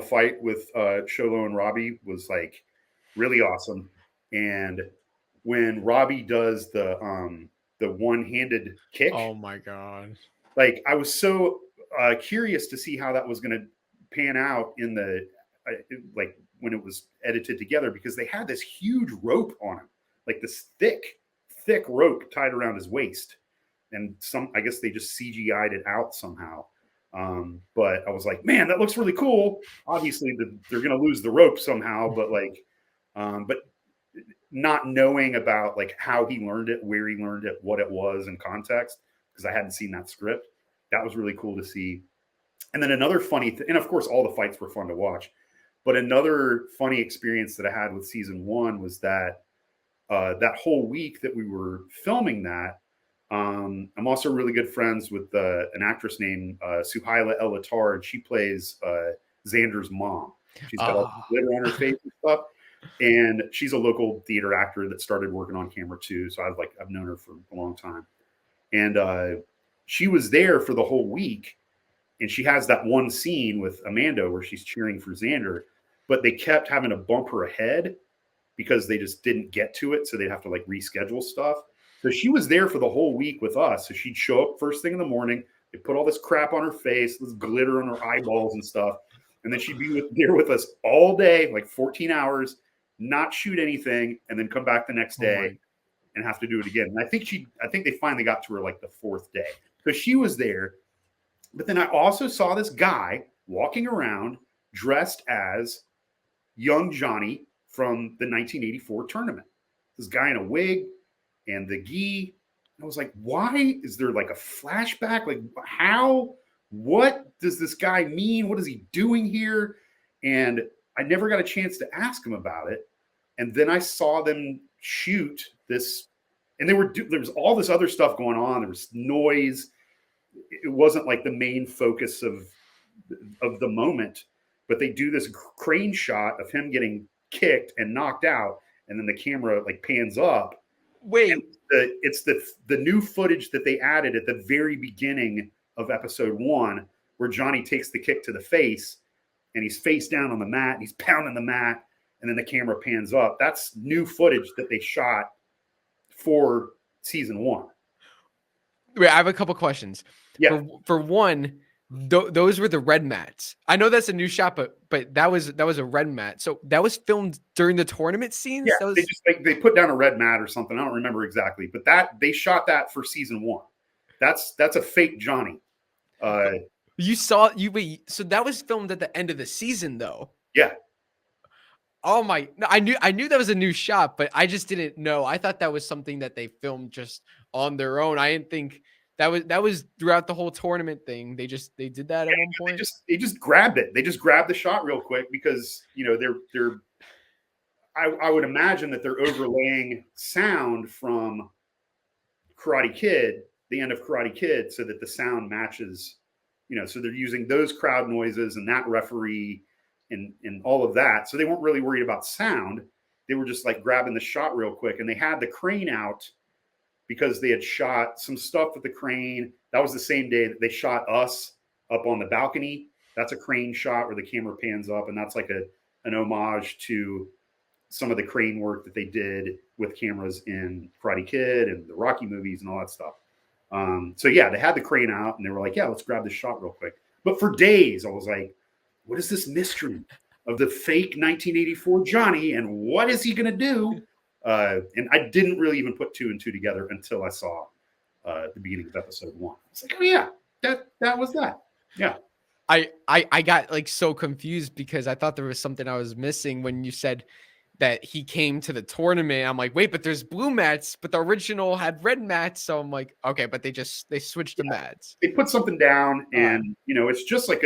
fight with Cholo and Robby was like really awesome. And when Robby does the one-handed kick, Oh my god! Like I was so curious to see how that was going to pan out in the like when it was edited together because they had this huge rope on him, like this thick rope tied around his waist, and I guess they just CGI'd it out somehow. But I was like, man, that looks really cool. Obviously, they're going to lose the rope somehow, but like, but not knowing about like how he learned it, where he learned it, what it was in context, because I hadn't seen that script. That was really cool to see. And then another funny thing, and of course, all the fights were fun to watch. But another funny experience that I had with season 1 was that that whole week that we were filming that, I'm also really good friends with an actress named Suhaila El-Attar, and she plays Xander's mom. She's got all the glitter on her face and stuff. And she's a local theater actor that started working on camera too. So I've known her for a long time. And she was there for the whole week. And she has that one scene with Amanda where she's cheering for Xander, but they kept having to bump her ahead because they just didn't get to it. So they'd have to like reschedule stuff. So she was there for the whole week with us. So she'd show up first thing in the morning. They put all this crap on her face, this glitter on her eyeballs and stuff. And then she'd be there with us all day, like 14 hours, not shoot anything, and then come back the next day and have to do it again. And I think they finally got to her like the 4th day. So she was there. But then I also saw this guy walking around dressed as young Johnny from the 1984 tournament. This guy in a wig and the gi. I was like, why is there like a flashback? Like, how? What does this guy mean? What is he doing here? And I never got a chance to ask him about it. And then I saw them shoot this, and there was all this other stuff going on. There was noise. It wasn't like the main focus of the moment, but they do this crane shot of him getting kicked and knocked out, and then the camera like pans up. Wait, it's the new footage that they added at the very beginning of episode 1, where Johnny takes the kick to the face, and he's face down on the mat, and he's pounding the mat, and then the camera pans up. That's new footage that they shot for season 1. Wait, I have a couple questions. Yeah. For one, those were the red mats. I know that's a new shot, but that was a red mat. So that was filmed during the tournament scenes. Yeah, Was... they just they put down a red mat or something. I don't remember exactly, but that they shot that for season 1. That's a fake Johnny. So that was filmed at the end of the season, though. Yeah. Oh my! No, I knew that was a new shot, but I just didn't know. I thought that was something that they filmed just on their own. I didn't think that was throughout the whole tournament thing. They did that at one point. They just grabbed it. They just grabbed the shot real quick because they're. I would imagine that they're overlaying sound from Karate Kid, the end of Karate Kid, so that the sound matches. So they're using those crowd noises and that referee and all of that. So they weren't really worried about sound. They were just like grabbing the shot real quick, and they had the crane out because they had shot some stuff with the crane. That was the same day that they shot us up on the balcony. That's a crane shot where the camera pans up, and that's like an homage to some of the crane work that they did with cameras in Karate Kid and the Rocky movies and all that stuff. So yeah, they had the crane out, and they were like, yeah, let's grab this shot real quick. But for days, I was like, what is this mystery of the fake 1984 Johnny, and what is he going to do? And I didn't really even put 2 and 2 together until I saw the beginning of episode 1. It's like, oh yeah, that was that. Yeah. I got like so confused because I thought there was something I was missing when you said that he came to the tournament. I'm like, wait, but there's blue mats, but the original had red mats. So I'm like, okay, but they switched the mats. They put something down, and it's just like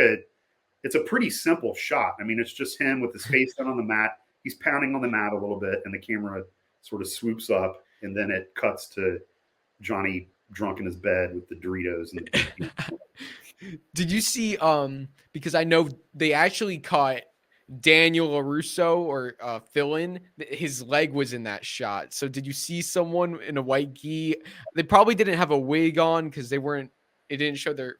it's a pretty simple shot. I mean, it's just him with his face down on the mat. He's pounding on the mat a little bit, and the camera sort of swoops up, and then it cuts to Johnny drunk in his bed with the Doritos. Did you see? Because I know they actually caught Daniel LaRusso or fill-in. His leg was in that shot. So did you see someone in a white gi? They probably didn't have a wig on because they weren't. It didn't show their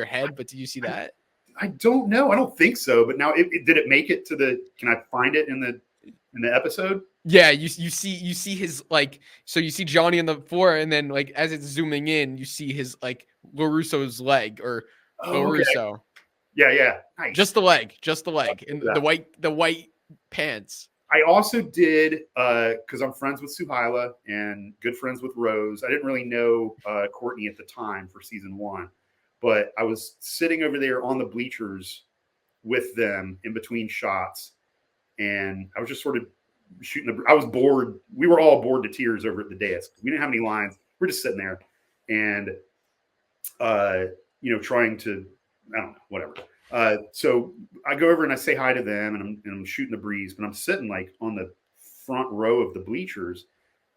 head. But did you see that? I don't know. I don't think so. But now, did it make it to the? Can I find it in the episode? Yeah, you see his like. So you see Johnny on the floor, and then like as it's zooming in, you see his like LaRusso's leg or LaRusso. Okay. Yeah. Nice. Just the leg, and the white pants. I also did because I'm friends with Suhaila and good friends with Rose. I didn't really know Courtney at the time for season 1. but I was sitting over there on the bleachers with them in between shots, and I was just sort of shooting. I was bored. We were all bored to tears over at the desk. We didn't have any lines. We're just sitting there, and trying to, I don't know, whatever. So I go over and I say hi to them, and I'm shooting the breeze, but I'm sitting like on the front row of the bleachers,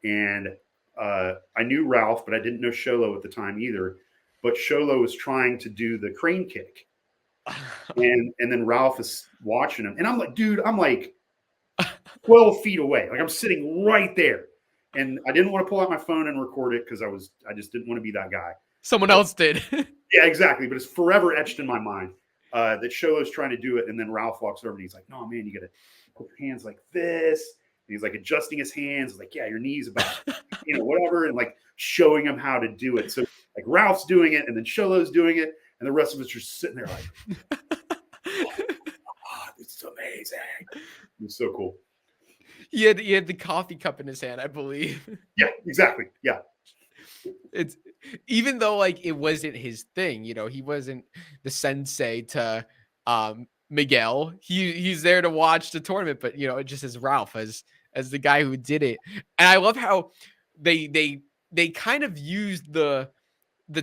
and I knew Ralph, but I didn't know Sholo at the time either. But Sholo was trying to do the crane kick, and then Ralph is watching him, and I'm like, dude, I'm like 12 feet away, like I'm sitting right there, and I didn't want to pull out my phone and record it because I just didn't want to be that guy. Someone else did. Yeah, exactly. But it's forever etched in my mind that Sholo's trying to do it, and then Ralph walks over and he's like, "No, man, you got to put your hands like this." And he's like adjusting his hands. He's like, "Yeah, your knees about, whatever," and like showing him how to do it. So like Ralph's doing it, and then Sholo's doing it, and the rest of us are sitting there like, "Oh, it's amazing!" It's so cool. He had the coffee cup in his hand, I believe. Yeah, exactly. Yeah. It's even though like it wasn't his thing, he wasn't the sensei to Miguel. He's there to watch the tournament, but it just as Ralph as the guy who did it. And I love how they kind of used the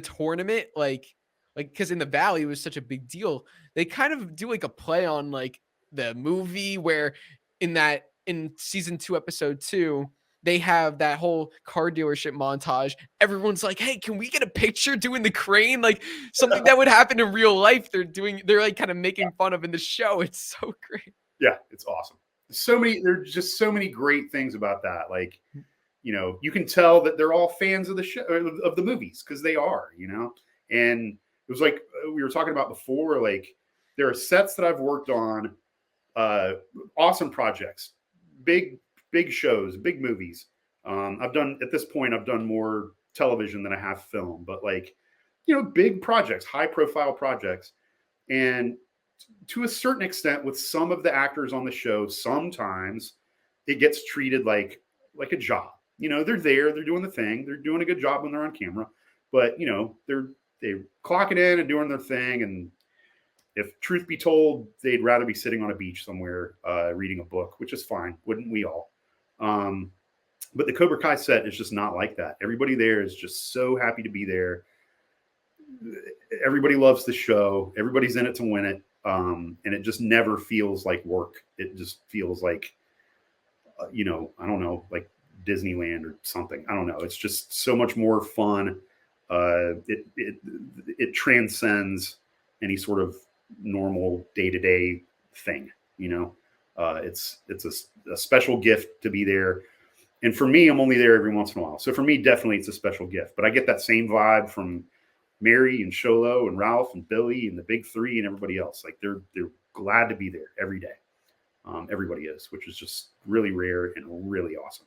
tournament like because in the Valley it was such a big deal. They kind of do like a play on like the movie where in season 2 episode 2 they have that whole car dealership montage. Everyone's like, "Hey, can we get a picture doing the crane?" Like something that would happen in real life. They're like kind of making fun of in the show. It's so great. Yeah, it's awesome. There's just so many great things about that. Like, you can tell that they're all fans of the show, of the movies, because they are, and it was like we were talking about before, like there are sets that I've worked on, awesome projects, big shows, big movies. I've done more television than I have film, but like, big projects, high profile projects. And to a certain extent with some of the actors on the show, sometimes it gets treated like a job. They're there, they're doing the thing, they're doing a good job when they're on camera, but they're clocking in and doing their thing. And if truth be told, they'd rather be sitting on a beach somewhere, reading a book, which is fine. Wouldn't we all? But the Cobra Kai set is just not like that. Everybody there is just so happy to be there. Everybody loves the show. Everybody's in it to win it. And it just never feels like work. It just feels like, I don't know, like Disneyland or something. I don't know. It's just so much more fun. It transcends any sort of normal day-to-day thing. It's a special gift to be there. And for me, I'm only there every once in a while. So for me, definitely it's a special gift. But I get that same vibe from Mary and Sholo and Ralph and Billy and the big three and everybody else. Like they're glad to be there every day. Everybody is, which is just really rare and really awesome.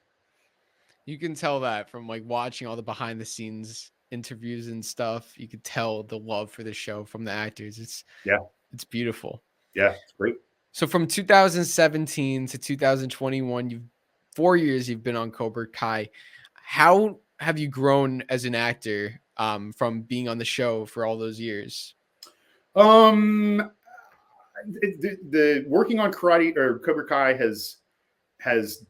You can tell that from like watching all the behind the scenes interviews and stuff. You could tell the love for the show from the actors. It's beautiful. Yeah, it's great. So from 2017 to 2021, 4 years you've been on Cobra Kai. How have you grown as an actor from being on the show for all those years? The working on karate or Cobra Kai has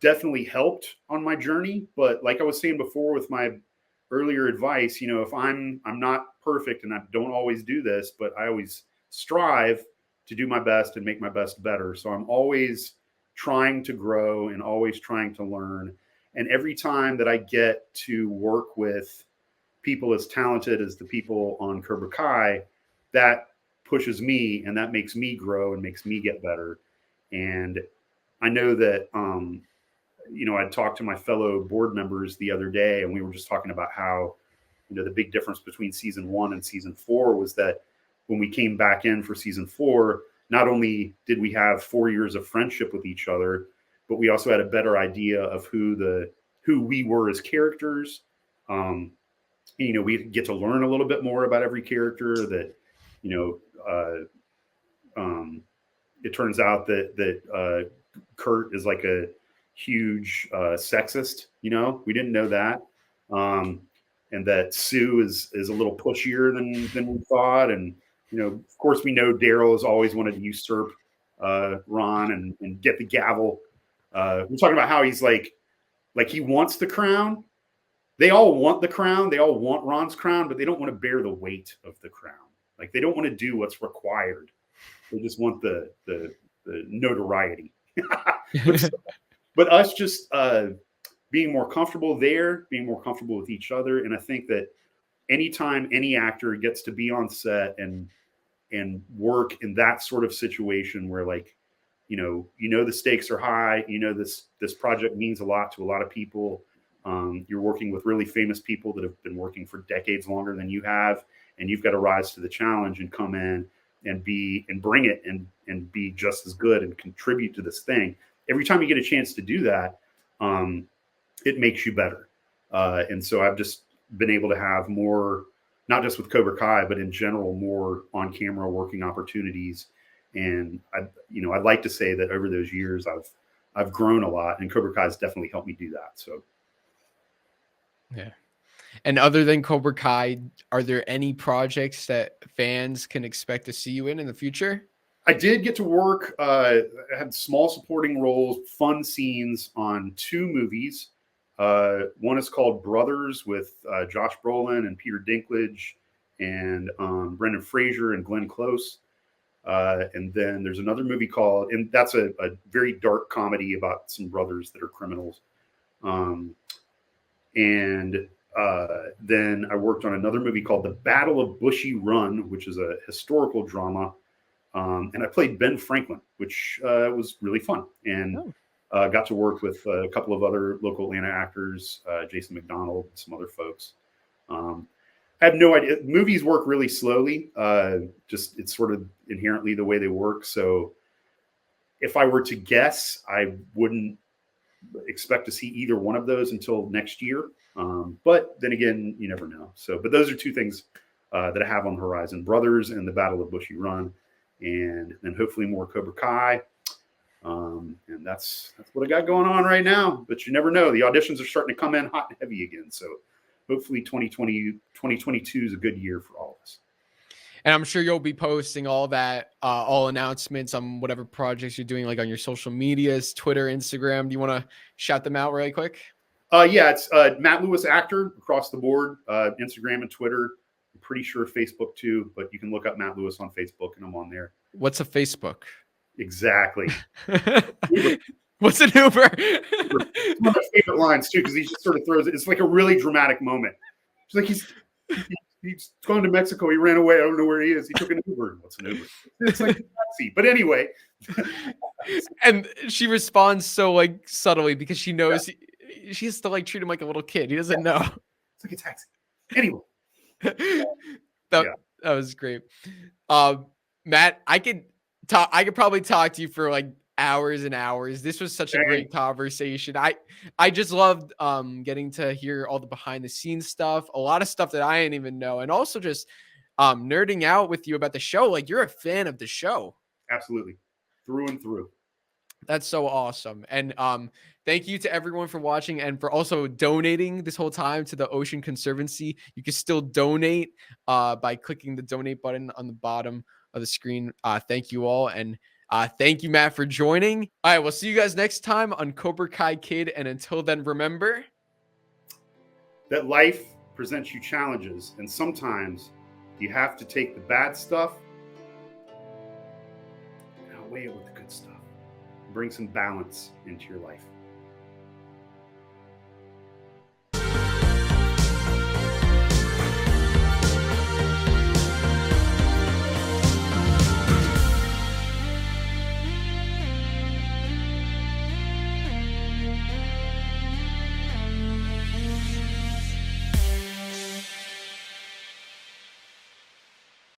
definitely helped on my journey. But like I was saying before with my earlier advice, if I'm not perfect and I don't always do this, but I always strive to do my best and make my best better. So I'm always trying to grow and always trying to learn. And every time that I get to work with people as talented as the people on Cobra Kai, that pushes me and that makes me grow and makes me get better. And I know that, I talked to my fellow board members the other day, and we were just talking about how, the big difference between season 1 and season 4 was that when we came back in for season 4, not only did we have 4 years of friendship with each other, but we also had a better idea of who we were as characters. We get to learn a little bit more about every character. That, it turns out that Kurt is like a huge sexist. We didn't know that. that Sue is a little pushier than we thought. And, of course, we know Daryl has always wanted to usurp Ron and get the gavel. We're talking about how he's like he wants the crown. They all want the crown. They all want Ron's crown, but they don't want to bear the weight of the crown. Like, they don't want to do what's required. They just want the notoriety. But us just being more comfortable there, being more comfortable with each other. And I think that anytime any actor gets to be on set and work in that sort of situation where, like, the stakes are high, this project means a lot to a lot of people. You're working with really famous people that have been working for decades longer than you have, and you've got to rise to the challenge and come in and bring it and be just as good and contribute to this thing. Every time you get a chance to do that, it makes you better. And so I've just been able to have more, not just with Cobra Kai, but in general, more on camera working opportunities. And I'd like to say that over those years, I've grown a lot, and Cobra Kai has definitely helped me do that. So. Yeah. And other than Cobra Kai, are there any projects that fans can expect to see you in the future? I did get to work. I had small supporting roles, fun scenes on 2 movies. One is called Brothers with Josh Brolin and Peter Dinklage and Brendan Fraser and Glenn Close. And then there's another movie called, and that's a very dark comedy about some brothers that are criminals. And then I worked on another movie called The Battle of Bushy Run, which is a historical drama. And I played Ben Franklin, which was really fun. And got to work with a couple of other local Atlanta actors, Jason McDonald, and some other folks. I have no idea. Movies work really slowly. Just it's sort of inherently the way they work. So if I were to guess, I wouldn't expect to see either one of those until next year. But then again, you never know. So, but those are 2 things that I have on the horizon: Brothers and The Battle of Bushy Run, and then hopefully more Cobra Kai. And that's what I got going on right now. But you never know. The auditions are starting to come in hot and heavy again. So hopefully 2022 is a good year for all of us. And I'm sure you'll be posting all that, all announcements on whatever projects you're doing, like on your social medias, Twitter, Instagram. Do you want to shout them out really quick? Yeah, it's Matt Lewis Actor across the board, Instagram and Twitter. I'm pretty sure Facebook too, but you can look up Matt Lewis on Facebook and I'm on there. What's a Facebook? Exactly. What's an Uber? It's one of my favorite lines too, because he just sort of throws it. It's like a really dramatic moment. It's like he's gone to Mexico. He ran away. I don't know where he is. He took an Uber. What's an Uber? It's like a taxi. But anyway. And she responds so like subtly because she knows she has to like treat him like a little kid. He doesn't know. It's like a taxi. Anyway. That was great. Matt, I could probably talk to you for like hours and hours. This was such a great conversation. I just loved getting to hear all the behind the scenes stuff, a lot of stuff that I didn't even know, and also just nerding out with you about the show. Like, you're a fan of the show. Absolutely. Through and through. That's so awesome. And thank you to everyone for watching and for also donating this whole time to the Ocean Conservancy. You can still donate by clicking the donate button on the bottom of the screen. Thank you all. And thank you, Matt, for joining. All right, we'll see you guys next time on Cobra Kai Kid. And until then, remember that life presents you challenges, and sometimes you have to take the bad stuff and outweigh it with the good stuff. Bring some balance into your life.